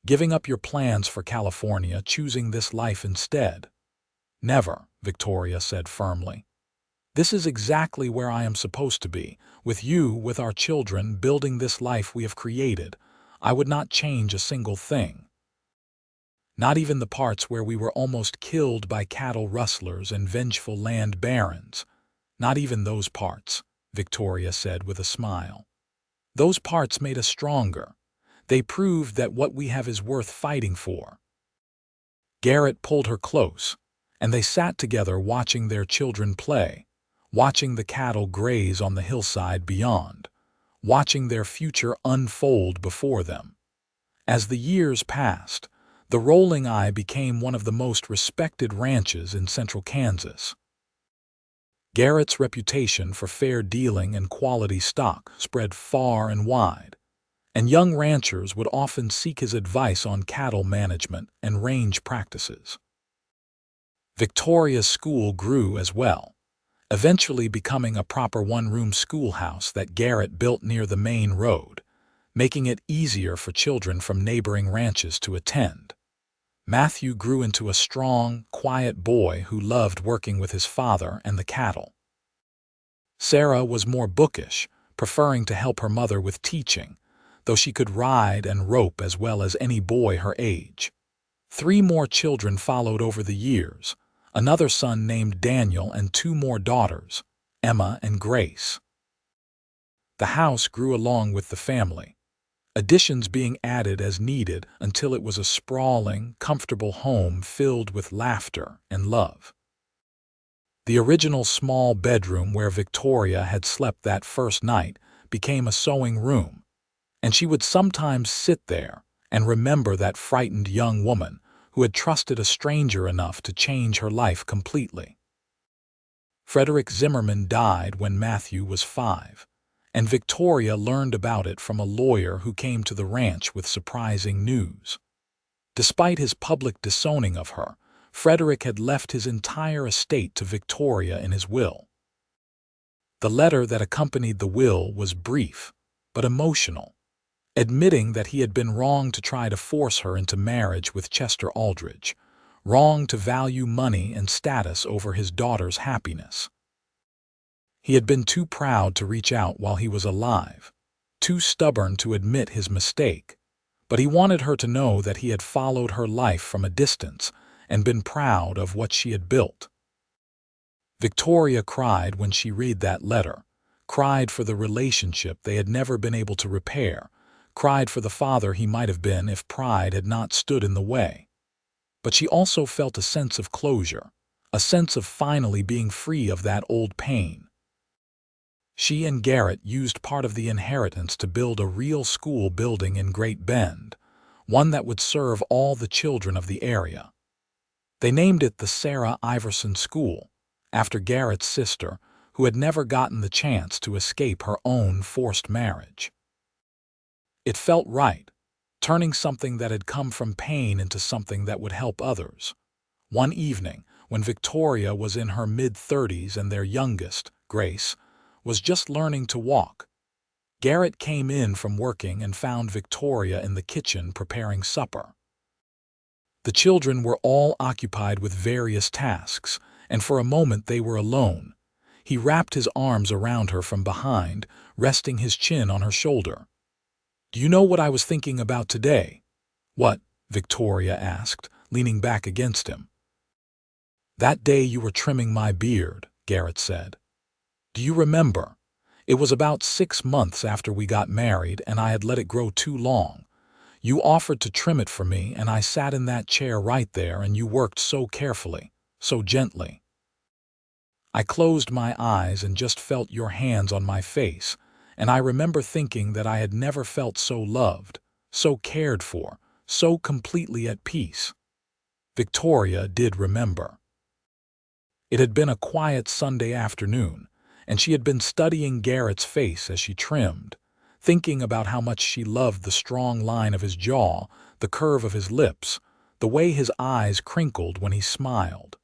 "Giving up your plans for California, choosing this life instead?" "Never," Victoria said firmly. "This is exactly where I am supposed to be, with you, with our children, building this life we have created. I would not change a single thing. Not even the parts where we were almost killed by cattle rustlers and vengeful land barons. Not even those parts," Victoria said with a smile. "Those parts made us stronger. They proved that what we have is worth fighting for." Garrett pulled her close, and they sat together watching their children play, watching the cattle graze on the hillside beyond, watching their future unfold before them. As the years passed, the Rolling Eye became one of the most respected ranches in central Kansas. Garrett's reputation for fair dealing and quality stock spread far and wide, and young ranchers would often seek his advice on cattle management and range practices. Victoria's school grew as well, eventually becoming a proper one-room schoolhouse that Garrett built near the main road, making it easier for children from neighboring ranches to attend. Matthew grew into a strong, quiet boy who loved working with his father and the cattle. Sarah was more bookish, preferring to help her mother with teaching, though she could ride and rope as well as any boy her age. 3 more children followed over the years, another son named Daniel and 2 more daughters, Emma and Grace. The house grew along with the family, additions being added as needed until it was a sprawling, comfortable home filled with laughter and love. The original small bedroom where Victoria had slept that first night became a sewing room, and she would sometimes sit there and remember that frightened young woman who had trusted a stranger enough to change her life completely. Frederick Zimmerman died when Matthew was 5. And Victoria learned about it from a lawyer who came to the ranch with surprising news. Despite his public disowning of her, Frederick had left his entire estate to Victoria in his will. The letter that accompanied the will was brief, but emotional, admitting that he had been wrong to try to force her into marriage with Chester Aldridge, wrong to value money and status over his daughter's happiness. He had been too proud to reach out while he was alive, too stubborn to admit his mistake, but he wanted her to know that he had followed her life from a distance and been proud of what she had built. Victoria cried when she read that letter, cried for the relationship they had never been able to repair, cried for the father he might have been if pride had not stood in the way. But she also felt a sense of closure, a sense of finally being free of that old pain. She and Garrett used part of the inheritance to build a real school building in Great Bend, one that would serve all the children of the area. They named it the Sarah Iverson School, after Garrett's sister, who had never gotten the chance to escape her own forced marriage. It felt right, turning something that had come from pain into something that would help others. One evening, when Victoria was in her mid-30s and their youngest, Grace, was just learning to walk, Garrett came in from working and found Victoria in the kitchen preparing supper. The children were all occupied with various tasks, and for a moment they were alone. He wrapped his arms around her from behind, resting his chin on her shoulder. "Do you know what I was thinking about today?" "What?" Victoria asked, leaning back against him. "That day you were trimming my beard," Garrett said. Do you remember? It was about 6 months after we got married and I had let it grow too long. You offered to trim it for me and I sat in that chair right there and you worked so carefully, so gently. I closed my eyes and just felt your hands on my face, and I remember thinking that I had never felt so loved, so cared for, so completely at peace. Victoria did remember. It had been a quiet Sunday afternoon, and she had been studying Garrett's face as she trimmed, thinking about how much she loved the strong line of his jaw, the curve of his lips, the way his eyes crinkled when he smiled.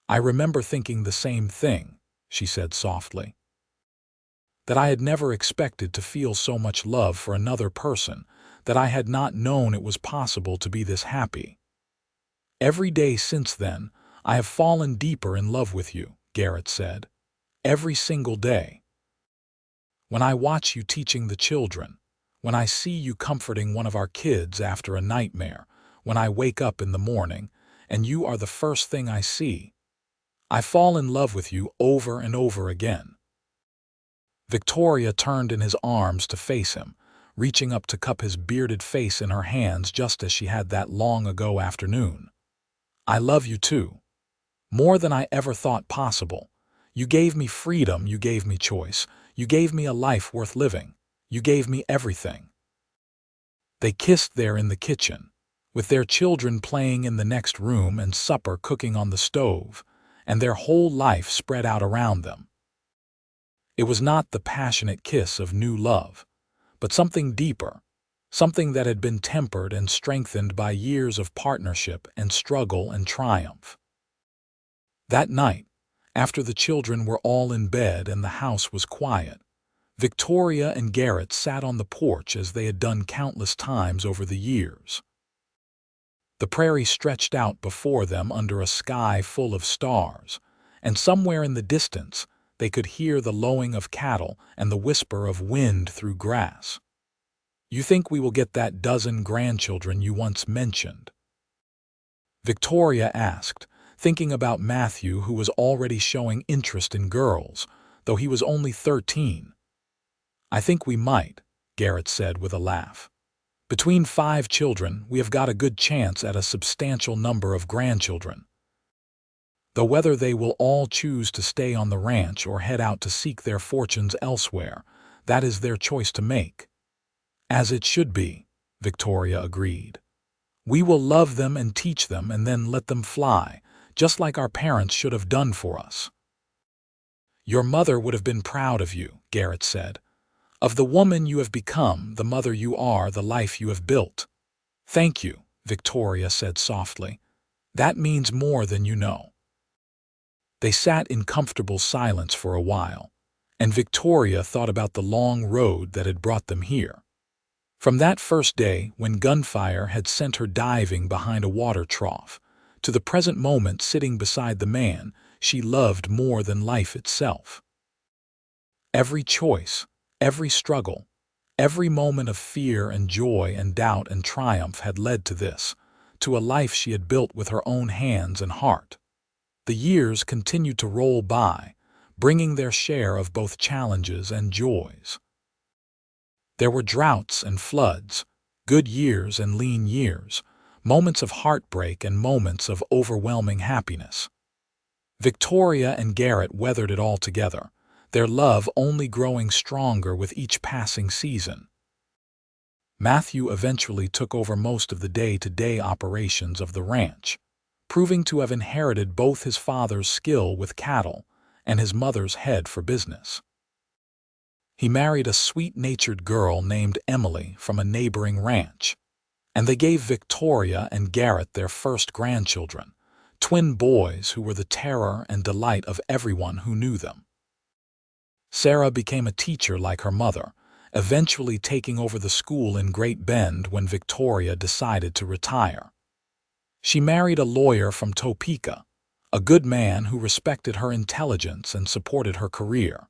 I remember thinking the same thing, she said softly. That I had never expected to feel so much love for another person, that I had not known it was possible to be this happy. Every day since then, I have fallen deeper in love with you, Garrett said. Every single day. When I watch you teaching the children, when I see you comforting one of our kids after a nightmare, when I wake up in the morning, and you are the first thing I see, I fall in love with you over and over again. Victoria turned in his arms to face him, reaching up to cup his bearded face in her hands just as she had that long ago afternoon. I love you too. More than I ever thought possible. You gave me freedom, you gave me choice, you gave me a life worth living, you gave me everything. They kissed there in the kitchen, with their children playing in the next room and supper cooking on the stove, and their whole life spread out around them. It was not the passionate kiss of new love, but something deeper, something that had been tempered and strengthened by years of partnership and struggle and triumph. That night, after the children were all in bed and the house was quiet, Victoria and Garrett sat on the porch as they had done countless times over the years. The prairie stretched out before them under a sky full of stars, and somewhere in the distance they could hear the lowing of cattle and the whisper of wind through grass. You think we will get that dozen grandchildren you once mentioned? Victoria asked, thinking about Matthew, who was already showing interest in girls, though he was only 13. I think we might, Garrett said with a laugh. Between 5 children, we have got a good chance at a substantial number of grandchildren. Though whether they will all choose to stay on the ranch or head out to seek their fortunes elsewhere, that is their choice to make. As it should be, Victoria agreed. We will love them and teach them and then let them fly, just like our parents should have done for us. Your mother would have been proud of you, Garrett said. Of the woman you have become, the mother you are, the life you have built. Thank you, Victoria said softly. That means more than you know. They sat in comfortable silence for a while, and Victoria thought about the long road that had brought them here. From that first day when gunfire had sent her diving behind a water trough, to the present moment sitting beside the man she loved more than life itself. Every choice, every struggle, every moment of fear and joy and doubt and triumph had led to this, to a life she had built with her own hands and heart. The years continued to roll by, bringing their share of both challenges and joys. There were droughts and floods, good years and lean years, moments of heartbreak and moments of overwhelming happiness. Victoria and Garrett weathered it all together, their love only growing stronger with each passing season. Matthew eventually took over most of the day-to-day operations of the ranch, proving to have inherited both his father's skill with cattle and his mother's head for business. He married a sweet-natured girl named Emily from a neighboring ranch, and they gave Victoria and Garrett their first grandchildren, twin boys who were the terror and delight of everyone who knew them. Sarah became a teacher like her mother, eventually taking over the school in Great Bend when Victoria decided to retire. She married a lawyer from Topeka, a good man who respected her intelligence and supported her career.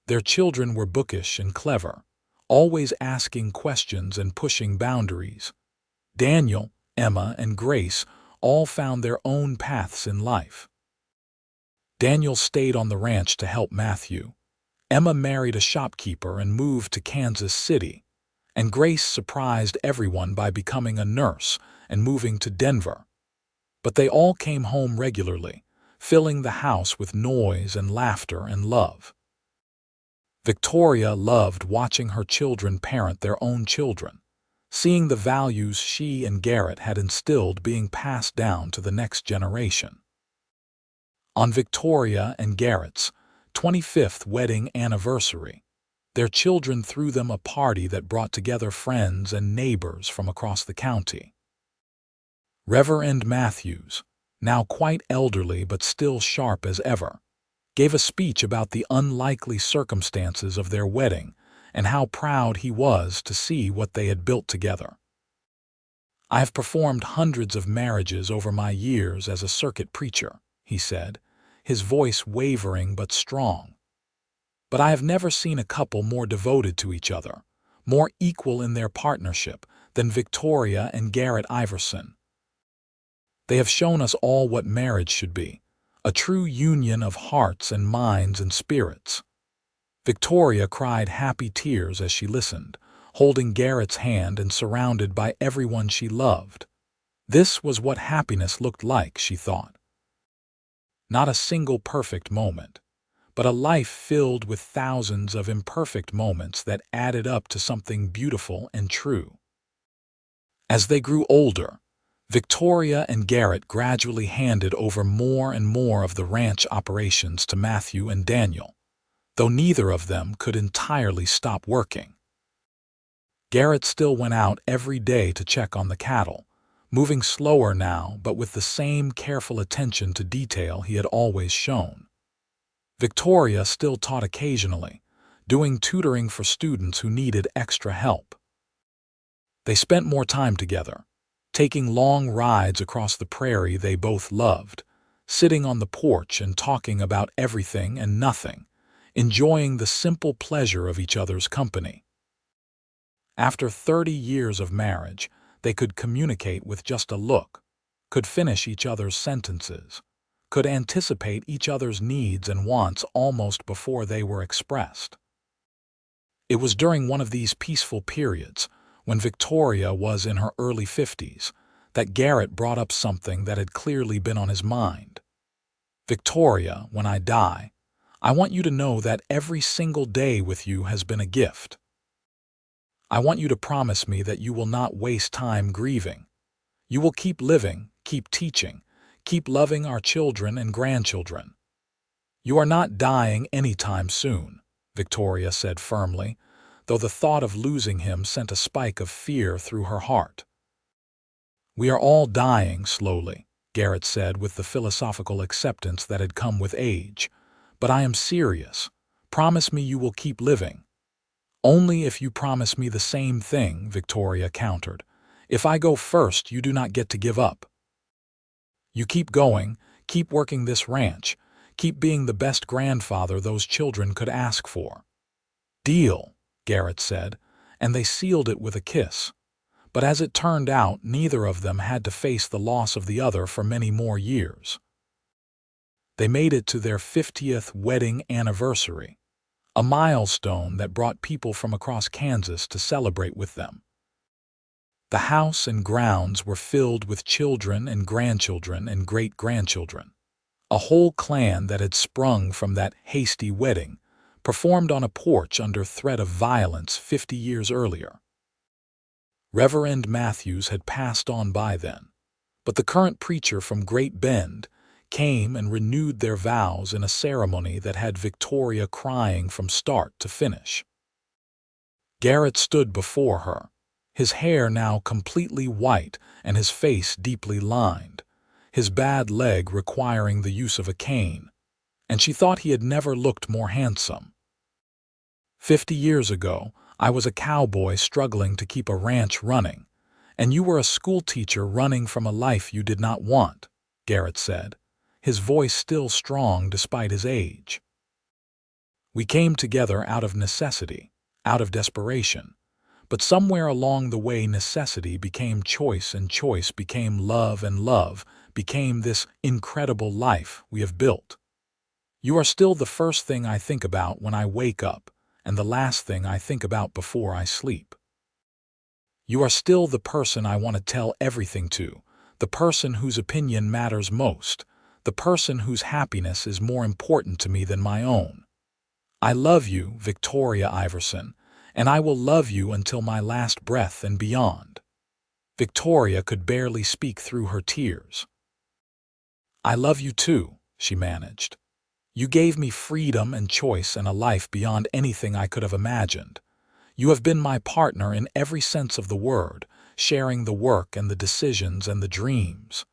Their children were bookish and clever, always asking questions and pushing boundaries. Daniel, Emma, and Grace all found their own paths in life. Daniel stayed on the ranch to help Matthew. Emma married a shopkeeper and moved to Kansas City. And Grace surprised everyone by becoming a nurse and moving to Denver. But they all came home regularly, filling the house with noise and laughter and love. Victoria loved watching her children parent their own children, seeing the values she and Garrett had instilled being passed down to the next generation. On Victoria and Garrett's 25th wedding anniversary, their children threw them a party that brought together friends and neighbors from across the county. Reverend Matthews, now quite elderly but still sharp as ever, gave a speech about the unlikely circumstances of their wedding and how proud he was to see what they had built together. "I have performed hundreds of marriages over my years as a circuit preacher," he said, his voice wavering but strong. "But I have never seen a couple more devoted to each other, more equal in their partnership than Victoria and Garrett Iverson. They have shown us all what marriage should be, a true union of hearts and minds and spirits." Victoria cried happy tears as she listened, holding Garrett's hand and surrounded by everyone she loved. This was what happiness looked like, she thought. Not a single perfect moment, but a life filled with thousands of imperfect moments that added up to something beautiful and true. As they grew older, Victoria and Garrett gradually handed over more and more of the ranch operations to Matthew and Daniel, though neither of them could entirely stop working. Garrett still went out every day to check on the cattle, moving slower now but with the same careful attention to detail he had always shown. Victoria still taught occasionally, doing tutoring for students who needed extra help. They spent more time together, taking long rides across the prairie they both loved, sitting on the porch and talking about everything and nothing, enjoying the simple pleasure of each other's company. After 30 years of marriage, they could communicate with just a look, could finish each other's sentences, could anticipate each other's needs and wants almost before they were expressed. It was during one of these peaceful periods, when Victoria was in her early 50s, that Garrett brought up something that had clearly been on his mind. "Victoria, when I die, I want you to know that every single day with you has been a gift. I want you to promise me that you will not waste time grieving. You will keep living, keep teaching, keep loving our children and grandchildren. You are not dying anytime soon," Victoria said firmly, though the thought of losing him sent a spike of fear through her heart. "We are all dying slowly," Garrett said with the philosophical acceptance that had come with age. "But I am serious. Promise me you will keep living." "Only if you promise me the same thing," Victoria countered. "If I go first, you do not get to give up. You keep going, keep working this ranch, keep being the best grandfather those children could ask for." "Deal," Garrett said, and they sealed it with a kiss. But as it turned out, neither of them had to face the loss of the other for many more years. They made it to their 50th wedding anniversary, a milestone that brought people from across Kansas to celebrate with them. The house and grounds were filled with children and grandchildren and great-grandchildren. A whole clan that had sprung from that hasty wedding performed on a porch under threat of violence 50 years earlier. Reverend Matthews had passed on by then, but the current preacher from Great Bend came and renewed their vows in a ceremony that had Victoria crying from start to finish. Garrett stood before her, his hair now completely white and his face deeply lined, his bad leg requiring the use of a cane, and she thought he had never looked more handsome. "50 years ago, I was a cowboy struggling to keep a ranch running, and you were a schoolteacher running from a life you did not want," Garrett said, his voice still strong despite his age. "We came together out of necessity, out of desperation, but somewhere along the way necessity became choice and choice became love and love became this incredible life we have built. You are still the first thing I think about when I wake up, and the last thing I think about before I sleep. You are still the person I want to tell everything to, the person whose opinion matters most, the person whose happiness is more important to me than my own. I love you, Victoria Iverson, and I will love you until my last breath and beyond. Victoria could barely speak through her tears. I love you too, she managed. You gave me freedom and choice and a life beyond anything I could have imagined. You have been my partner in every sense of the word, sharing the work and the decisions and the dreams.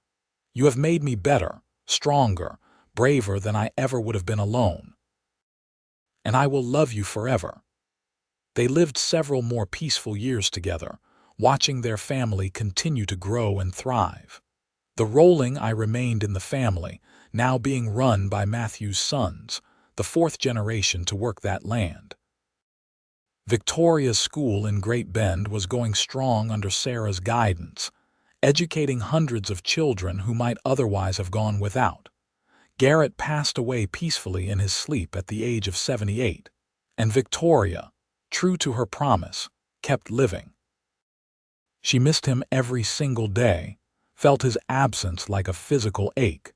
You have made me better, stronger, braver than I ever would have been alone. And I will love you forever. They lived several more peaceful years together, watching their family continue to grow and thrive. The rolling I remained in the family, now being run by Matthew's sons, the fourth generation to work that land. Victoria's school in Great Bend was going strong under Sarah's guidance, educating hundreds of children who might otherwise have gone without. Garrett passed away peacefully in his sleep at the age of 78, and Victoria, true to her promise, kept living. She missed him every single day, felt his absence like a physical ache,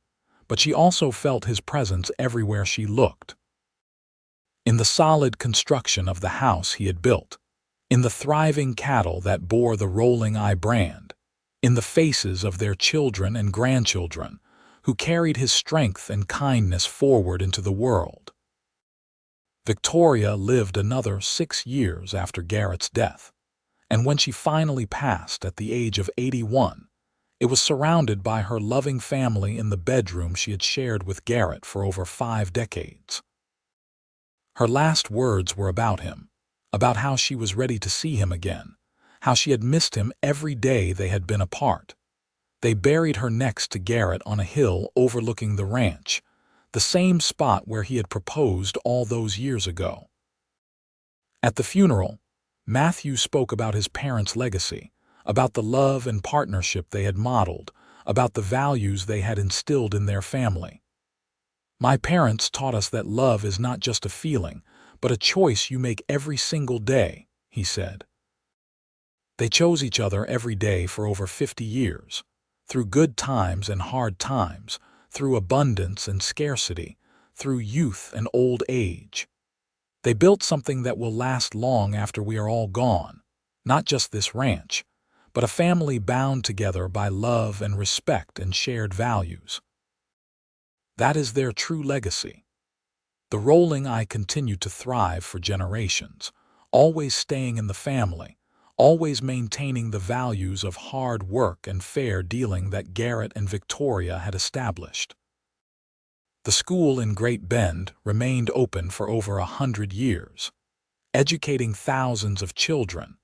but she also felt his presence everywhere she looked. In the solid construction of the house he had built, in the thriving cattle that bore the Rolling Eye brand, in the faces of their children and grandchildren who carried his strength and kindness forward into the world. Victoria lived another 6 years after Garrett's death, and when she finally passed at the age of 81, it was surrounded by her loving family in the bedroom she had shared with Garrett for over 5 decades. Her last words were about him, about how she was ready to see him again, how she had missed him every day they had been apart. They buried her next to Garrett on a hill overlooking the ranch, the same spot where he had proposed all those years ago. At the funeral, Matthew spoke about his parents' legacy, about the love and partnership they had modeled, about the values they had instilled in their family. My parents taught us that love is not just a feeling, but a choice you make every single day, he said. They chose each other every day for over 50 years, through good times and hard times, through abundance and scarcity, through youth and old age. They built something that will last long after we are all gone, not just this ranch, but a family bound together by love and respect and shared values. That is their true legacy. The Rolling Eye continued to thrive for generations, always staying in the family, always maintaining the values of hard work and fair dealing that Garrett and Victoria had established. The school in Great Bend remained open for over 100 years, educating thousands of children,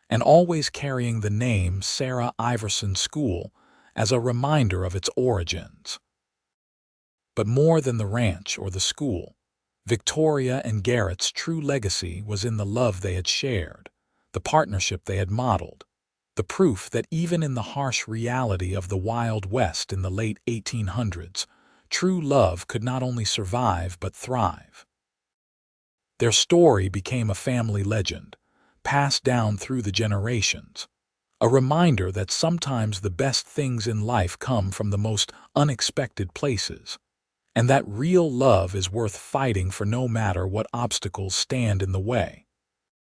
and always carrying the name Sarah Iverson School as a reminder of its origins. But more than the ranch or the school, Victoria and Garrett's true legacy was in the love they had shared, the partnership they had modeled, the proof that even in the harsh reality of the Wild West in the late 1800s, true love could not only survive but thrive. Their story became a family legend, passed down through the generations, a reminder that sometimes the best things in life come from the most unexpected places, and that real love is worth fighting for no matter what obstacles stand in the way.